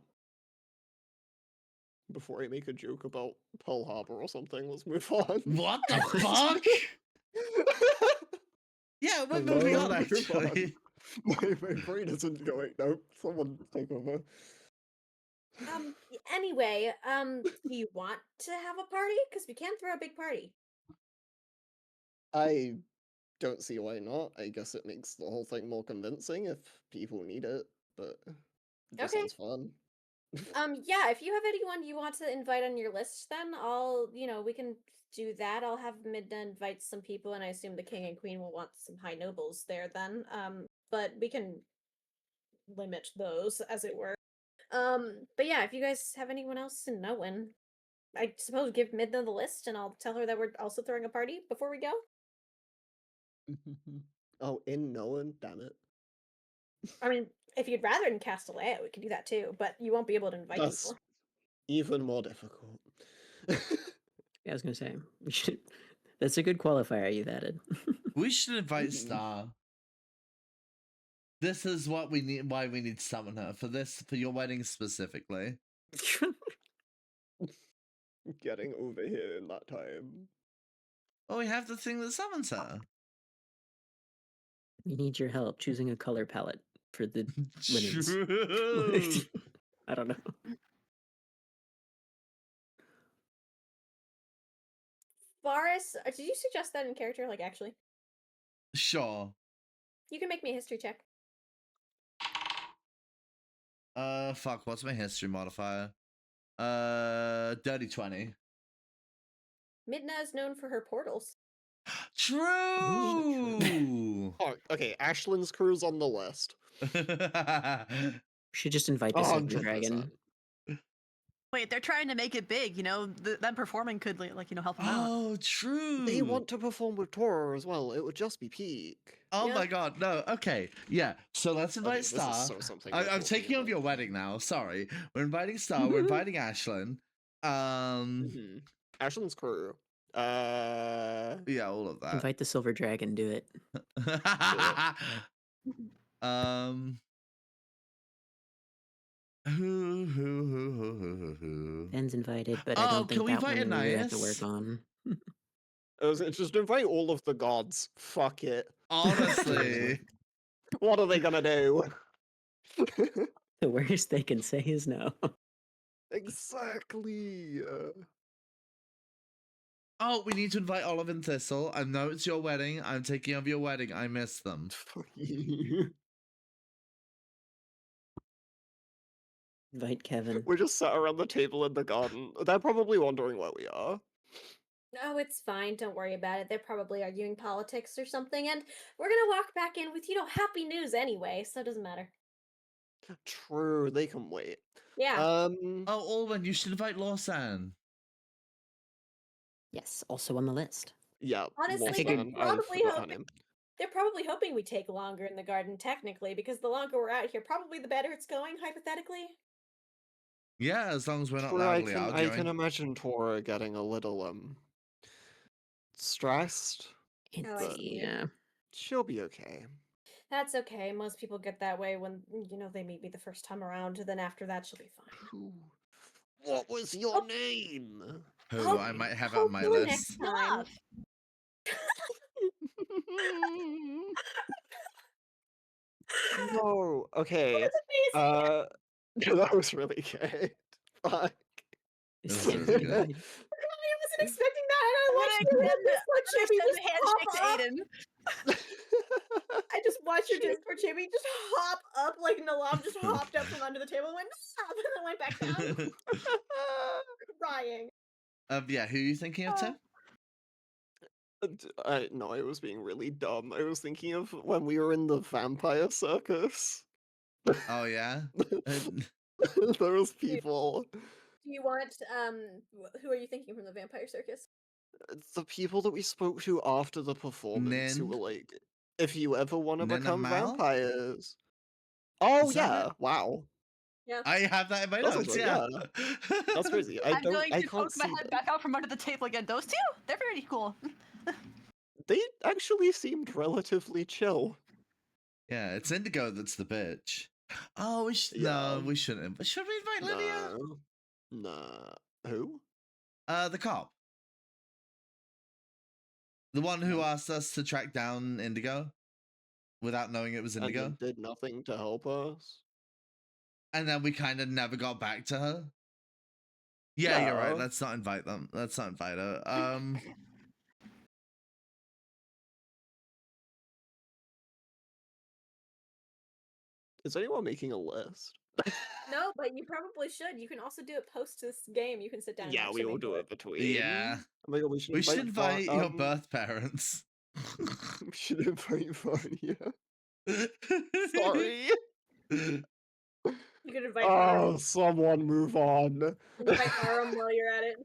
Before I make a joke about Pearl Harbor or something, let's move on. What the fuck? Yeah, we're Hello? moving on, Move on. actually. my brain isn't going. Nope, someone take over. Anyway, do you want to have a party? Because we can throw a big party. I don't see why not. I guess it makes the whole thing more convincing if people need it, but that Okay. sounds fun. Yeah, if you have anyone you want to invite on your list, then we can do that. I'll have Midna invite some people, and I assume the king and queen will want some high nobles there then. But we can limit those, as it were. But yeah, if you guys have anyone else in Nowen, I suppose give Midna the list, and I'll tell her that we're also throwing a party before we go. Oh, in Nowen? Damn it. I mean, if you'd rather in Castellea, we could do that too, but you won't be able to invite That's people. even more difficult. Yeah, I was gonna say we should. That's a good qualifier you've added. We should invite Mhm. Star. This is what we need. Why we need to summon her for this, for your wedding specifically. Getting over here in that time. Oh, we have the thing that summons her. We need your help choosing a color palette for the linens. True. I don't know. Varas, did you suggest that in character? Like, actually? Sure. You can make me a history check. Fuck. What's my history modifier? Dirty 20. Midna is known for her portals. True. Oh, okay, Ashlyn's crew's on the list. We should just invite the silver 100%. dragon. Wait, they're trying to make it big. Them performing could help them out. Oh, true. They want to perform with Tora as well. It would just be peak. Oh Yeah. my god, no. Okay, yeah. So let's invite Okay, this is Star. so something we're I'm talking taking over about. your wedding now. Sorry, we're inviting Star. We're inviting Ashlyn. Mhm. Ashlyn's crew. Yeah, all of that. Invite the silver dragon. Do it. Who? Ben's invited, but I Oh, don't think can we that invite one we have to Anais? work on. Just invite all of the gods. Fuck it. Honestly, What are they gonna do? The worst they can say is no. Exactly. oh, we need to invite Olive and Thistle. I know it's your wedding. I'm taking over your wedding. I miss them. Fuck you. Invite Kevin. We're just sat around the table in the garden. They're probably wondering where we are. No, it's fine. Don't worry about it. They're probably arguing politics or something, and we're gonna walk back in with, happy news anyway, so it doesn't matter. True, they can wait. Yeah. Oh, Alwyn, you should invite Lawson. Yes, also on the list. Yeah. Honestly, they're Lawson, I probably forgot her hoping- name. They're probably hoping we take longer in the garden, technically, because the longer we're out here, probably the better it's going, hypothetically. Yeah, as long as we're not True, I loudly can arguing. imagine Tora getting a little stressed. Oh, I It's, see. yeah. She'll be okay. That's okay. Most people get that way when, they meet me the first time around. Then after that, she'll be fine. What was your Oh. name? Who I might have on my Hopefully next list. time. Nellav. No. Okay. That's amazing. That was really good. Fuck. It was Can't really be good. good. I wasn't expecting that, and I I'm watched gonna your extend, Discord I'm gonna champion extend just the hop handshake to up. Aiden. I just watched your Discord champion just hop up like Nellav just hopped up from under the table and went stop and then went back down, crying. Yeah, who are you thinking of, Tim? No, I was being really dumb. I was thinking of when we were in the vampire circus. Oh yeah. Those people. Do you want who are you thinking from the vampire circus? The people that we spoke to after the performance who Nin? were like, if you ever want to Nin and become Mal? vampires. Oh Is that yeah, it? wow. Yeah. I have that in my That sounds notes, right, yeah. That's crazy. I I'm going to can't poke my see head them. back out from under the table again. Those two? They're pretty cool. They actually seemed relatively chill. Yeah, it's Indigo that's the bitch. Oh, we Yeah. no, we shouldn't. But should we invite Lydia? No. Nah. Who? The cop. The one who asked us to track down Indigo without knowing it was And Indigo. then did nothing to help us. And then we kind of never got back to her. Yeah, you're right. No. Let's not invite them. Let's not invite her. Is anyone making a list? No, but you probably should. You can also do it post this game. You can sit down. And Yeah, we actually will make do it. it between. Yeah. Oh my god, we should We should invite invite your birth parents. We should invite Vanya. Sorry. You could invite Oh, Aram. someone move on. Invite Aram while you're at it.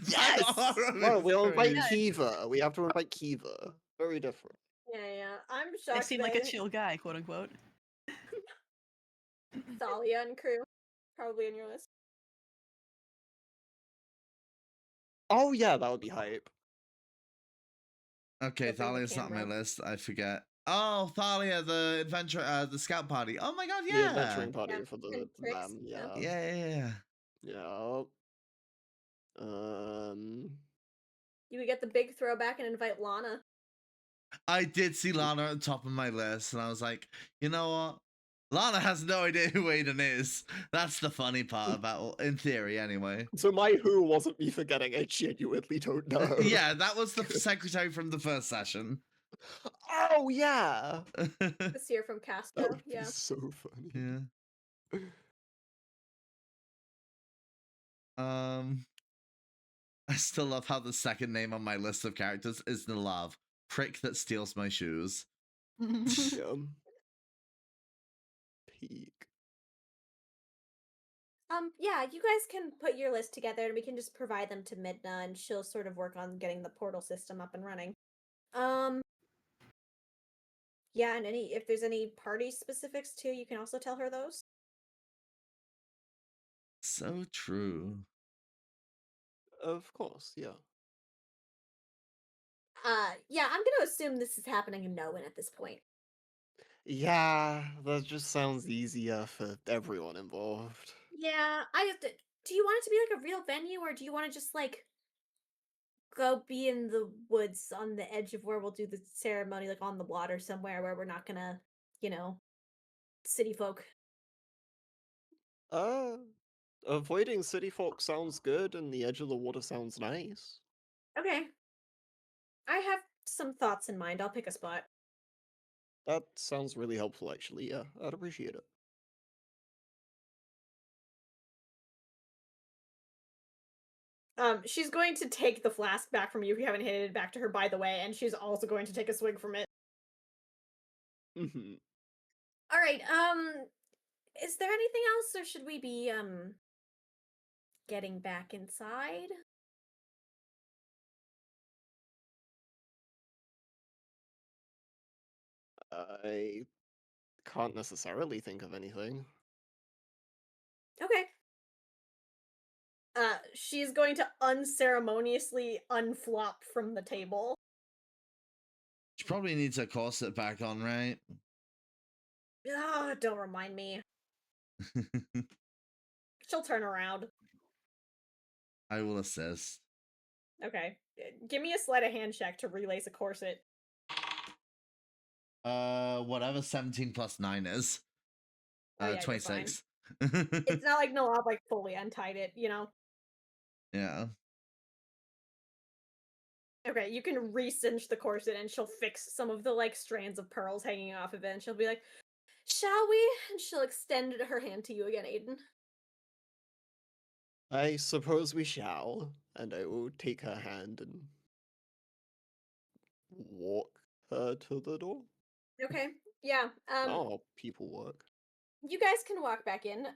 Yes! Aram No, is we'll invite great. Kiva. We have to invite Kiva. Very different. Yeah. I'm They shocked. seem like a chill guy, quote unquote. Thalia and Kruu probably on your list. Oh yeah, that would be hype. Okay, Go bring the Thalia's not on my camera. list. I forget. Oh, Thalia, the adventure, the scout party. Oh my god, The yeah. adventuring party Yeah, for the and tricks, them, yeah. Yeah. Yeah. You could get the big throwback and invite Lana. I did see Lana at the top of my list, and I was like, you know what? Lana has no idea who Aiden is. That's the funny part about, in theory, anyway. So my who wasn't me forgetting. I genuinely don't know. Yeah, that was the secretary from the first session. Oh yeah. The seer from That Castro. would be Yeah. so funny. Yeah. I still love how the second name on my list of characters is Nellav, prick that steals my shoes. Yeah. Peak. Yeah, you guys can put your list together and we can just provide them to Midna and she'll sort of work on getting the portal system up and running. Yeah, and if there's any party specifics too, you can also tell her those. So true. Of course, yeah. Yeah, I'm gonna assume this is happening in Nowen at this point. Yeah, that just sounds easier for everyone involved. Yeah, do you want it to be like a real venue or do you want to just like go be in the woods on the edge of where we'll do the ceremony, like on the water somewhere where we're not gonna, city folk? Avoiding city folk sounds good and the edge of the water sounds nice. Okay. I have some thoughts in mind. I'll pick a spot. That sounds really helpful actually, yeah. I'd appreciate it. She's going to take the flask back from you if you haven't handed it back to her, by the way, and she's also going to take a swig from it. Mhm. All right, is there anything else, or should we be, getting back inside? I can't necessarily think of anything. Okay. She's going to unceremoniously unflop from the table. She probably needs her corset back on, right? Oh, don't remind me. She'll turn around. I will assist. Okay. Give me a sleight of hand check to relace a corset. Whatever 17 plus 9 is. Oh, yeah, you're fine. 26. It's not like Nellav like fully untied it, you know? Yeah. Okay, you can re-cinch the corset and she'll fix some of the like strands of pearls hanging off of it and she'll be like, shall we? And she'll extend her hand to you again, Aiden. I suppose we shall, and I will take her hand and walk her to the door. Okay, yeah. Oh, people work. You guys can walk back in.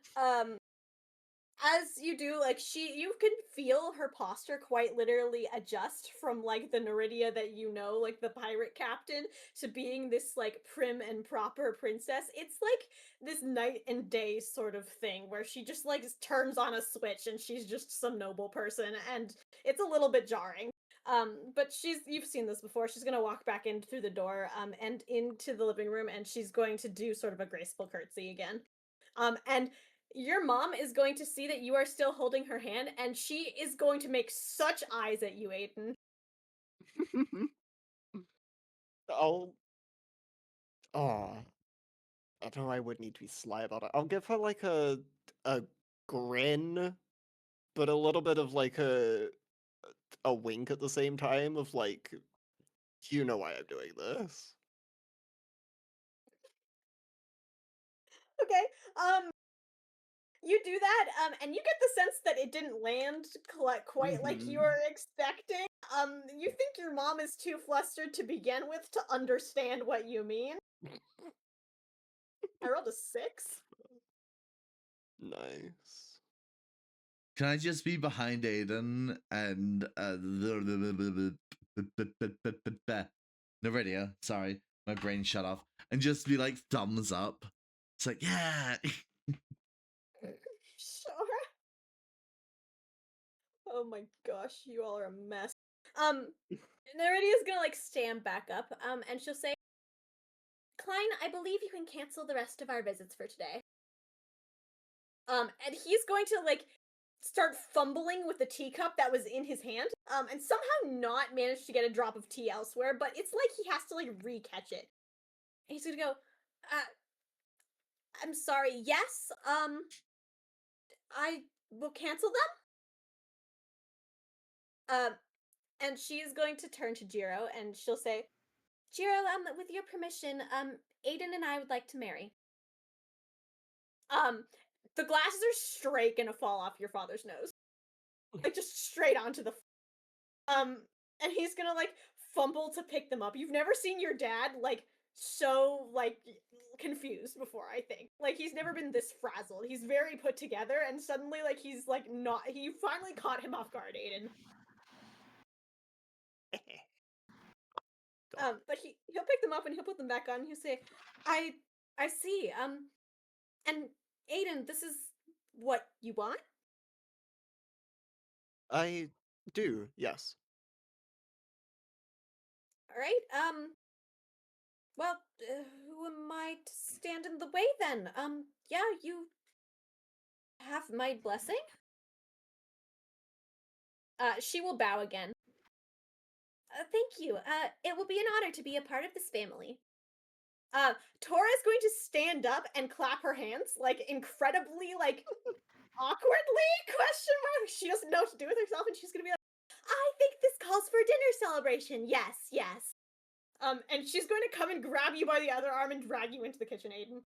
As you do, like you can feel her posture quite literally adjust from like the Naridia that you know, like the pirate captain, to being this like prim and proper princess. It's like this night and day sort of thing where she just like turns on a switch and she's just some noble person, and it's a little bit jarring. But you've seen this before. She's gonna walk back in through the door, and into the living room, and she's going to do sort of a graceful curtsy again. And your mom is going to see that you are still holding her hand, and she is going to make such eyes at you, Aiden. I'll. Oh, I don't know. I would need to be sly about it. I'll give her like a grin, but a little bit of like a wink at the same time of like, you know why I'm doing this. Okay. You do that, and you get the sense that it didn't land quite like you Mhm. were expecting. You think your mom is too flustered to begin with to understand what you mean. I rolled a 6. Nice. Can I just be behind Aiden and Naridia, sorry, my brain shut off, and just be like thumbs up. It's like, yeah. Sure. Oh my gosh, you all are a mess. Naridia's gonna like stand back up, and she'll say, Klein, I believe you can cancel the rest of our visits for today. And he's going to like start fumbling with the teacup that was in his hand, and somehow not manage to get a drop of tea elsewhere, but it's like he has to like re-catch it. And he's gonna go, I'm sorry, yes, I will cancel them. And she is going to turn to Jiro and she'll say, Jiro, with your permission, Aiden and I would like to marry. The glasses are straight gonna fall off your father's nose. Like just straight onto the and he's gonna like fumble to pick them up. You've never seen your dad like so like confused before, I think. Like he's never been this frazzled. He's very put together, and suddenly like he's like not he finally caught him off guard, Aiden. But he'll pick them up and he'll put them back on and he'll say, I see. And Aiden, this is what you want? I do, yes. Alright, well, who am I to stand in the way then? Yeah, you have my blessing? She will bow again. Thank you. It will be an honor to be a part of this family. Tora's going to stand up and clap her hands, like, incredibly, like, awkwardly, question mark. She doesn't know what to do with herself, and she's gonna be like, I think this calls for a dinner celebration. Yes, yes. And she's going to come and grab you by the other arm and drag you into the kitchen, Aiden.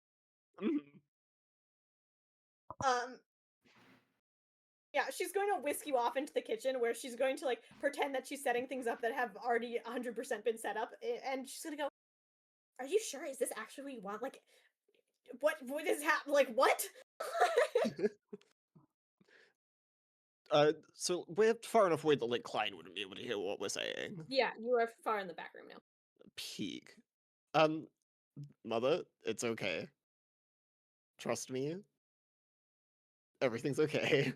Yeah, she's going to whisk you off into the kitchen where she's going to, like, pretend that she's setting things up that have already 100% been set up, and she's gonna go, are you sure? Is this actually what you want? Like, what is happening? Like, what? So we're far enough away that like Klein wouldn't be able to hear what we're saying. Yeah, you are far in the back room now. Peak. Mother, it's okay. Trust me. Everything's okay.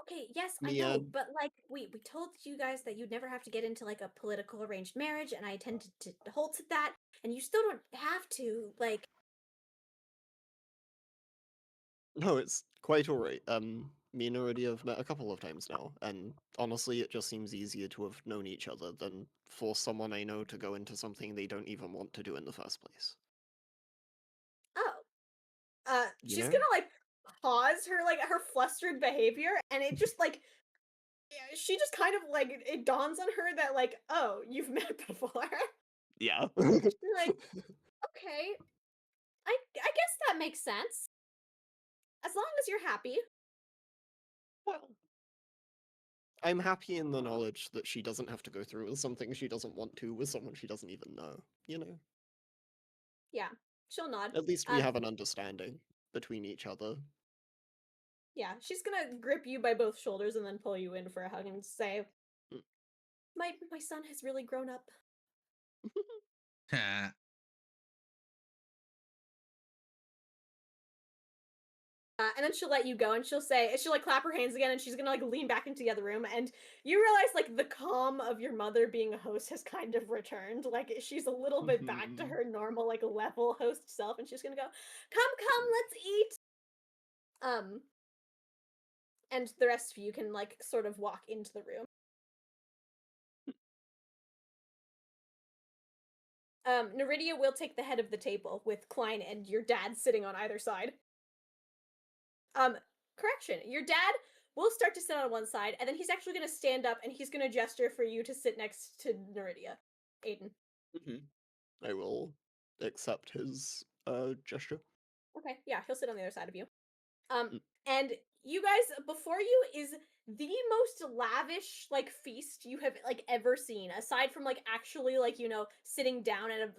Okay, yes, I Mia. know, but like we told you guys that you'd never have to get into like a political arranged marriage, and I intended to hold to that, and you still don't have to. Like, No, it's quite alright. Me and Naridia have met a couple of times now, and honestly, it just seems easier to have known each other than for someone I know to go into something they don't even want to do in the first place. oh, You she's know? gonna like pause her flustered behavior, and it just like yeah, she just kind of like it dawns on her that like, oh, you've met before. Yeah. you're like, okay, I guess that makes sense as long as you're happy. Well, I'm happy in the knowledge that she doesn't have to go through with something she doesn't want to with someone she doesn't even know, you know? Yeah, she'll nod. At least we have an understanding between each other. Yeah, she's gonna grip you by both shoulders and then pull you in for a hug and say, Mm. my son has really grown up. Ha. And then she'll let you go, and she'll like clap her hands again, and she's gonna like lean back into the other room, and you realize like the calm of your mother being a host has kind of returned. Like she's a little bit back to her normal like level host self, and she's gonna go, come, let's eat. And the rest of you can like sort of walk into the room. Naridia will take the head of the table with Klein and your dad sitting on either side. Correction, your dad will start to sit on one side, and then he's actually going to stand up and he's going to gesture for you to sit next to Naridia. Aiden. I will accept his gesture. Okay, yeah, he'll sit on the other side of you. Mm. And you guys, before you is the most lavish like feast you have like ever seen, aside from like actually like sitting down at a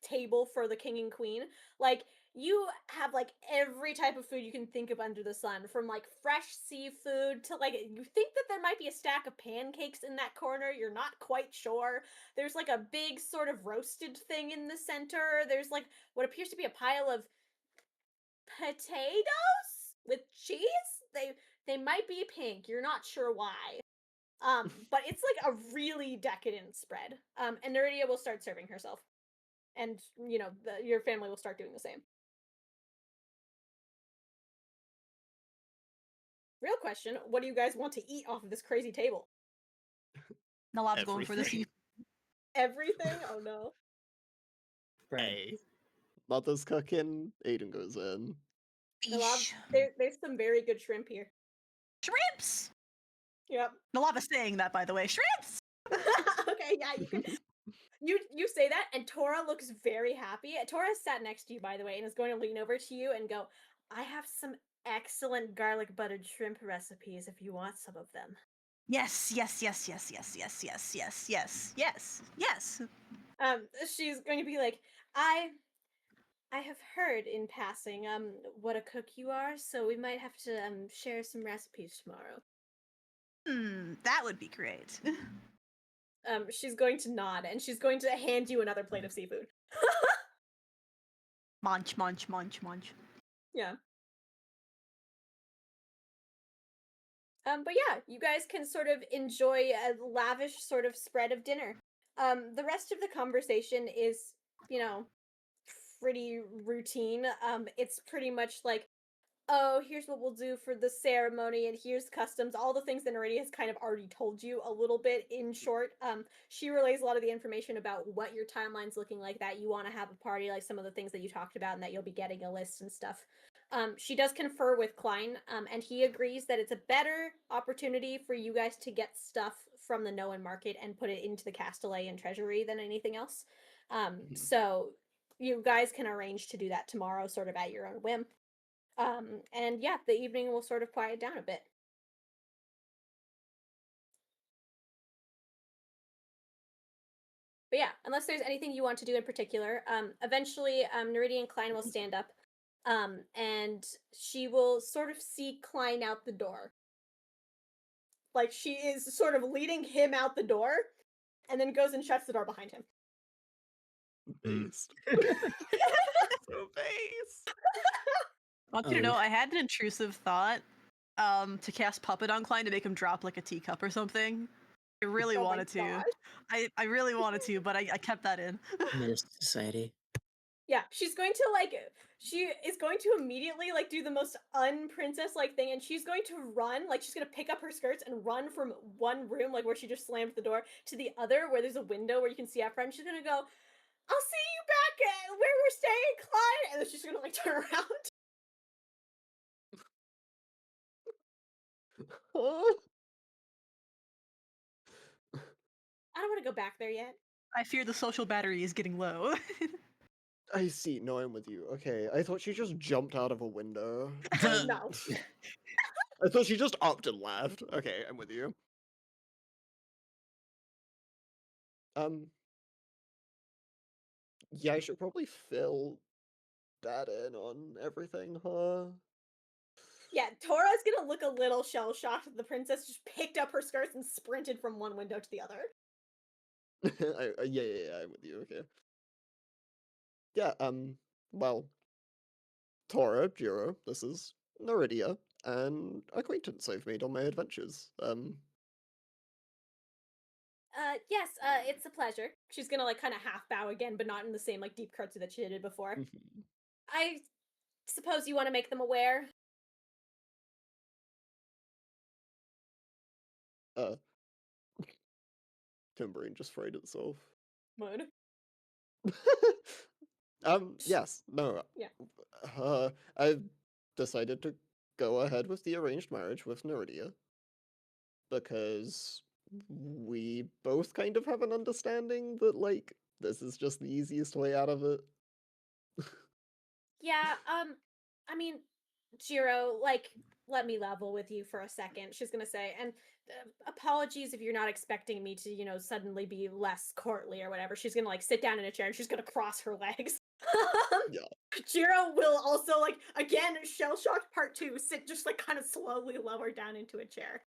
table for the king and queen. Like you have like every type of food you can think of under the sun, from like fresh seafood to like you think that there might be a stack of pancakes in that corner, you're not quite sure. There's like a big sort of roasted thing in the center. There's like what appears to be a pile of potatoes with cheese. They might be pink, you're not sure why. But it's like a really decadent spread. And Naridia will start serving herself, and your family will start doing the same. Real question, what do you guys want to eat off of this crazy table? Nellav's going for the Everything. Everything? Oh no. Bread. Hey. Mother's cooking, Aiden goes in. Nellav, there's some very good shrimp here. Shrimps! Yep. Nellav is saying that, by the way. Shrimps! Okay, yeah, you can. You say that, and Tora looks very happy. Tora sat next to you, by the way, and is going to lean over to you and go, I have some excellent garlic buttered shrimp recipes if you want some of them. Yes. She's going to be like, I have heard in passing, what a cook you are, so we might have to, share some recipes tomorrow. That would be great. She's going to nod, and she's going to hand you another plate of seafood. Munch. Yeah. But yeah, you guys can sort of enjoy a lavish sort of spread of dinner. The rest of the conversation is, pretty routine. It's pretty much like, oh, here's what we'll do for the ceremony, and here's customs, all the things that Naridia has kind of already told you a little bit in short. She relays a lot of the information about what your timeline's looking like, that you want to have a party, like some of the things that you talked about, and that you'll be getting a list and stuff. She does confer with Klein, and he agrees that it's a better opportunity for you guys to get stuff from the Nowen market and put it into the Castellayan treasury than anything else. So you guys can arrange to do that tomorrow, sort of at your own whim. And yeah, the evening will sort of quiet down a bit. But yeah, unless there's anything you want to do in particular, eventually, Naridia and Klein will stand up, and she will sort of see Klein out the door. Like she is sort of leading him out the door, and then goes and shuts the door behind him. Based. So based. I want you to know, I had an intrusive thought to cast Puppet on Klein to make him drop like a teacup or something. I really Oh my wanted to. gosh. I really wanted to, but I kept that in. Menace to society. Yeah, she's going to she is going to immediately do the most unprincess thing, and she's going to run, she's going to pick up her skirts and run from one room where she just slammed the door to the other where there's a window where you can see out front. She's going to go, "I'll see you back at where we're staying, Clyde," and then she's going to turn around. I don't want to go back there yet. I fear the social battery is getting low. I see. No, I'm with you. Okay, I thought she just jumped out of a window. No. I thought she just upped and left. Okay, I'm with you. Yeah, I should probably fill that in on everything, huh? Yeah, Tora's gonna look a little shell-shocked that the princess just picked up her skirts and sprinted from one window to the other. Yeah, I'm with you. Okay. Yeah. Well, Tora, Jiro, this is Naridia, an acquaintance I've made on my adventures. Yes, it's a pleasure. She's gonna kind of half bow again, but not in the same deep curtsy that she did before. I suppose you want to make them aware. Timbrine just frayed itself. Mood. Yes, no. Yeah. I've decided to go ahead with the arranged marriage with Naridia because we both kind of have an understanding that this is just the easiest way out of it. Yeah, I mean, Jiro, let me level with you for a second, she's gonna say, and apologies if you're not expecting me to, suddenly be less courtly or whatever. She's gonna, sit down in a chair and she's gonna cross her legs. Yeah. Jiro will also, again, shell-shocked part 2, sit just, kind of slowly lower down into a chair.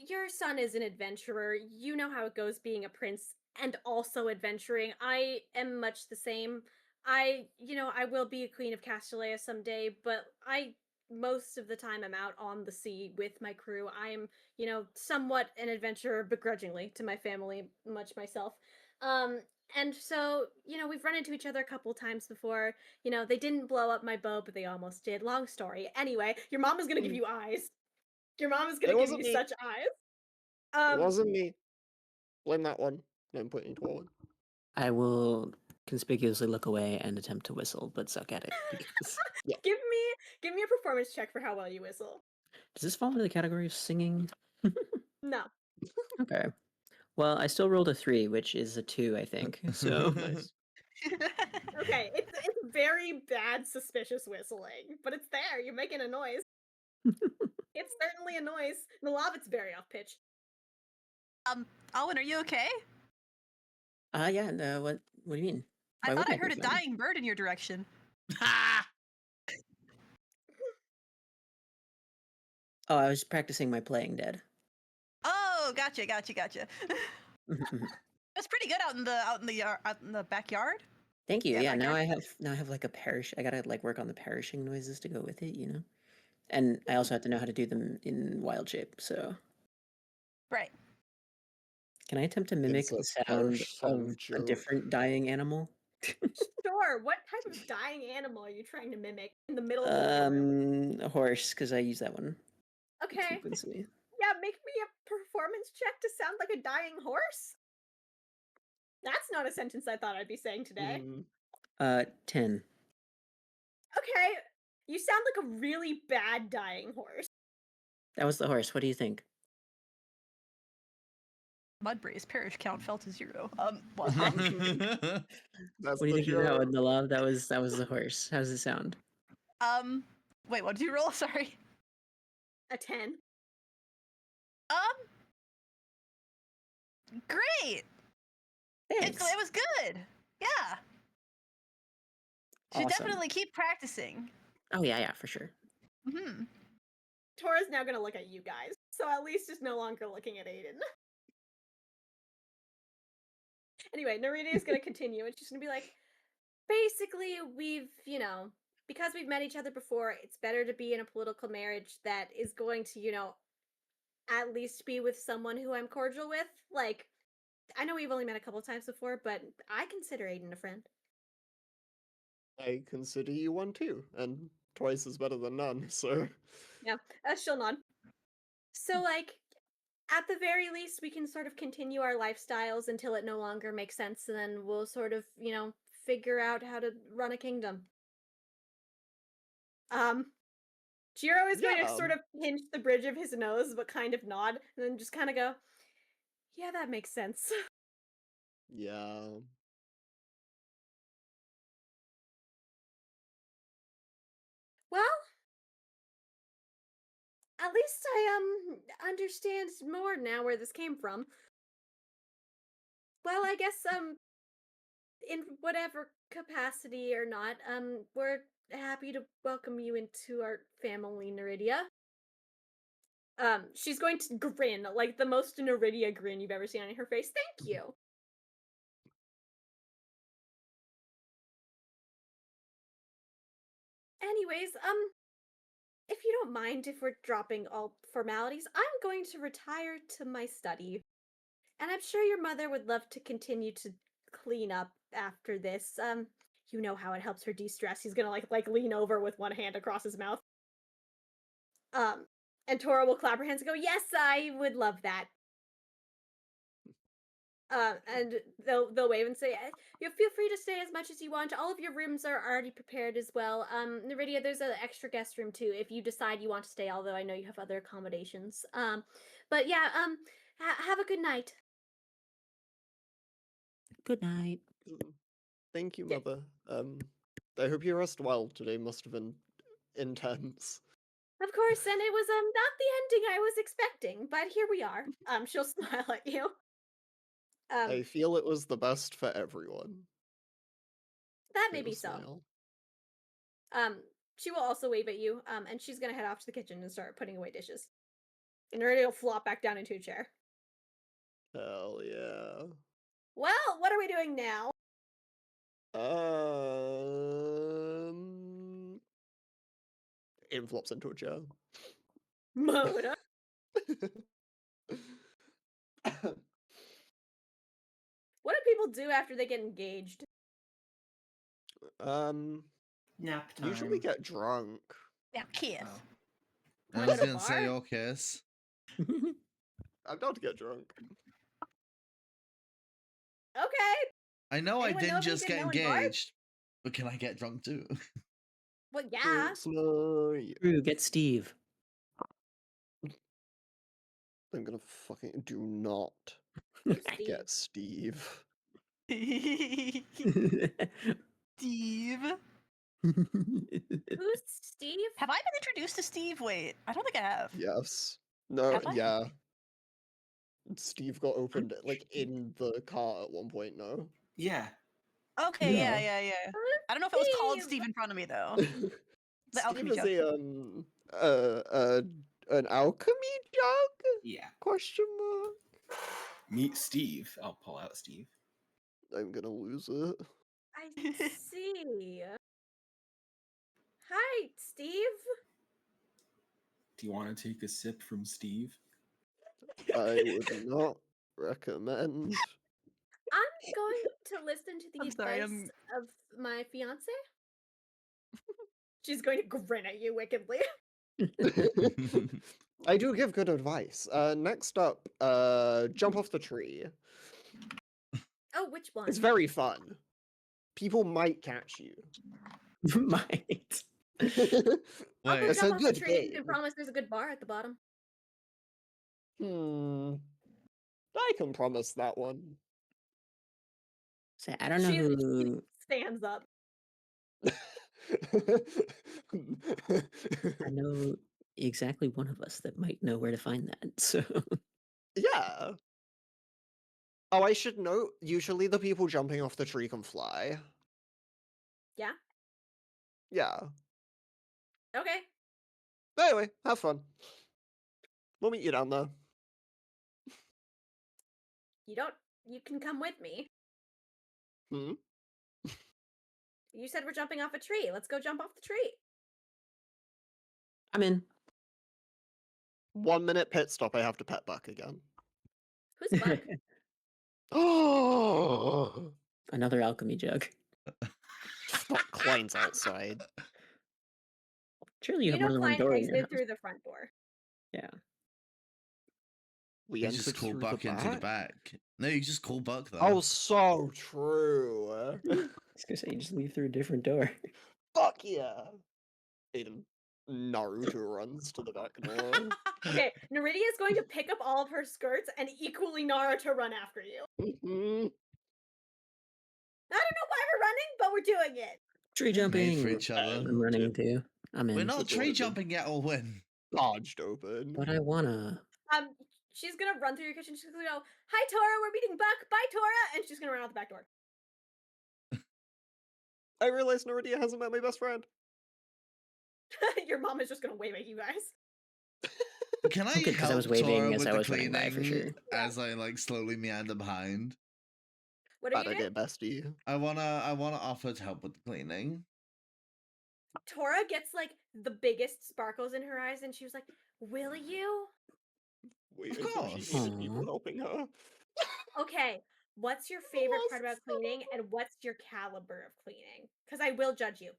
Your son is an adventurer. You know how it goes being a prince and also adventuring. I am much the same. I will be a queen of Castellea someday, but most of the time I'm out on the sea with my crew. I'm, somewhat an adventurer begrudgingly to my family, much myself. And so, we've run into each other a couple times before. They didn't blow up my boat, but they almost did. Long story. Anyway, your mom is gonna give you eyes. Your mom is gonna It give wasn't you me. such eyes. It wasn't me. Blame that one. No, I'm pointing toward. I will conspicuously look away and attempt to whistle, but suck at it because. Give me a performance check for how well you whistle. Does this fall into the category of singing? No. Okay. Well, I still rolled a 3, which is a 2, I think. So Nice. Okay, it's very bad suspicious whistling, but it's there. You're making a noise. It's certainly a noise. Nellav, it's very off pitch. Alwyn, are you okay? yeah. No, what do you mean? I Why thought I wouldn't heard a be fine? dying bird in your direction. Oh, I was practicing my playing dead. Oh, gotcha. It's pretty good out in the backyard. Thank you. Yeah, Yeah, now backyard. I have a perish. I gotta work on the perishing noises to go with it, And I also have to know how to do them in wild shape. So Right. can I attempt to mimic the Insert sound perish song of a joke. different dying animal? Sure. What type of dying animal are you trying to mimic in the middle of the room? A horse, because I use that one Okay. frequently. Yeah, make me a performance check to sound like a dying horse. That's not a sentence I thought I'd be saying today. 10. Okay. You sound like a really bad dying horse. That was the horse. What do you think? Mudbray's parish count fell to 0. That's What do you the think of that one, joke. Nellav? That was the horse. How does it sound? Wait, what did you roll? Sorry. A 10. Great. It Thanks. was good. Yeah. Should Awesome. definitely keep practicing. Oh yeah, for sure. Mm-hmm. Tora's now gonna look at you guys, so at least is no longer looking at Aiden. Anyway, Naridia is gonna continue, and she's gonna be like, basically, we've, because we've met each other before, it's better to be in a political marriage that is going to, at least be with someone who I'm cordial with. Like, I know we've only met a couple times before, but I consider Aiden a friend. I consider you one too, and twice is better than none, so. Yeah, she'll nod. So, like, at the very least, we can sort of continue our lifestyles until it no longer makes sense, and then we'll sort of, figure out how to run a kingdom. Jiro is going to Yeah. sort of pinch the bridge of his nose, but kind of nod, and then just kind of go, yeah, that makes sense. Yeah. Well, at least I understand more now where this came from. Well, I guess in whatever capacity or not, we're happy to welcome you into our family, Naridia. She's going to grin, like the most Naridia grin you've ever seen on her face. Thank you. Anyways, if you don't mind if we're dropping all formalities, I'm going to retire to my study. And I'm sure your mother would love to continue to clean up after this. You know how it helps her de-stress. He's gonna like lean over with one hand across his mouth. And Tora will clap her hands and go, "Yes, I would love that." And they'll wave and say, "You feel free to stay as much as you want. All of your rooms are already prepared as well. Naridia, there's an extra guest room too if you decide you want to stay. Although I know you have other accommodations. But yeah, have a good night." Good night. Thank you, Yeah. Mother. I hope you rest well. Today must have been intense. Of course, and it was not the ending I was expecting, but here we are. She'll smile at you. I feel it was the best for everyone. That may Little be so. smile. She will also wave at you, and she's gonna head off to the kitchen and start putting away dishes. And Naridia will flop back down into a chair. Hell yeah. Well, what are we doing now? Aiden flops into a chair. Moda. What do people do after they get engaged? Nap time. Usually get drunk. Yeah, kiss. Oh. I Wanna was go to gonna bar? say your kiss. I'm down to get drunk. Okay. I know Anyone I know didn't of just anything get no one bars? engaged, but can I get drunk too? Well, yeah. Drinks no, Kruu, get Steve. I'm gonna fucking do not Steve. get Steve. Steve. Who's Steve? Have I been introduced to Steve? Wait, I don't think I have. Yes. No, Have I? yeah. Steve got opened like in the car at one point, no? Yeah. Okay, Yeah. yeah. I don't know if it was called Steve. Steve in front of me though. The Steve alchemy is jug. an alchemy jug? Yeah. Question mark. Meet Steve. I'll pull out Steve. I'm gonna lose it. I see. Hi, Steve. Do you want to take a sip from Steve? I would not recommend. I'm going to listen to the I'm sorry, advice of my fiance. She's going to grin at you wickedly. I do give good advice. Next up, jump off the tree. Oh, which one? It's very fun. People might catch you. Might. I'll go Wait, It's a jump off the good tree. You can game. promise there's a good bar at the bottom. I can promise that one. Say, I don't know She who. stands up. I know exactly one of us that might know where to find that. So Yeah. Oh, I should note, usually the people jumping off the tree can fly. Yeah? Yeah. Okay. Anyway, have fun. We'll meet you down there. You can come with me. Hmm? You said we're jumping off a tree. Let's go jump off the tree. I'm in. 1 minute pit stop. I have to pet Buck again. Who's Buck? Oh, Another alchemy jug. fuck! Klein's outside. Surely you You have more know than one Klein door in your exited house. through the front door. Yeah. We You entered just call through Buck the into the back. back. No, you just call Buck though. Oh, so true. I was gonna say you just leave through a different door. Fuck yeah. Aiden Naruto runs to the back door. Okay, Naridia is going to pick up all of her skirts and equally Naruto run after you. Mhm. I don't know why we're running, but we're doing it. Tree We're made jumping. for each other. I'm running too. I'm in. We're not The door tree has been jumping yet, Alwyn. dodged open. But I wanna. She's gonna run through your kitchen. She's gonna go, "Hi, Tora. We're meeting Buck. Bye, Tora." And she's gonna run out the back door. I realized Naridia hasn't met my best friend. Your mom is just gonna wave at you guys. Can I Oh, good, 'cause I help was waving Tora as with I the was running by, for cleaning sure. as I like slowly meander behind? What are Bad you doing? idea, bestie. I wanna offer to help with the cleaning. Tora gets like the biggest sparkles in her eyes, and she was like, "Will you?" Wait, Of I thought she course. hated people Aw. helping her. Okay, what's your favorite part about cleaning, and what's your caliber of cleaning? Because I will judge you.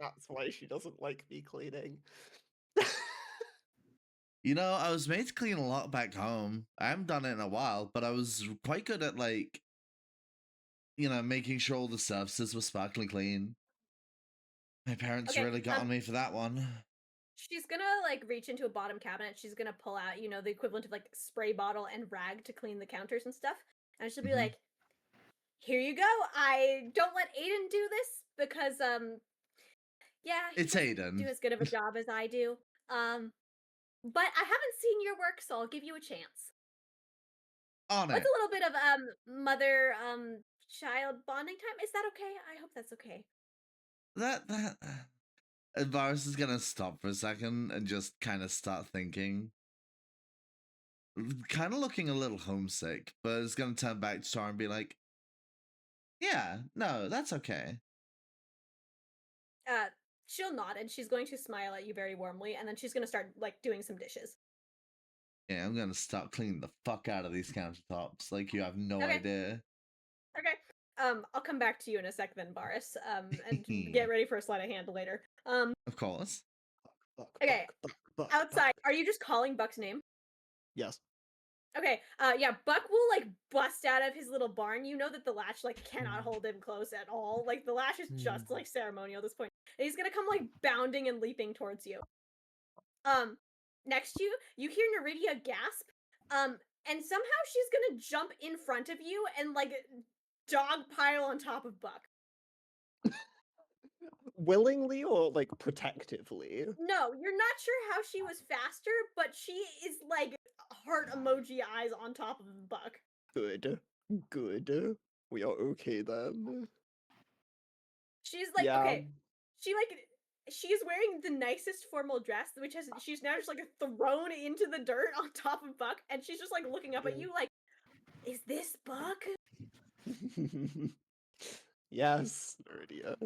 That's why she doesn't like me cleaning. You know, I was made to clean a lot back home. I haven't done it in a while, but I was quite good at like, making sure all the surfaces were sparkling clean. My parents Okay, really got on me for that one. she's gonna like reach into a bottom cabinet. She's gonna pull out, the equivalent of like spray bottle and rag to clean the counters and stuff. And she'll be Mhm. like, "Here you go. I don't let Aiden do this because yeah, he It's doesn't Aiden. do as good of a job as I do. But I haven't seen your work, so I'll give you a chance." On What's it. a little bit of mother child bonding time? Is that okay? I hope that's okay. That and Varus is gonna stop for a second and just kind of start thinking. Kind of looking a little homesick, but is gonna turn back to Tar and be like, "Yeah, no, that's okay." She'll nod and she's going to smile at you very warmly, and then she's gonna start like doing some dishes. Yeah, I'm gonna start cleaning the fuck out of these countertops. Like you have no Okay. idea. Okay. I'll come back to you in a sec then, Varus. And get ready for a sleight of hand later. Of course. Okay. Outside, are you just calling Buck's name? Yes. Okay, yeah, Buck will like bust out of his little barn. You know that the latch like cannot hold him close at all. Like the latch is just like ceremonial at this point. And he's gonna come like bounding and leaping towards you. Next to you, you hear Naridia gasp. And somehow she's gonna jump in front of you and like dog pile on top of Buck. Willingly or like protectively? No, you're not sure how she was faster, but she is like heart emoji eyes on top of Buck. Good. Good. We are okay then. She's like, Yeah. okay, she's wearing the nicest formal dress, which she's now just like thrown into the dirt on top of Buck, and she's just like looking up at you like, "Is this Buck?" Yes, Naridia.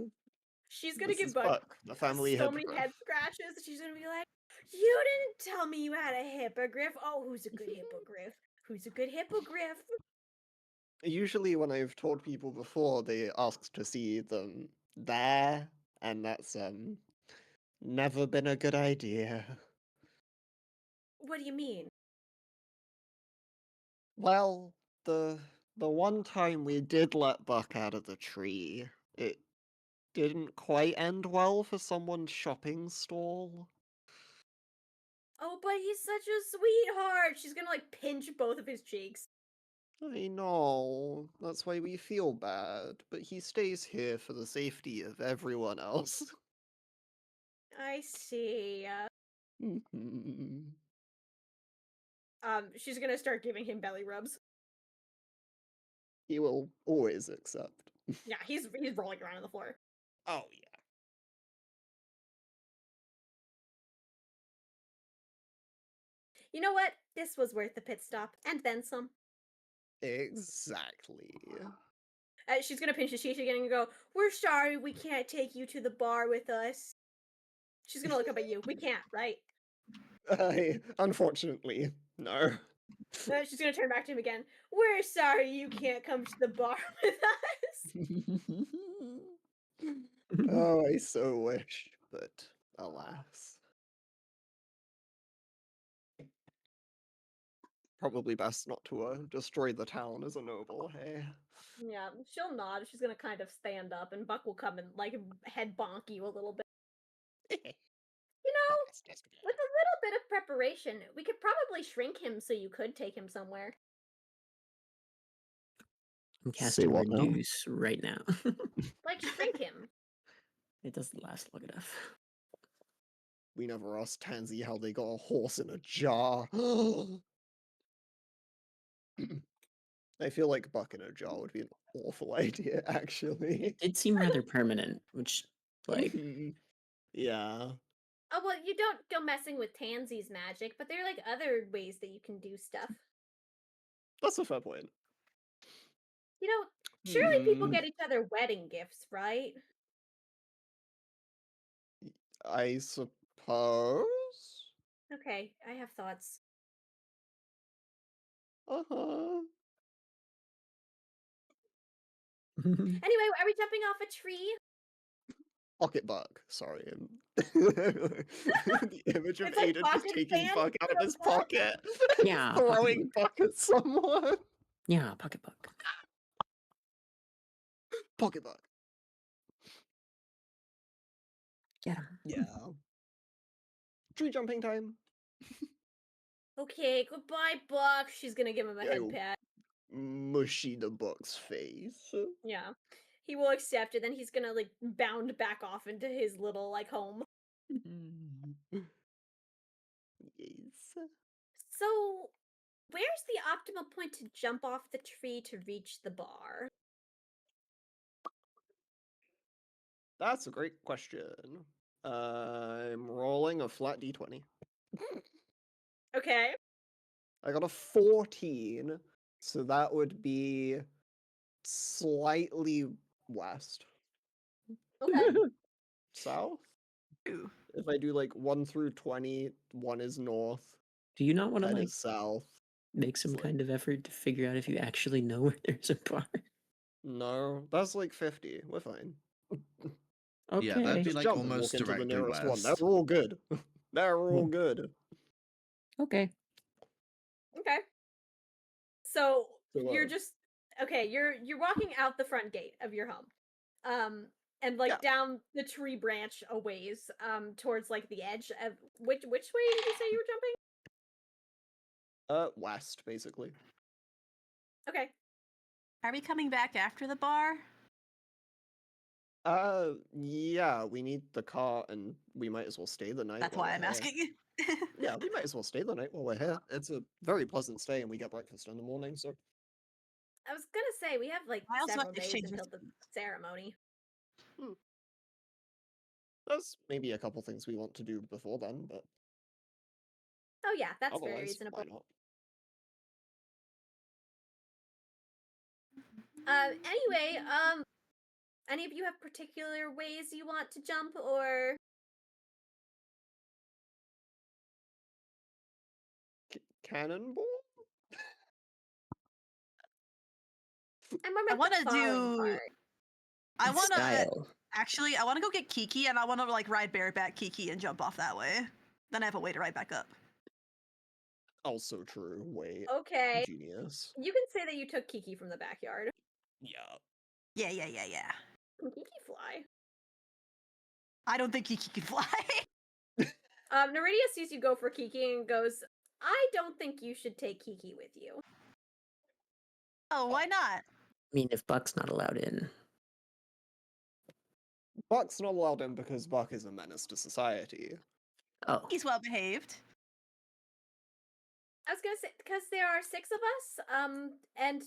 She's gonna This give is Buck Buck, the family so many hippogriff. head scratches. She's gonna be like, "You didn't tell me you had a hippogriff. Oh, who's a good hippogriff? Who's a good hippogriff?" Usually when I've told people before, they ask to see them there, and that's never been a good idea. What do you mean? Well, the one time we did let Buck out of the tree, it didn't quite end well for someone's shopping stall. Oh, but he's such a sweetheart. She's gonna like pinch both of his cheeks. I know, that's why we feel bad, but he stays here for the safety of everyone else. I see. Mhm. She's gonna start giving him belly rubs. He will always accept. Yeah, he's rolling around on the floor. Oh, yeah. You know what? This was worth the pit stop, and then some. Exactly. She's gonna pinch his cheek again and go, "We're sorry, we can't take you to the bar with us." She's gonna look up at you. We can't, right? Unfortunately, no. She's gonna turn back to him again. We're sorry you can't come to the bar with us. Oh, I so wish, but alas. Probably best not to destroy the town as a noble, hey? Yeah, she'll nod. She's gonna kind of stand up, and Buck will come and like head bonk you a little bit. You know, with a little bit of preparation, we could probably shrink him so you could take him somewhere. I'm Say casting what now? reduce right now. Like shrink him. It doesn't last long enough. We never asked Tansy how they got a horse in a jar. I feel like Buck in a jar would be an awful idea, actually. It did seem rather permanent, which, like, Mhm. Yeah. Oh well, you don't go messing with Tansy's magic, but there are like other ways that you can do stuff. That's a fair point. You know, surely people Hmm. get each other wedding gifts, right? I suppose? Okay, I have thoughts. Uh-huh. Anyway, are we jumping off a tree? Pocket Buck, sorry. The image of It's like Aiden just pocket taking sand, Buck out of but a his buck? pocket Yeah, and throwing Buck at someone. yeah, pocket buck. Pocket Buck. Get him. Yeah. Tree jumping time. Okay, goodbye, Buck. She's gonna give him a head Yo. pat. Mushy the Buck's face. Yeah. He will accept it, then he's gonna like bound back off into his little like home. Yes. So, where's the optimal point to jump off the tree to reach the bar? That's a great question. I'm rolling a flat d20. Okay. I got a 14, so that would be slightly west. Okay. South? Ooh. If I do like 1 through 20, 1 is north, Do you not want to, 10 like, is south. make some like- kind of effort to figure out if you actually know where there's a bar? No, that's like 50. We're fine. Okay. Yeah, that'd be Just like jump and almost walk into the directly nearest one. west. They're all good. They're all good. Okay. Okay. So So, you're just okay, you're walking out the front gate of your home. And like Yeah. down the tree branch a ways, towards like the edge of which way did you say you were jumping? West, basically. Okay. Are we coming back after the bar? Yeah, we need the car and we might as well stay the night. That's while why we're I'm here. asking. Yeah, we might as well stay the night while we're here. It's a very pleasant stay and we get breakfast in the morning, so. I was gonna say we have like I also several have to days exchange until the ceremony. There's maybe a couple things we want to do before then, but Oh yeah, that's very otherwise, reasonable. why not? Anyway, any of you have particular ways you want to jump, or Cannonball? I'm more I about want the to falling do. part. I want to Style. actually. I want to go get Kiki, and I want to like ride bareback Kiki and jump off that way. Then I have a way to ride back up. Also true. Wait. Okay, Genius. you can say that you took Kiki from the backyard. Yeah. Yeah. Can Kiki fly? I don't think Kiki can fly. Naridia sees you go for Kiki and goes, "I don't think you should take Kiki with you." Oh, why not? I mean, if Buck's not allowed in. Buck's not allowed in because Buck is a menace to society. Oh. He's well behaved. I was gonna say because there are 6 of us, and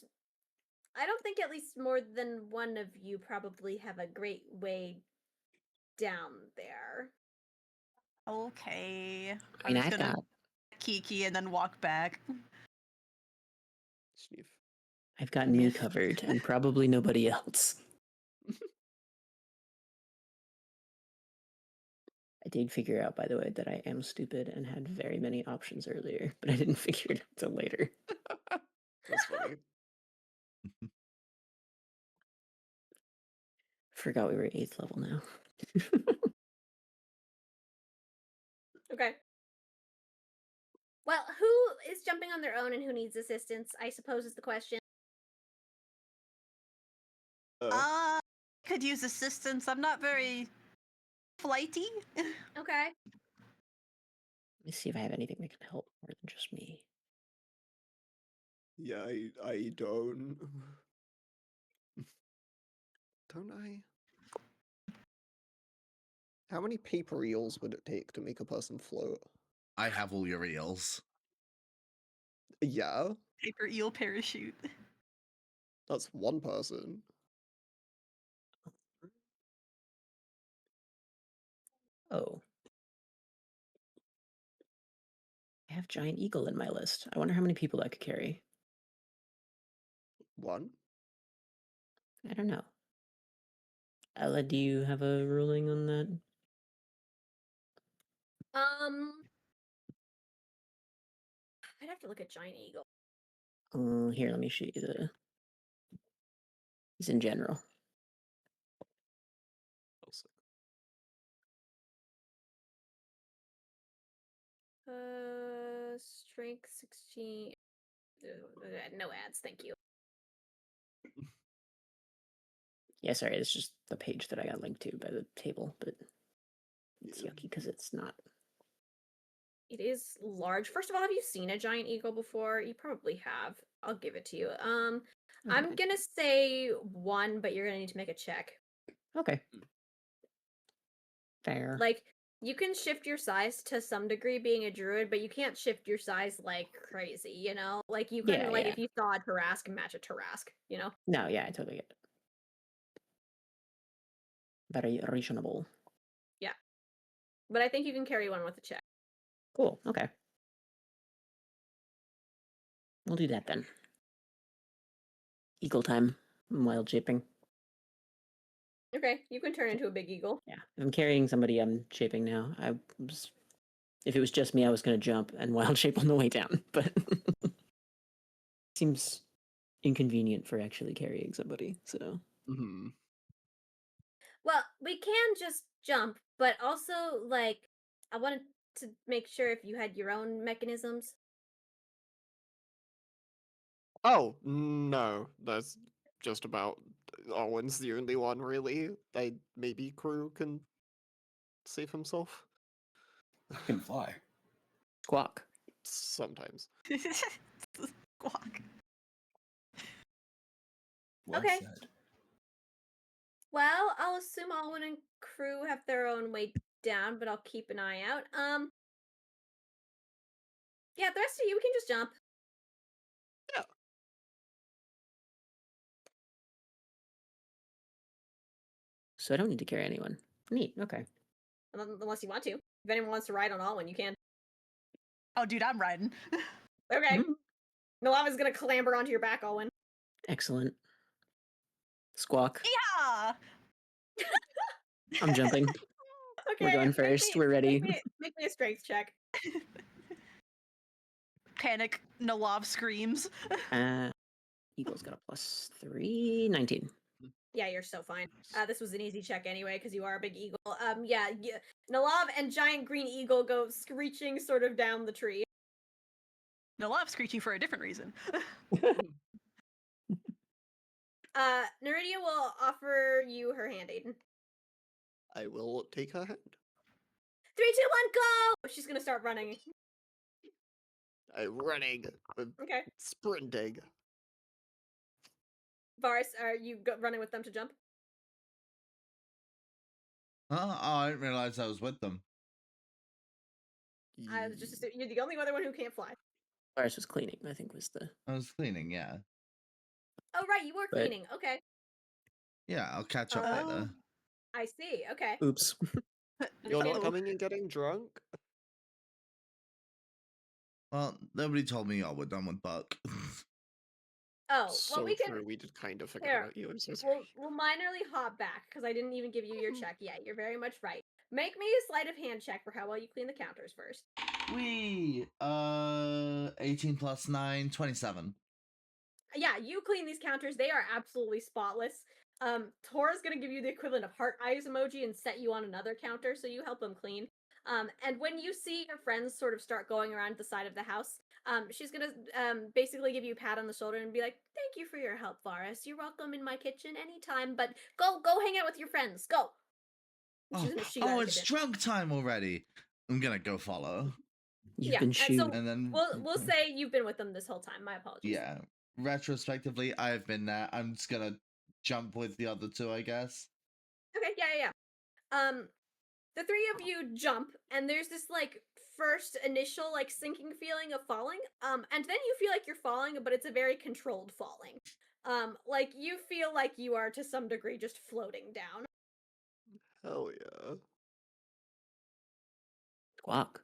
I don't think at least more than one of you probably have a great way down there. Okay. I mean, I'm I've just gonna got. Kiki and then walk back. Sniff. I've got me Miffed. covered, and probably nobody else. I did figure out, by the way, that I am stupid and had very many options earlier, but I didn't figure it out till later. That's funny. Forgot we were 8th level now. Okay. Well, who is jumping on their own and who needs assistance, I suppose is the question. Could use assistance. I'm not very flighty. Okay. Let me see if I have anything that can help more than just me. Yeah, I don't. Don't I? How many paper eels would it take to make a person float? I have all your eels. Yeah, Paper eel parachute. that's one person. Oh. I have giant eagle in my list. I wonder how many people I could carry. One? I don't know. Ella, do you have a ruling on that? I'd have to look at Giant Eagle. Here, let me show you the. It's in general. Strength 16. No ads, thank you. Yeah, sorry, it's just the page that I got linked to by the table, but it's yucky because it's not. It is large. First of all, have you seen a giant eagle before? You probably have. I'll give it to you. I'm Okay. gonna say 1, but you're gonna need to make a check. Okay. Fair. Like, you can shift your size to some degree being a druid, but you can't shift your size like crazy, you know? Like, you couldn't, Yeah, like, yeah. if you saw a Tarask, match a Tarask, you know? No, yeah, I totally get it. Very reasonable. Yeah. But I think you can carry 1 with a check. Cool. Okay. We'll do that then. Eagle time. I'm wild shaping. Okay, you can turn into a big eagle. Yeah. If I'm carrying somebody, I'm shaping now. If it was just me, I was going to jump and wild shape on the way down, but seems inconvenient for actually carrying somebody. So. Hmm. Well, we can just jump, but also, like, I wanted to make sure if you had your own mechanisms. Oh, no, that's just about. Alwyn's the only one, really. Maybe Kruu can save himself. I can fly. Squawk. Sometimes. Squawk. Well Okay. said. Well, I'll assume Alwyn and Kruu have their own way down, but I'll keep an eye out. Yeah, the rest of you, we can just jump. Yeah. So I don't need to carry anyone. Neat. Okay. Unless you want to. If anyone wants to ride on Alwyn, you can. Oh, dude, I'm riding. Okay. Mhm. Nalav is gonna clamber onto your back, Alwyn. Excellent. Squawk. Yeah. I'm jumping. Okay, We're going make first. me- We're ready. Make me a strength check. Panic. Nellav screams. Eagle's got a +3. 19. Yeah, you're so fine. This was an easy check anyway, because you are a big eagle. Yeah, Nalav and giant green eagle go screeching sort of down the tree. Nellav screeching for a different reason. Naridia will offer you her hand, Aiden. I will take her hand. 3, 2, 1, go! She's gonna start running. I'm running. I'm Okay. sprinting. Varas, are you running with them to jump? Oh, I didn't realize I was with them. I was just you're the only other one who can't fly. Varas was cleaning, I think was the. I was cleaning, yeah. Oh right, you were But- cleaning. Okay, Yeah, I'll catch up Oh. later. I see. Okay. Oops. You're not Oh. coming and getting drunk? Well, nobody told me y'all were done with Buck. Oh, well, So we can. true. We did kind of forget Here, about you. I'm so sorry. we'll minorly hop back because I didn't even give you your check yet. You're very much right. Make me a sleight of hand check for how well you clean the counters first. 18 plus 9, 27. Yeah, you clean these counters. They are absolutely spotless. Tora's gonna give you the equivalent of heart eyes emoji and set you on another counter, so you help them clean. And when you see your friends sort of start going around the side of the house, she's gonna basically give you a pat on the shoulder and be like, "Thank you for your help, Varas. You're welcome in my kitchen anytime. But go hang out with your friends. Go." And she's gonna shoot you out of the It's kitchen. drunk time already. I'm gonna go follow. You Yeah, can and shoot. so And then we'll say you've been with them this whole time. My apologies. yeah, retrospectively, I've been there. I'm just gonna jump with the other two, I guess. Okay, yeah. The three of you jump, and there's this like first initial like sinking feeling of falling, and then you feel like you're falling, but it's a very controlled falling. Like you feel like you are to some degree just floating down. Hell yeah. Squawk.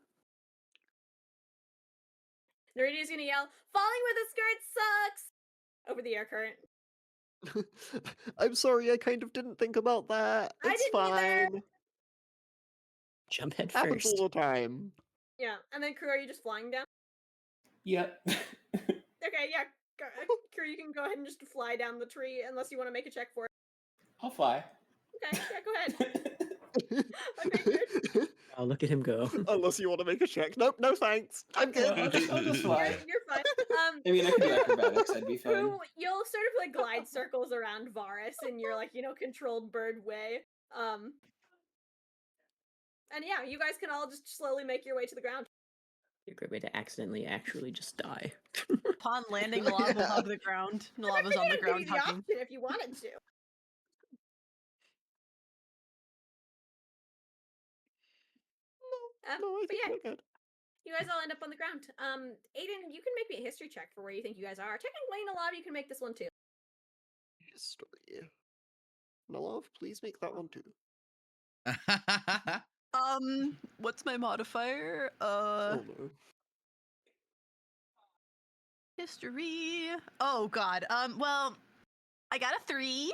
Naridia's gonna yell, "Falling with a skirt sucks!" over the air current. I'm sorry, I kind of didn't think about that. I It's didn't either. fine. Jump head Happens first. all the time. Yeah, and then Kruu, are you just flying down? Yep. Okay, yeah. Kruu, you can go ahead and just fly down the tree unless you want to make a check for it. I'll fly. Okay, yeah, go ahead. Okay, good. Oh, look at him go. Unless you want to make a check. Nope, no thanks. I'm good. I'll just fly. You're fine. I mean, I could do acrobatics. I'd be fine. Kruu, you'll sort of like glide circles around Varas in your like, controlled bird way. And yeah, you guys can all just slowly make your way to the ground. A great way to accidentally actually just die. Upon landing, Nellav will Yeah. hug the ground. I'm Nellav is on the give ground you the hugging. option if you wanted to. No, I But think yeah, we're good. you guys all end up on the ground. Aiden, you can make me a history check for where you think you guys are. Technically, in a lot, you can make this one too. History. Nellav, please make that one too. What's my modifier? Oh no. History. Oh god. Well, I got a 3.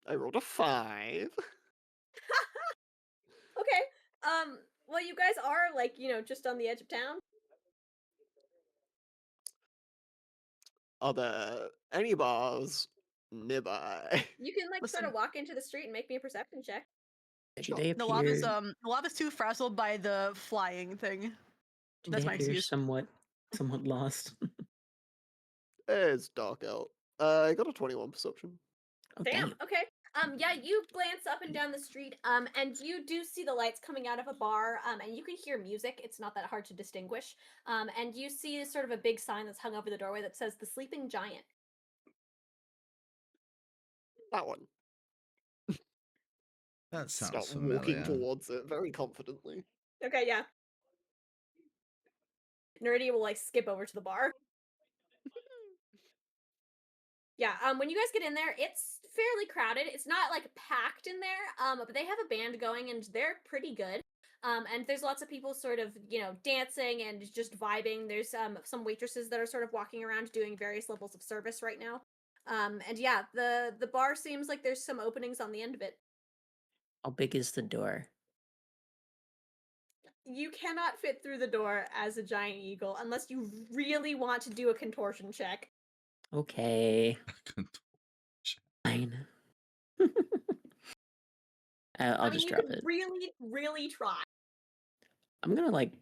I rolled a 5. Okay. Well, you guys are like, just on the edge of town. Are there any bars nearby? You can like sort of Listen. walk into the street and make me a perception check. Did they Nellav is appear? Nellav is too frazzled by the flying thing. Did That's they my appear excuse. somewhat lost? It's dark out. I got a 21 perception. Oh, Damn. Okay. Yeah, you glance up and down the street, and you do see the lights coming out of a bar, and you can hear music. It's not that hard to distinguish. And you see sort of a big sign that's hung over the doorway that says "The Sleeping Giant." That one. That sounds Start familiar. walking towards it very confidently. Okay, yeah. Naridia will like skip over to the bar. Yeah, when you guys get in there, it's fairly crowded. It's not like packed in there, but they have a band going and they're pretty good. And there's lots of people sort of, dancing and just vibing. There's some waitresses that are sort of walking around doing various levels of service right now. And yeah, the bar seems like there's some openings on the end of it. How big is the door? You cannot fit through the door as a giant eagle unless you really want to do a contortion check. Okay, fine. I'll just you drop could it. really, really try. I'm gonna like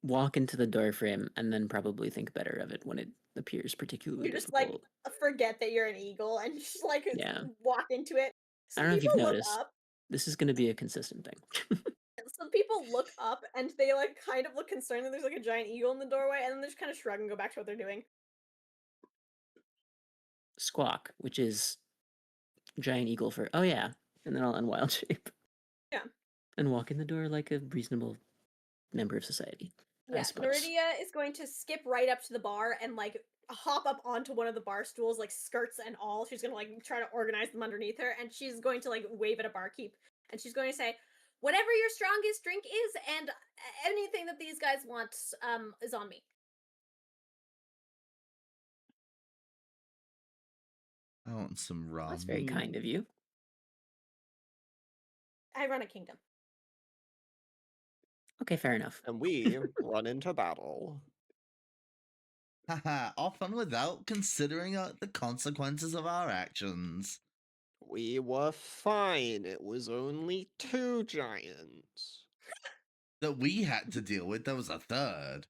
walk into the door frame and then probably think better of it when it appears particularly You just difficult. forget that you're an eagle and just like Yeah. walk into it. I don't know if you've people look noticed. up. This is gonna be a consistent thing. Some people look up and they like kind of look concerned that there's like a giant eagle in the doorway, and then they just kind of shrug and go back to what they're doing. Squawk, which is giant eagle for oh yeah, and then I'll unwild shape. Yeah. And walk in the door like a reasonable member of society. I Yeah, suppose. Naridia is going to skip right up to the bar and like hop up onto one of the bar stools, like skirts and all. She's gonna like try to organize them underneath her, and she's going to like wave at a barkeep, and she's going to say, "Whatever your strongest drink is, and anything that these guys want, is on me." want some rum. That's very kind of you. I run a kingdom. Okay, fair enough. And we run into battle. Haha, often without considering the consequences of our actions. We were fine. It was only 2 giants. That we had to deal with, there was a third.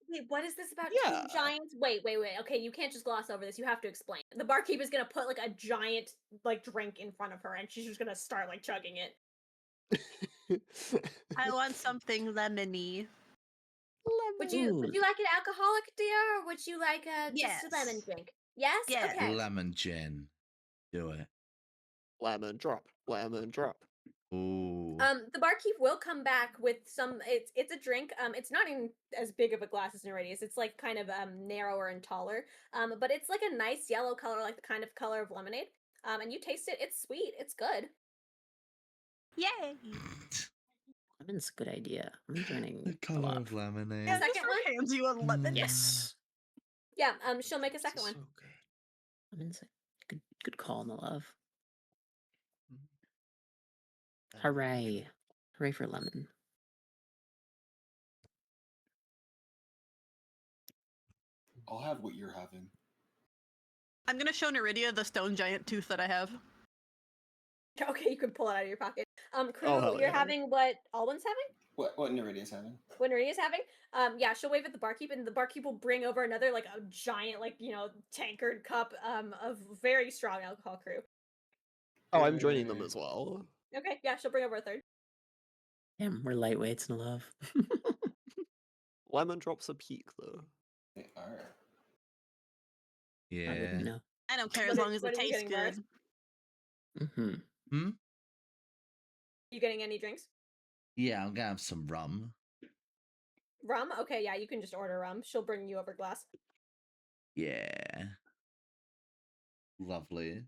Wait, what is this about Yeah. 2 giants? Wait. Okay, you can't just gloss over this. You have to explain. The barkeeper's gonna put like a giant like drink in front of her, and she's just gonna start like chugging it. I want something lemony. Would you like an alcoholic, dear, or would you like just a lemon Yes. drink? Yes. Yes. Okay. Lemon gin. Do it. Lemon drop. Lemon drop. Ooh. The barkeep will come back with some. It's a drink. It's not even as big of a glass as Naridia's. It's like kind of narrower and taller. But it's like a nice yellow color, like the kind of color of lemonade. And you taste it. It's sweet. It's good. Yay! Lemon's a good idea. I'm joining. The a color lot. of lemonade. Yeah, Second this one? hands you a lemon. Yes. Yeah. She'll make a second one. So good. Lemon's a good call, Nellav. Lemon Hooray. drop. Hooray for lemon. I'll have what you're having. I'm gonna show Naridia the stone giant tooth that I have. Okay, you can pull it out of your pocket. Kruu, hell you're yeah. having what Alwyn's having? What Naridia's having? What Naridia's having? Yeah, she'll wave at the barkeep, and the barkeep will bring over another like a giant tankard cup of very strong alcohol. Kruu. Oh, I'm joining them as well. Okay, yeah, she'll bring over a third. Damn, we're lightweights, Nellav. Lemon drops a peak though. They are. I Yeah. wouldn't know. I don't care What as are- long as what it are you tastes getting, Varas? good. Mm-hmm. You getting any drinks? Yeah, I'm gonna have some rum. Rum? Okay, yeah, you can just order rum. She'll bring you over a glass. Yeah. Lovely.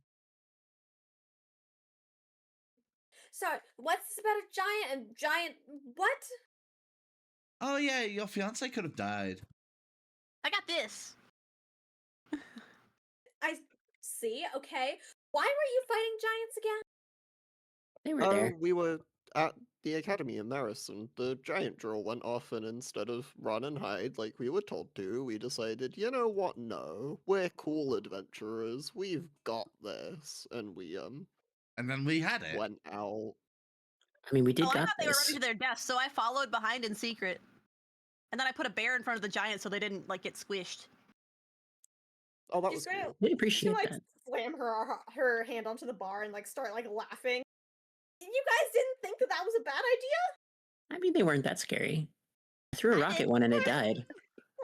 Sorry, what's this about a giant what? Oh yeah, your fiance could have died. I got this. I see, okay. Why were you fighting giants again? They were Oh, there. we were at the academy in Maris, and the giant drill went off, and instead of run and hide like we were told to, we decided, you know what, no, we're cool adventurers, we've got this, and we And then we had it. went out. I mean, we did Oh, I got thought they were this. running to their deaths, so I followed behind in secret. And then I put a bear in front of the giant so they didn't like get squished. Oh, that She's was great. cool. We She'll appreciate like that. slam her hand onto the bar and like start like laughing. You guys didn't think that was a bad idea? I mean, they weren't that scary. I threw a rock at one and it died.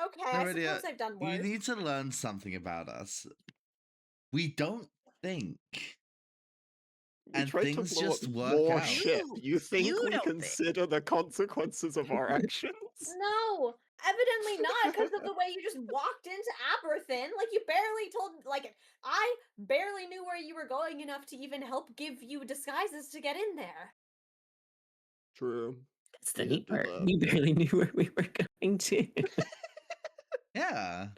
Okay, I Naridia, suppose I've done you worse. need to learn something about us. We don't think. We And tried things to blow just up work more out. shit. You think you we don't think. consider the consequences of our actions? No, evidently not, because of the way you just walked into Aberthin. Like you barely told. Like I barely knew where you were going enough to even help give you disguises to get in there. True. That's the We neat did do part. that. We barely knew where we were going to. Yeah.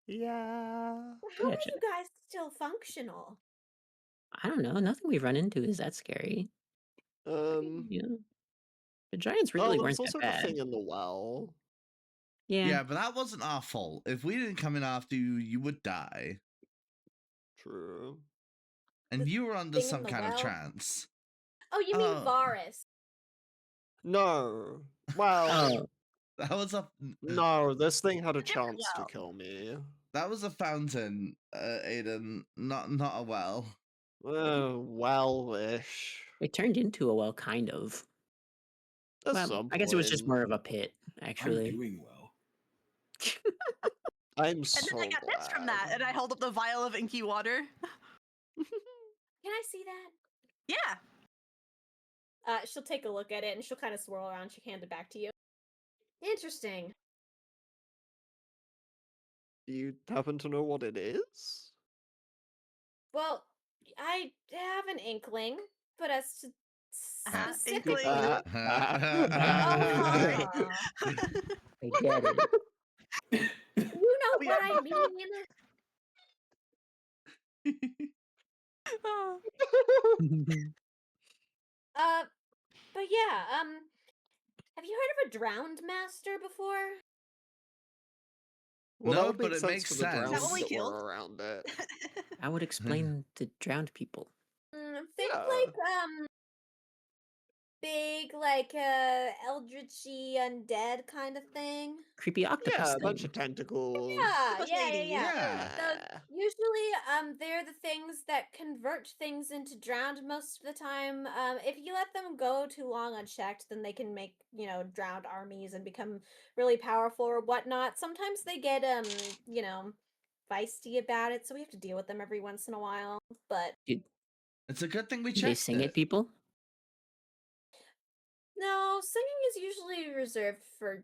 Yeah. How are Gotcha. you guys still functional? I don't know. Nothing we've run into is that scary. You know, the giants really there weren't was that also bad. the thing in the well. Yeah. Yeah, but that wasn't our fault. If we didn't come in after you, you would die. True. And The you were under thing in some the kind of well? trance. Oh, you mean Oh. Varas? No. Well, Oh, That was a no, this thing had a different chance to well. kill me. that was a fountain, Aiden, not a well. Well-ish. it turned into a well, kind of. At Well, some I guess it was just point. more of a pit, I'm actually. doing well. I'm And so then I got this from that, and I hold up the vial of inky water. Can I see that? Yeah. She'll take a look at it and she'll kind of swirl around. She'll hand it back to you. Interesting. Do you happen to know what it is? Well, I have an inkling, but as to Uh-huh, specifically, inkling. I get it. you know We what are I mean. Oh. But yeah, have you heard of a drowned master before? Well, that No, would but make it sense makes for the Is that what drowns we sense. that killed? were around it. I would explain the drowned people. Think Yeah. like big like eldritchy undead kind of thing. Creepy octopus Yeah, a thing. bunch of tentacles. Yeah, Octopus yeah, lady. yeah. Yeah. So usually, they're the things that convert things into drowned most of the time. If you let them go too long unchecked, then they can make, drowned armies and become really powerful or whatnot. Sometimes they get, feisty about it, so we have to deal with them every once in a while. But It's a good thing we Do they checked sing it. at people? no, singing is usually reserved for,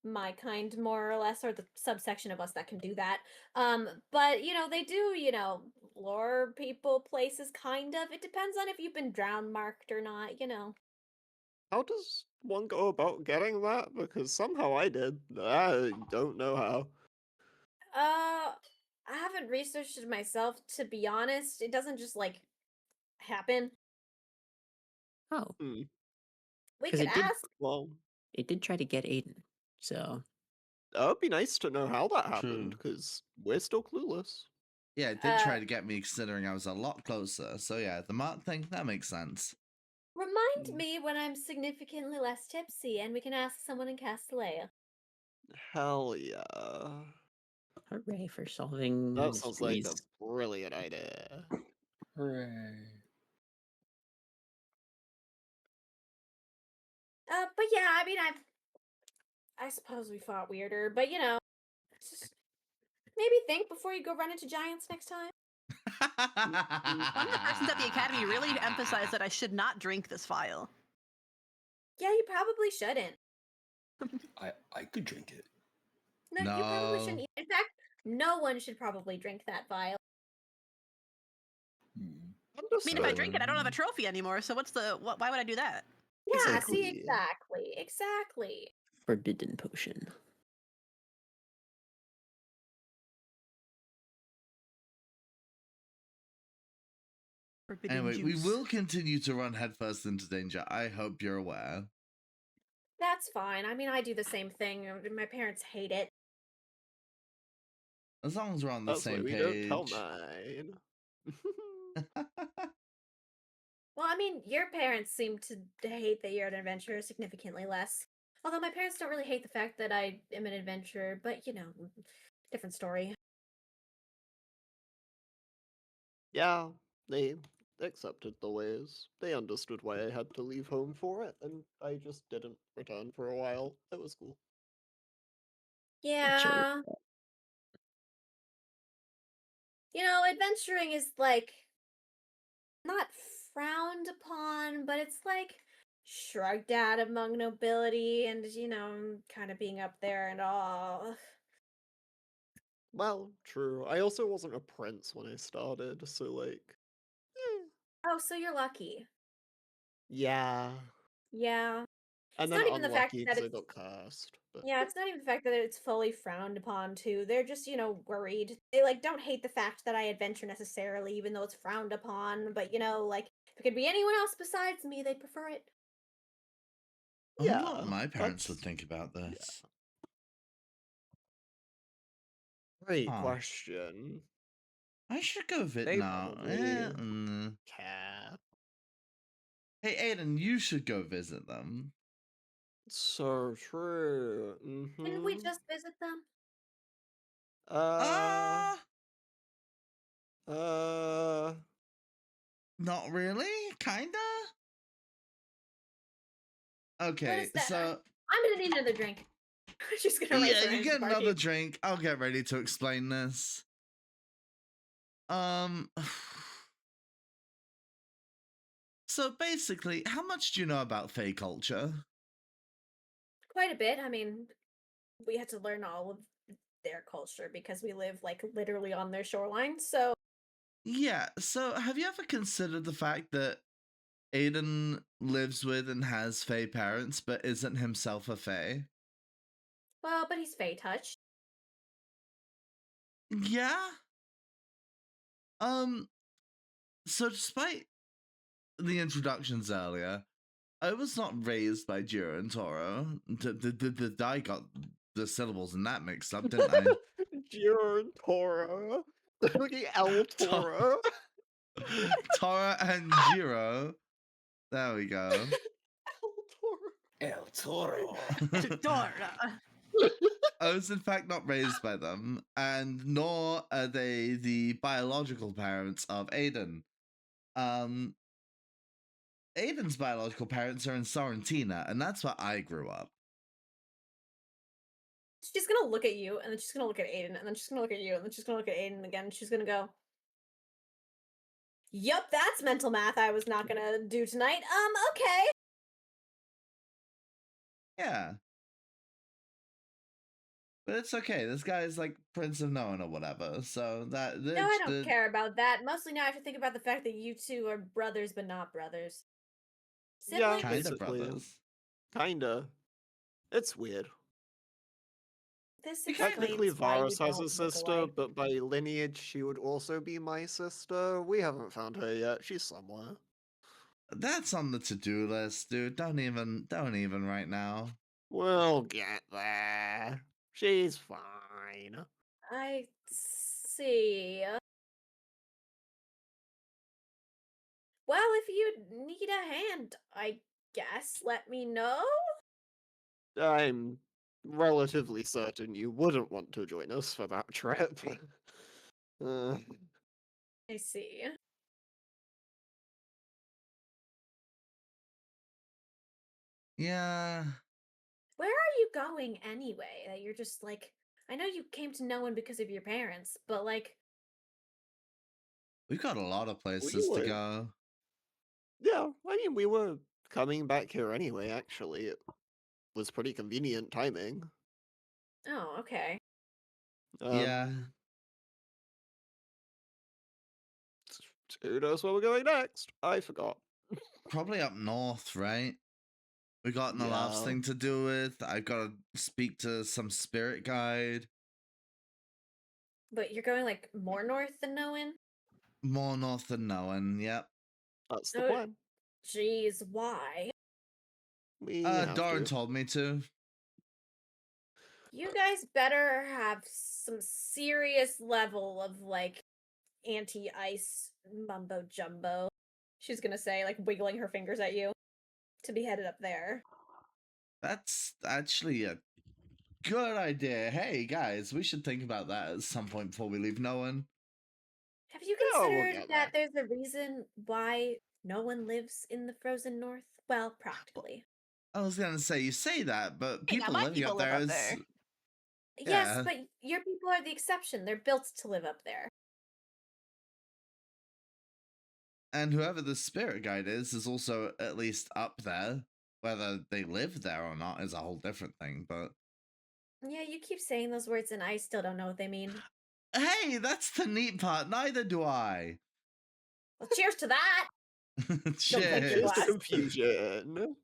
my kind more or less, or the subsection of us that can do that. But they do, lure people places kind of. It depends on if you've been drown marked or not. How does one go about getting that? Because somehow I did. I don't know how. I haven't researched it myself, to be honest. It doesn't just like happen. Oh, Hmm. We 'Cause could it did- ask. Well, it did try to get Aiden. So that would be nice to know how that happened, True. because we're still clueless. Yeah, it did try to get me considering I was a lot closer. So yeah, the mark thing, that makes sense. Remind Hmm. me when I'm significantly less tipsy, and we can ask someone in Castellea. Hell yeah. hooray for solving That sounds like a mysteries. brilliant idea. Hooray. But yeah, I mean, I suppose we fought weirder, but just maybe think before you go run into giants next time. One of the persons at the academy really emphasized that I should not drink this vial. Yeah, you probably shouldn't. I could drink it. No, you probably shouldn't. No. In fact, no one should probably drink that vial. Hmm. I mean, if I Understood. drink it, I don't have a trophy anymore. So why would I do that? Yeah, see, Exactly. exactly. Forbidden potion. Forbidden Anyway, we juice. will continue to run headfirst into danger. I hope you're aware. That's fine. I mean, I do the same thing. My parents hate it. As long as we're on the That's why same we don't tell page. mine. Well, I mean, your parents seem to hate that you're an adventurer significantly less. Although my parents don't really hate the fact that I am an adventurer, but different story. Yeah, they accepted the ways. They understood why I had to leave home for it, and I just didn't return for a while. It was cool. Yeah. Adventuring is like not frowned upon, but it's like shrugged at among nobility and, kind of being up there and all. Well, true. I also wasn't a prince when I started, so like, Oh, so you're lucky. yeah. Yeah. And It's then not even the fact unlucky that because I it's got cursed. But yeah, it's not even the fact that it's fully frowned upon too. They're just, worried. They like don't hate the fact that I adventure necessarily, even though it's frowned upon. But like if it could be anyone else besides me, they'd prefer it. I wonder what yeah, my parents would that's think about this. great Huh. question. I should go visit They now. probably care. Hey, Aiden, you should go visit them. So true. Didn't we Mm-hmm. just visit them? Uh, Not really. Kinda. What Okay, is that? so I'm gonna need another drink. I'm just gonna raise yeah, her you into get the another party. drink. I'll get ready to explain this. So basically, how much do you know about Fae culture? Quite a bit. I mean, we had to learn all of their culture because we live like literally on their shoreline. So Yeah, so have you ever considered the fact that Aiden lives with and has Fae parents, but isn't himself a Fae? well, but he's Fey touch. Yeah? So despite the introductions earlier, I was not raised by Jiro and Toro. I got the syllables in that mixed up, didn't I? Jiro and Tora. Looking El Toro. Toro and Jiro. There we go. El Toro. Dora. I was in fact not raised by them, and nor are they the biological parents of Aiden. Aiden's biological parents are in Sorrentina, and that's where I grew up. She's gonna look at you, and then she's gonna look at Aiden, and then she's gonna look at you, and then she's gonna look at Aiden again, and she's gonna go, "Yup, that's mental math I was not gonna do tonight. Okay." Yeah. But it's okay. This guy is like Prince of Nowen or whatever. So that No, I don't care about that. Mostly now I have to think about the fact that you two are brothers, but not brothers. Yeah, Siblings? Kind of basically. brothers. Kinda. It's weird. This Technically, explains why you Varas has don't a look sister, alike. but by lineage, she would also be my sister. We haven't found her yet. She's somewhere. That's on the to-do list, dude. Don't even right now. We'll get there. She's fine. I see. Well, if you need a hand, I guess, let me know. I'm relatively certain you wouldn't want to join us for that trip. I see. Yeah. Where are you going anyway? That you're just like, I know you came to Nowen because of your parents, but like, We've got a lot of places to would. go. Yeah, I mean, we were coming back here anyway, actually. It was pretty convenient timing. oh, okay. Yeah. Who knows where we're going next? I forgot. Probably up north, right? We got Nellav's Yeah. thing to do with. I've got to speak to some spirit guide. But you're going like more north than Nowen? More north than Nowen, yep. That's the Oh, plan. Jeez, why? We have Doran to. told me to. You guys better have some serious level of like anti-ice mumbo jumbo. She's gonna say, like wiggling her fingers at you to be headed up there. That's actually a good idea. Hey, guys, we should think about that at some point before we leave Nowen. Have you Yeah, we'll considered get that there's a reason why no one lives in the frozen north? Well, practically. I was going to say, you say that, but Hey, people my living people up live there up is... there. Yes, Yeah. but your people are the exception. They're built to live up there. And whoever the spirit guide is also at least up there. Whether they live there or not is a whole different thing, but... Yeah, you keep saying those words and I still don't know what they mean. Hey, that's the neat part. Neither do I. Well, cheers to that! clink your Cheers. Here's the glass. confusion.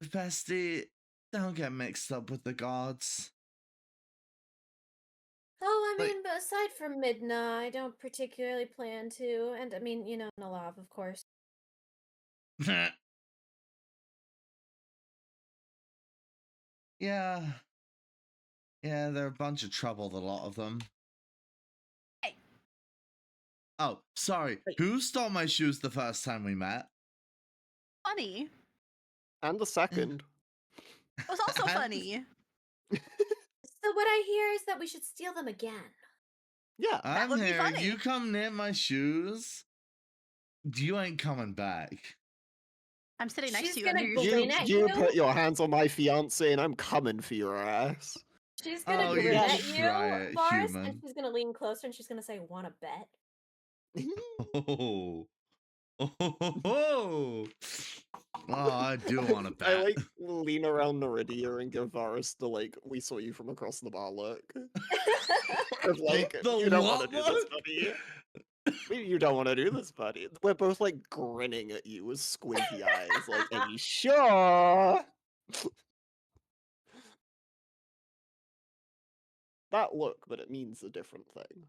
Bestie, don't get mixed up with the gods. Oh, I Like- mean, but aside from Midna, I don't particularly plan to. And I mean, you know, Nellav, of course. Yeah. Yeah, they're a bunch of trouble, the lot of them. Hey. Oh, sorry. Wait. Who stole my shoes the first time we met? Funny. And the second. It was also And- funny. So what I hear is that we should steal them again. Yeah. I'm would be here. funny. You come near my shoes, you ain't coming back. I'm sitting next She's to you gonna under your grin shoes. at You you. put your hands on my fiance and I'm coming for your ass. She's gonna Oh, grin you at you, try it, Boris, human. and she's gonna lean closer and she's gonna say, "Want to bet?" Oh. Oh, I do want to bet. I like lean around Naridia and give Varas the like, we saw you from across the bar look. Of like, The you don't want what to do this, look? buddy. You don't want to do this, buddy. We're both like grinning at you with squinty eyes. Like, are you sure? that look, but it means a different thing.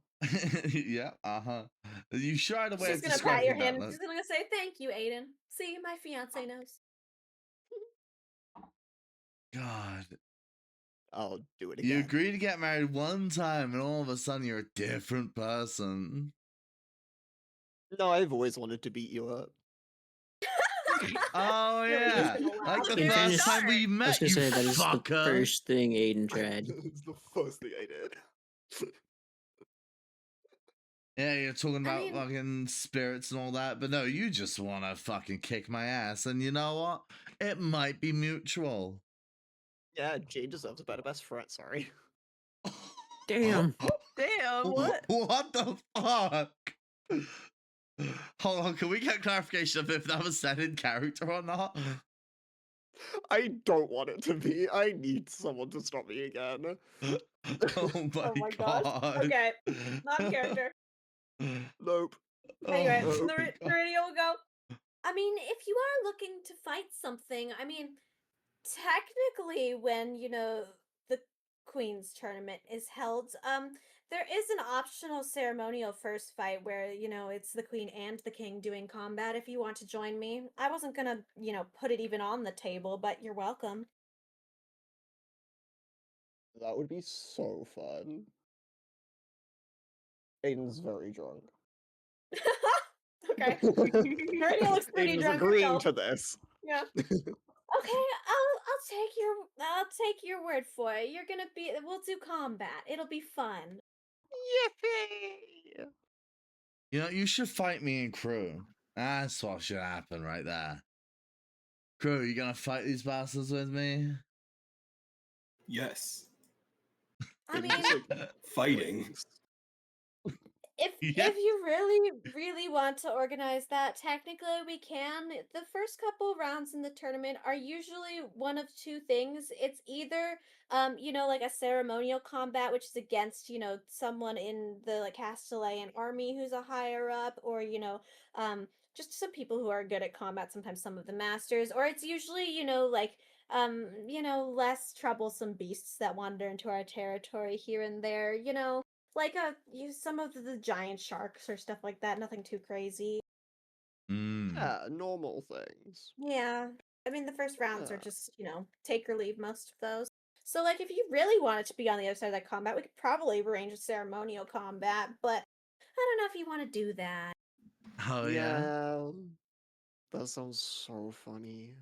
Yeah, uh-huh. You shied away She's at gonna pat your describing that hand and look. she's gonna say, "Thank you, Aiden. See, my fiance knows." God. I'll do it You again. agree to get married one time and all of a sudden you're a different person. No, I've always wanted to beat you up. Oh Really, he's yeah. gonna laugh. Like the In first fairness, time we I was met, gonna you say that is the fucker. first thing Aiden tried. It's the first thing I did. Yeah, you're talking I about mean- fucking spirits and all that, but no, you just want to fucking kick my ass, and you know what? It might be mutual. Yeah, Jade deserves a better best friend. Sorry. Damn. Damn, what? What the fuck? Hold on, can we get clarification of if that was said in character or not? I don't want it to be. I need someone to stop me again. Oh my, Oh my gosh. god. Okay, not in character. Nope. Anyway, Oh my God. Naridia will go. I mean, if you are looking to fight something, I mean, technically, when the Queen's tournament is held, there is an optional ceremonial first fight where it's the Queen and the King doing combat. If you want to join me, I wasn't gonna put it even on the table, but you're welcome. That would be so fun. Aiden's very drunk. Okay. Naridia looks pretty Aiden's drunk agreeing herself. to this. Yeah. Okay, I'll take your word for it. We'll do combat. It'll be fun. Yippee! You know, you should fight me and Kruu. That's what should happen right there. Kruu, you gonna fight these bastards with me? Yes. I Aiden's mean, just like, Fighting. "Please." Yeah. if you really want to organize that, technically we can. The first couple rounds in the tournament are usually one of two things. It's either like a ceremonial combat, which is against, someone in the like Castellayan army who's a higher up, or just some people who are good at combat, sometimes some of the masters, or it's usually, less troublesome beasts that wander into our territory here and there, like some of the giant sharks or stuff like that. Nothing too crazy. Mm. Yeah, normal things. Yeah. I mean, the first rounds are Yeah. just, take or leave most of those. So, like, if you really wanted to be on the other side of that combat, we could probably arrange a ceremonial combat, but I don't know if you want to do that. Oh yeah. Yeah. That sounds so funny.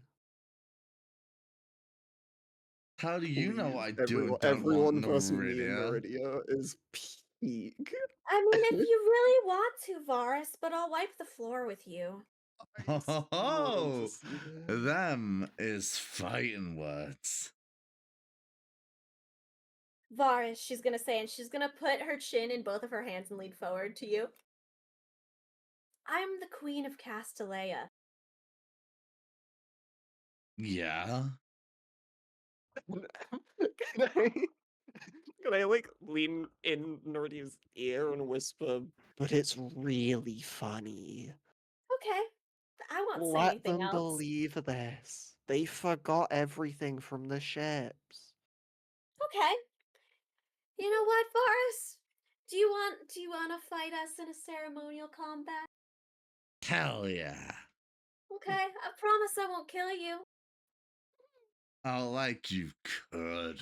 How do you know Please, I do and don't everyone want versus me and Naridia? Naridia is peak. I mean, if you really want to, Varas, but I'll wipe the floor with you. I still want to Oh, see that. them is fighting words. Varas, she's gonna say, and she's gonna put her chin in both of her hands and lean forward to you. I'm the Queen of Castellaia. Yeah. Can I, can I like lean in Naridia's ear and whisper, but it's really funny. Okay. I won't say Let anything them else. believe this. They forgot everything from the ships. Okay. You know what, Varas? Do you want to fight us in a ceremonial combat? Hell yeah. Okay, I promise I won't kill you. Oh, like you could.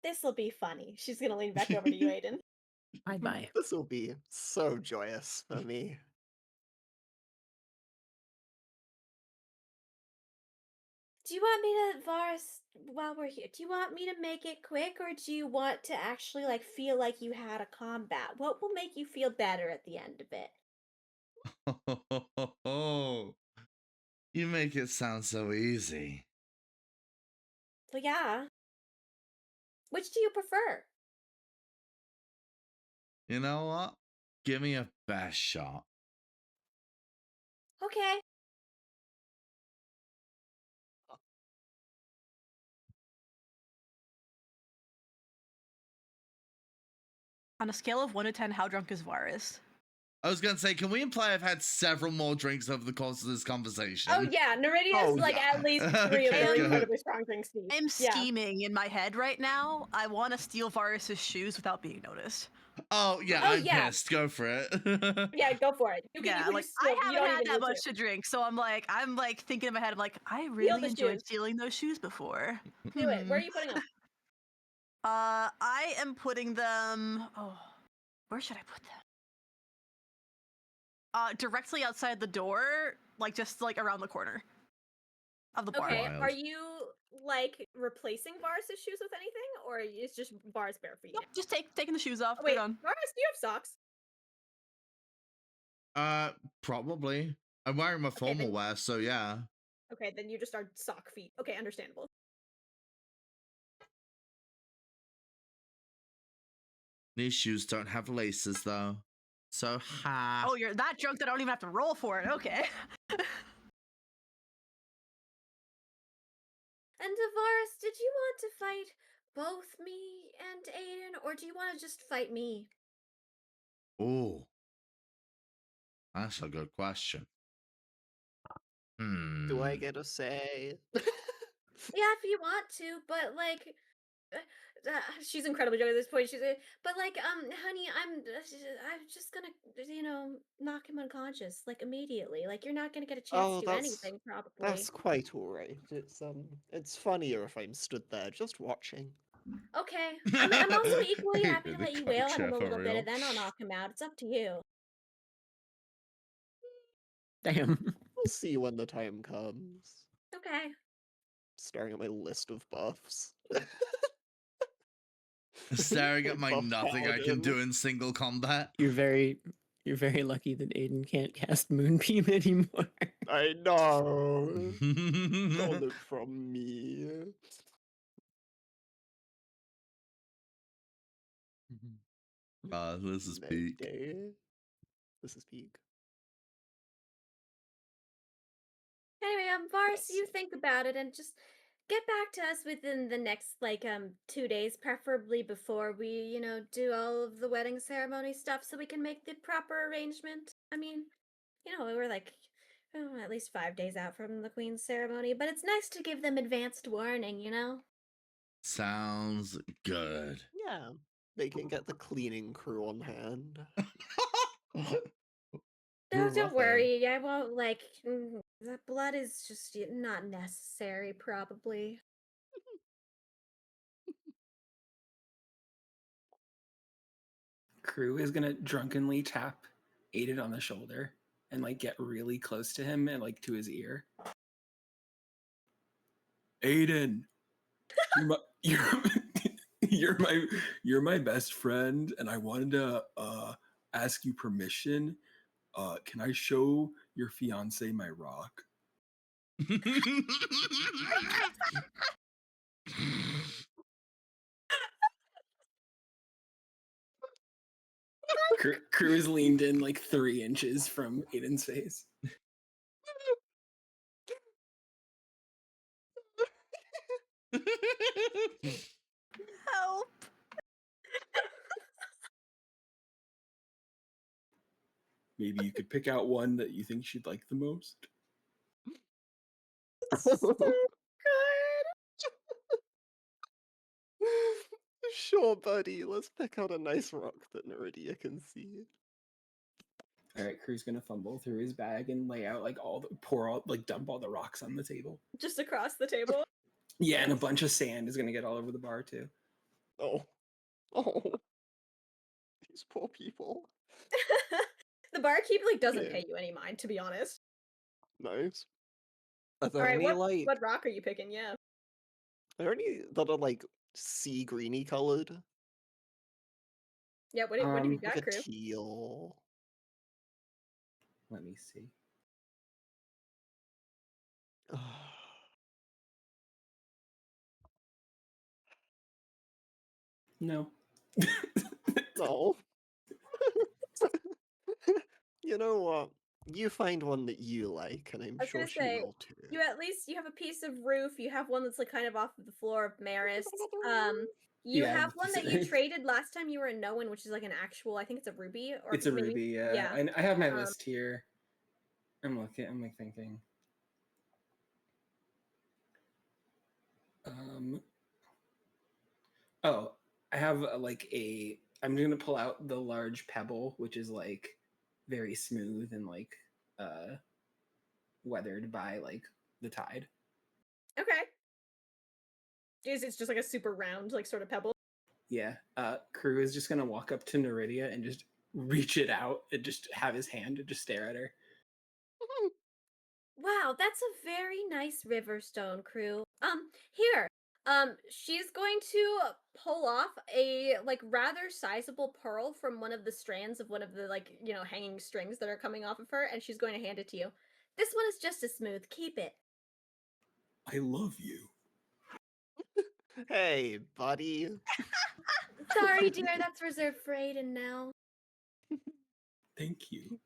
This'll be funny. She's gonna lean back over to you, Aiden. Bye. This will be so joyous for me. Do you want me to, Varas, while we're here, do you want me to make it quick, or do you want to actually, like, feel like you had a combat? What will make you feel better at the end of it? You make it sound so easy. Well, yeah. Which do you prefer? You know what? Give me a best shot. Okay. On a scale of 1 to 10, how drunk is Varas? I was gonna say, can we imply I've had several more drinks over the course of this conversation? Oh yeah, Naridia's Oh, like yeah. at least 3 Okay, of her good. incredibly strong drinks deep. I'm Yeah. scheming in my head right now. I want to steal Varus's shoes without being noticed. Oh yeah, Oh, I'm yeah. pissed. Go for it. Yeah, go for it. You Yeah, can like just steal. I You haven't don't had even that need much to. to drink, so I'm like thinking in my head, I'm like, I Steal really the enjoyed shoes. stealing those shoes before. Do it. Where are you putting them? I am putting them. Oh, where should I put them? Directly outside the door, like just like around the corner of the bar. Okay, Wild. are you like replacing Varus' shoes with anything, or is just Varus bare feet? Nope, just taking the shoes off. Oh, They're wait, done. Varus, do you have socks? Probably. I'm wearing my formal then- wear, so yeah. Okay, then you just are sock feet. Okay, understandable. These shoes don't have laces though. So ha. Oh, you're that drunk that I don't even have to roll for it. Okay. And Varus, did you want to fight both me and Aiden, or do you want to just fight me? Oh. That's a good question. Do I get a say? Yeah, if you want to, but like, She's incredibly drunk at this point. She's but like, honey, I'm just gonna, knock him unconscious, like immediately. Like, you're not gonna get a chance Oh, to do that's- anything, probably. That's quite alright. It's funnier if I'm stood there just watching. Okay. I'm also equally Hey, happy to the let you wail at culture him a for little bit, real. and then I'll knock him out. It's up to you. Damn. We'll see when the time comes. Okay. Staring at my list of buffs. Staring at my Buff nothing I can paladin. do in single combat. You're very lucky that Aiden can't cast Moonbeam anymore. I know. Stole it from me. This is peak. Mayday. This is peak. Anyway, Varus, Yes. you think about it and just get back to us within the next 2 days, preferably before we, do all of the wedding ceremony stuff, so we can make the proper arrangement. I mean, we're at least 5 days out from the queen's ceremony, but it's nice to give them advanced warning, Sounds good. Yeah. They can get the cleaning crew on hand. No, Rough don't end. worry. I won't the blood is just not necessary, probably. Kruu is gonna drunkenly tap Aiden on the shoulder and like get really close to him and like to his ear. Aiden, you're my best friend, and I wanted to ask you permission. Can I show your fiance my rock? Kruu is leaned in like 3 inches from Aiden's face. Help. Maybe you could pick out one that you think she'd like the most. So good. Sure, buddy. Let's pick out a nice rock that Naridia can see. All right, Kruu's gonna fumble through his bag and lay out like dump all the rocks on the table. just across the table. Yeah, and a bunch of sand is gonna get all over the bar too. Oh. Oh. These poor people. The barkeep doesn't Yeah. pay you any mind, to be honest. Nice. Are All there right, any what rock are you picking? Yeah. Are there any that are sea greeny colored? Yeah. What have you got, Like a Kruu? teal. Let me see. No. No. You know what? You find one that you like, and I'm I was sure gonna she say, will too. you have a piece of roof. You have one that's like kind of off of the floor of Maris. You Yeah, I have have a one piece that of you roof. traded last time you were in Nowen, which is like an actual. I think it's a ruby or It's a maybe ruby, yeah. yeah. I have my list here. I'm looking. I'm like thinking. Oh, I have I'm gonna pull out the large pebble, which is like very smooth and like weathered by like the tide. Okay. It's just like a super round, like sort of pebble. Yeah. Kruu is just gonna walk up to Naridia and just reach it out and just have his hand and just stare at her. Wow, that's a very nice river stone, Kruu. Here. She's going to pull off a like rather sizable pearl from one of the strands of one of the hanging strings that are coming off of her, and she's going to hand it to you. This one is just as smooth. Keep it. I love you. Hey, buddy. Sorry, dear, that's reserved for Aiden now. Thank you.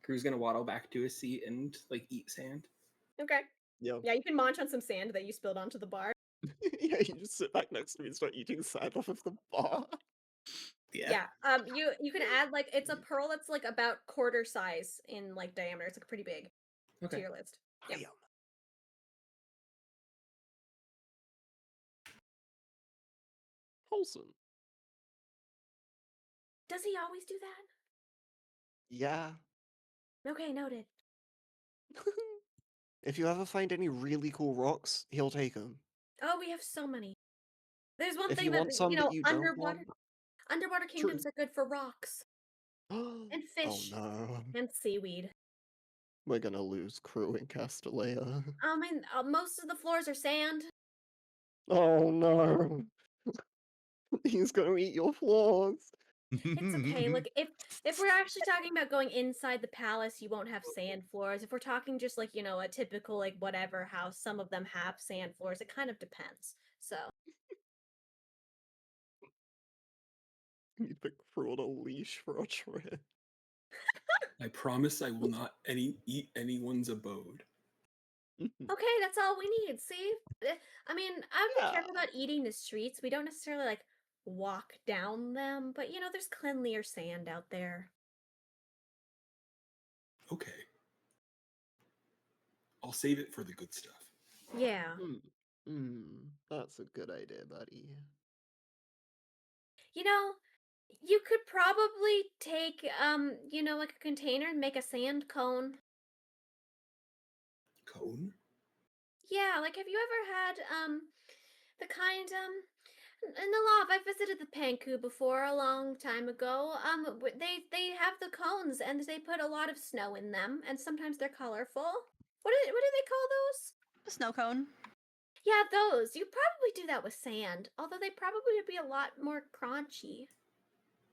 Kruu's gonna waddle back to his seat and like eat sand. Okay. Yeah. Yeah, you can munch on some sand that you spilled onto the bar. Yeah, you just sit back next to me and start eating sand off of the bar. Yeah. You can add like it's a pearl that's like about quarter size in like diameter. It's like pretty big Okay. to your list. Yep. Damn. Wholesome. Does he always do that? Yeah. Okay, noted. If you ever find any really cool rocks, he'll take them. Oh, we have so many. There's one If thing you that want some that you don't want, underwater kingdoms are good for rocks and oh fish no, and seaweed. we're gonna lose Kruu and Castellea. Most of the floors are sand. Oh no, he's gonna eat your floors. It's okay. Look, if we're actually talking about going inside the palace, you won't have sand floors. If we're talking just like, a typical like whatever house, some of them have sand floors. It kind of depends. So, You put Kruu on a leash for a trip. I promise I will not eat anyone's abode. okay, that's all we need. See? I mean, I would be careful Yeah. about eating the streets. We don't necessarily like walk down them, but there's cleanlier sand out there. Okay. I'll save it for the good stuff. Yeah. That's a good idea, buddy. You could probably take like a container and make a sand cone. Cone? Yeah, like have you ever had the kind in Nellav, I visited the pengku before a long time ago. They have the cones and they put a lot of snow in them, and sometimes they're colorful. What do they call those? A snow cone. Yeah, those. You probably do that with sand, although they probably would be a lot more crunchy.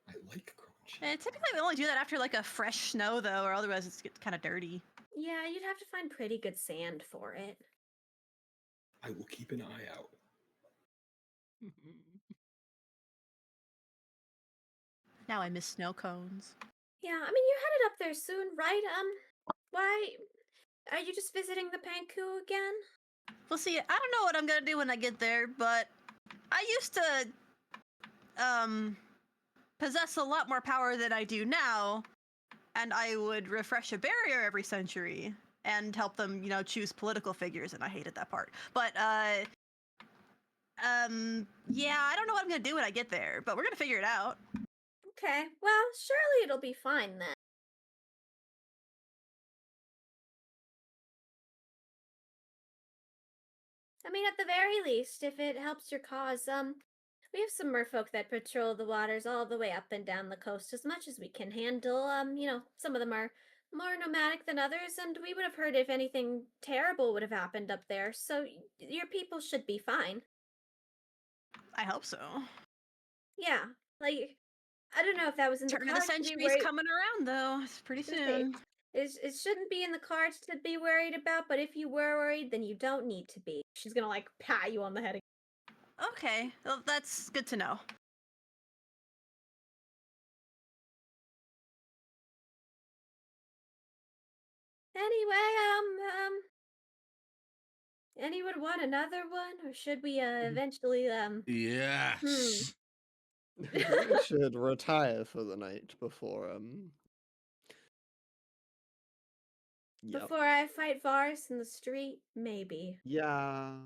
I like crunch. Typically, we only do that after like a fresh snow, though, or otherwise it gets kind of dirty. Yeah, you'd have to find pretty good sand for it. I will keep an eye out. Now I miss snow cones. Yeah, I mean you're headed up there soon, right? Why are you just visiting the pengku again? Well, see, I don't know what I'm gonna do when I get there, but I used to possess a lot more power than I do now, and I would refresh a barrier every century and help them, choose political figures, and I hated that part. But yeah, I don't know what I'm gonna do when I get there, but we're gonna figure it out. Okay, well, surely it'll be fine then. I mean, at the very least, if it helps your cause, we have some merfolk that patrol the waters all the way up and down the coast as much as we can handle. Some of them are more nomadic than others, and we would have heard if anything terrible would have happened up there, so your people should be fine. I hope so. Yeah, like, I don't know if that was in the Turn of the cards to be century's worried. coming around, though. It's pretty I was gonna say, soon. it shouldn't be in the cards to be worried about, but if you were worried, then you don't need to be. She's gonna like pat you on the head. Okay, well, that's good to know. Anyway, anyone want another one, or should we eventually Yes. I think we should retire for the night before Yep. before I fight Varus in the street? Maybe. Yeah.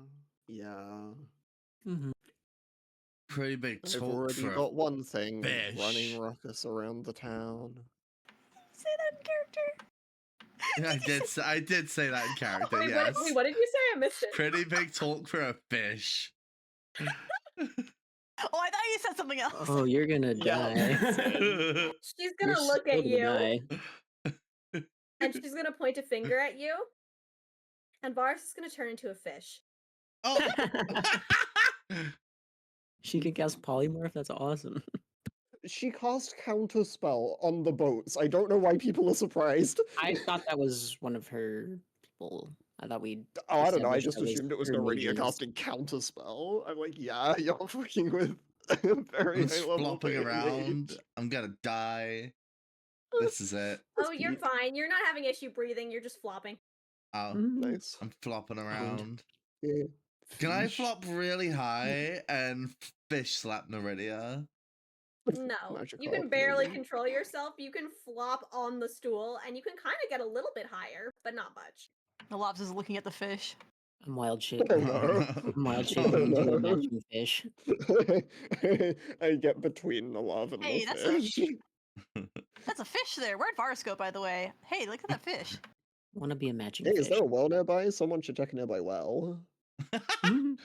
Mhm. Pretty big I've talk already for a got one thing fish. running ruckus around the town. Say that in character. I did say that in character, Wait, yes. what did you say? I missed it. Pretty big talk for a fish. Oh, I thought you said something else. Oh, you're gonna Yeah. die. She's You're gonna look so at gonna you, die. and she's gonna point a finger at you, and Varus is gonna turn into a fish. Oh. She can cast polymorph. That's awesome. She cast counterspell on the boats. I don't know why people are surprised. I thought that was one of her people. I thought we. Oh, I don't know. I established just that was assumed it was her Naridia mages. casting counterspell. I'm like, yeah, you're fucking with a very I'm high level flopping mage. around. I'm gonna die. This is it. Oh, you're fine. You're not having issue breathing. You're just flopping. Oh, Nice. I'm flopping around. Yeah. Can I Fish. flop really high and fish slap Naridia? No, Magic you can up, barely maybe. control yourself. You can flop on the stool, and you can kind of get a little bit higher, but not much. The Lobs is looking at the fish. I'm wild shit. Oh no. I'm wild shit Oh, into no. a matching fish. I get between the lava and Hey, the that's a fish. That's a fish there. Where'd Varus go, by the way? Hey, look at that fish. Want to be a matching Hey, fish? is there a well nearby? Someone should check a nearby well. Mhm.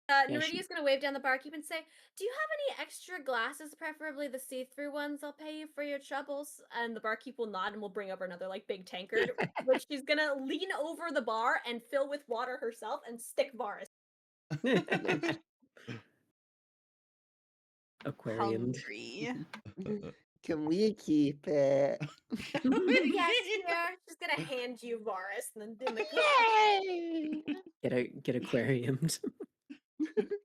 Yeah, Naridia's gonna wave down the barkeep and say, "Do you have any extra glasses, preferably the see-through ones? I'll pay you for your troubles." And the barkeep will nod and will bring over another like big tankard, which she's gonna lean over the bar and fill with water herself and stick Varus. Aquarium. Hungry. Can we keep it? Yes, dear. She's gonna hand you Varus and then in the cup. Get aquariums.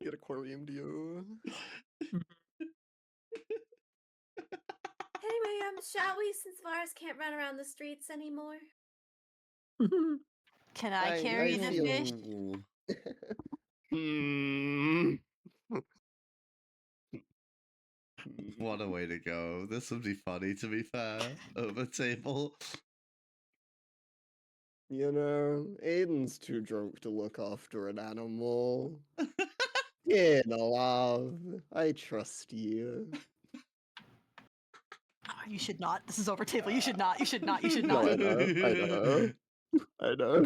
Get aquarium to you. Anyway, shall we? Since Varus can't run around the streets anymore. Can I carry the fish? Hmm. What a way to go. This would be funny, to be fair. Over table. You know, Aiden's too drunk to look after an animal. Yeah, Nellav, I trust you. Oh, you should not. This is over table. You should not. You should not. You should No, not. I know. I know.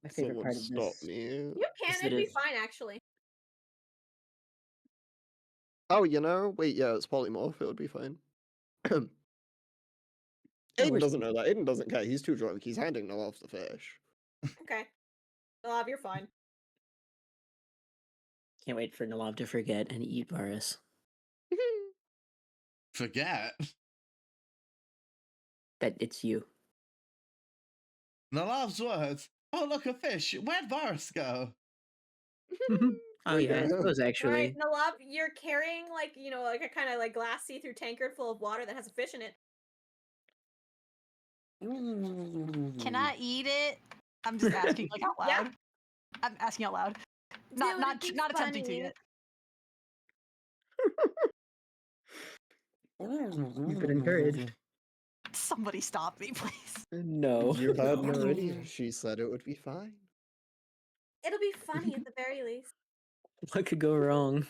My favorite Someone part of stop this. me. You can. Is that It'd be it? fine, actually. Oh, you know? Wait, yeah, it's polymorph. It would be fine. Oh, Aiden we're doesn't know that. Aiden doesn't care. He's too drunk. He's handing Nellav the fish. Okay. Nellav, you're fine. Can't wait for Nellav to forget and eat Varus. Forget. That it's you. Nellav's words. Oh, look, a fish. Where'd Varus go? Oh yeah, I Yeah. suppose All actually. right, Nellav, you're carrying like like a kind of like glass see-through tankard full of water that has a fish in it. Can I eat it? I'm just asking like out Yeah. loud. I'm asking out loud. Dude, Not it'd be not attempting to funny. eat it. You've been encouraged. Somebody stop me, please. No. You heard No. Naridia. She said it would be fine. It'll be funny at the very least. What could go wrong?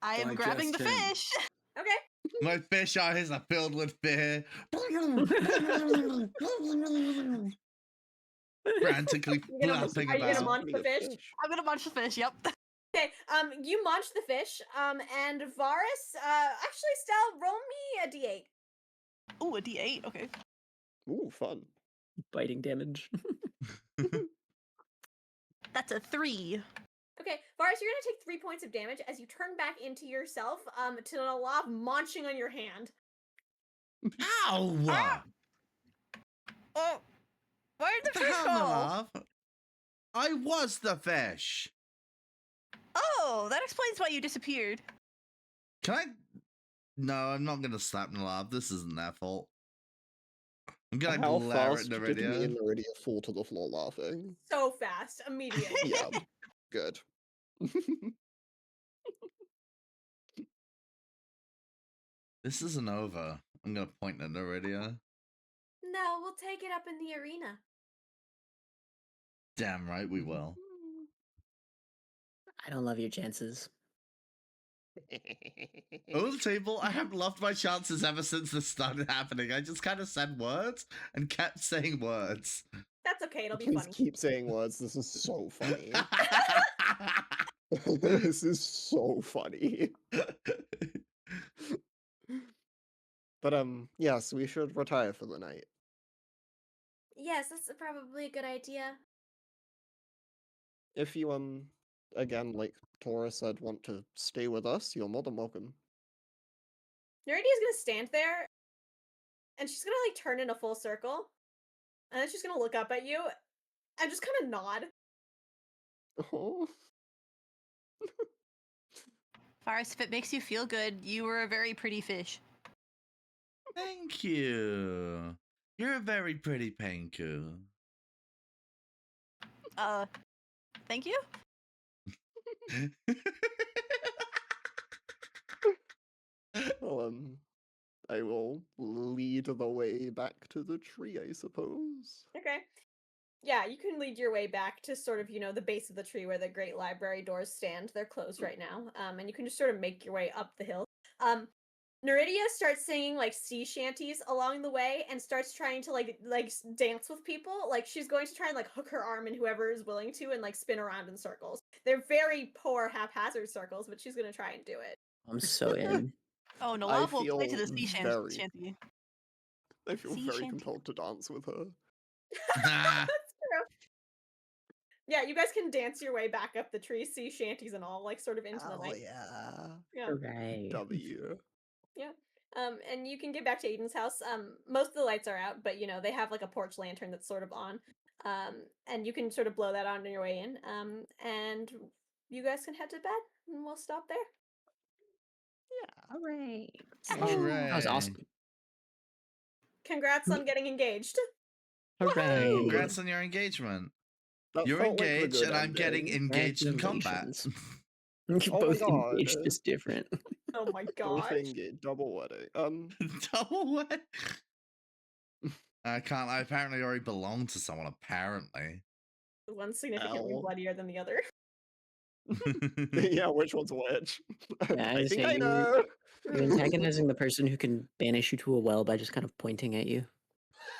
I am grabbing the Digestion. fish. Okay. My fish eyes are filled with fear. Frantically You're gonna, flapping are you gonna about. munch the fish? I'm gonna munch the fish. Yep. Okay. You munch the fish. And Varus. Actually, Stell, roll me a d8. Ooh, a D8. Okay. Ooh, fun. Biting damage. That's a 3. Okay, Varus, you're gonna take 3 points of damage as you turn back into yourself. To Nellav munching on your hand. Ow! Oh, where'd the The fish hell, go? Nellav? I was the fish. Oh, that explains why you disappeared. Can I? No, I'm not gonna slap Nellav. This isn't their fault. I'm gonna How glare at fast did me Naridia. and Naridia fall to the floor laughing? So fast, immediately. Yeah, good. This isn't over. I'm gonna point at Naridia. No, we'll take it up in the arena. Damn right we will. I don't love your chances. Over the table, I haven't loved my chances ever since this started happening. I just kind of said words and kept saying words. That's okay, it'll be Please funny. keep saying words. This is so funny. This is so funny. But yes, we should retire for the night. Yes, that's probably a good idea. If you again, like Tora said, want to stay with us, you're more than welcome. Naridia's gonna stand there, and she's gonna like turn in a full circle, and then she's gonna look up at you, and just kind of nod. Oh. Faris, if it makes you feel good, you were a very pretty fish. Thank you. You're a very pretty pengku. Thank you? Well, I will lead the way back to the tree, I suppose. Okay. Yeah, you can lead your way back to sort of, the base of the tree where the great library doors stand. They're closed right now. And you can just sort of make your way up the hill. Naridia starts singing like sea shanties along the way and starts trying to like dance with people. Like she's going to try and like hook her arm in whoever is willing to and like spin around in circles. They're very poor haphazard circles, but she's gonna try and do it. I'm so in. Oh, I Nellav will play to feel the sea very- shanty. I feel Sea very shanty. compelled to dance with her. That's true. Yeah, you guys can dance your way back up the tree, sea shanties and all, like sort of into the night. Yeah. Yeah. Hooray. W. And you can get back to Aiden's house. Most of the lights are out, but they have like a porch lantern that's sort of on. And you can sort of blow that on your way in. And you guys can head to bed, and we'll stop there. Hooray. Hooray. That was awesome. Congrats on getting engaged. Hooray. Congrats on your engagement. That You're felt like the engaged, good and I'm getting ending. engaged in combat. You're Oh my both God. engaged, just different. Oh my Both gosh. engaged, double wedding. Double what? I can't. I apparently already belong to someone. Apparently. One's significantly Ow. bloodier than the other. Yeah, which one's which? Yeah, I I was think I saying, know. You're antagonizing the person who can banish you to a well by just kind of pointing at you.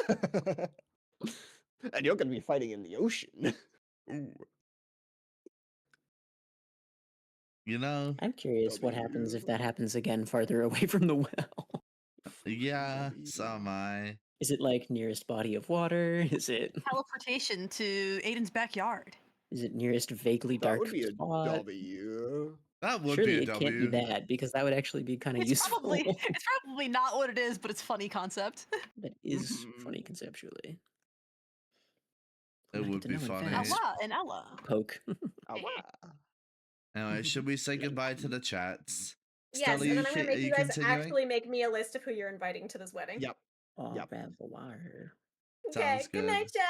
And you're going to be fighting in the ocean. Ooh. You know. I'm curious what happens if W. that happens again farther away from the well. Yeah. W. So am I. Is it like nearest body of water? Is it Teleportation to Aiden's backyard. nearest vaguely That dark would be a spot? W. That would Surely be a it W. can't be that because that would actually be kind of It's useful. probably not what it is, but it's funny concept. That is Mhm. funny conceptually. It I get would to be know in funny. advance. Allah and Allah. Poke. Anyway, should we say goodbye to the chats? Yes, Stella, and then I'm are gonna make you guys continuing? actually make me a list of who you're inviting to this wedding. Yep. Oh, Yep. Revoir. Okay, Sounds good night, good. chat.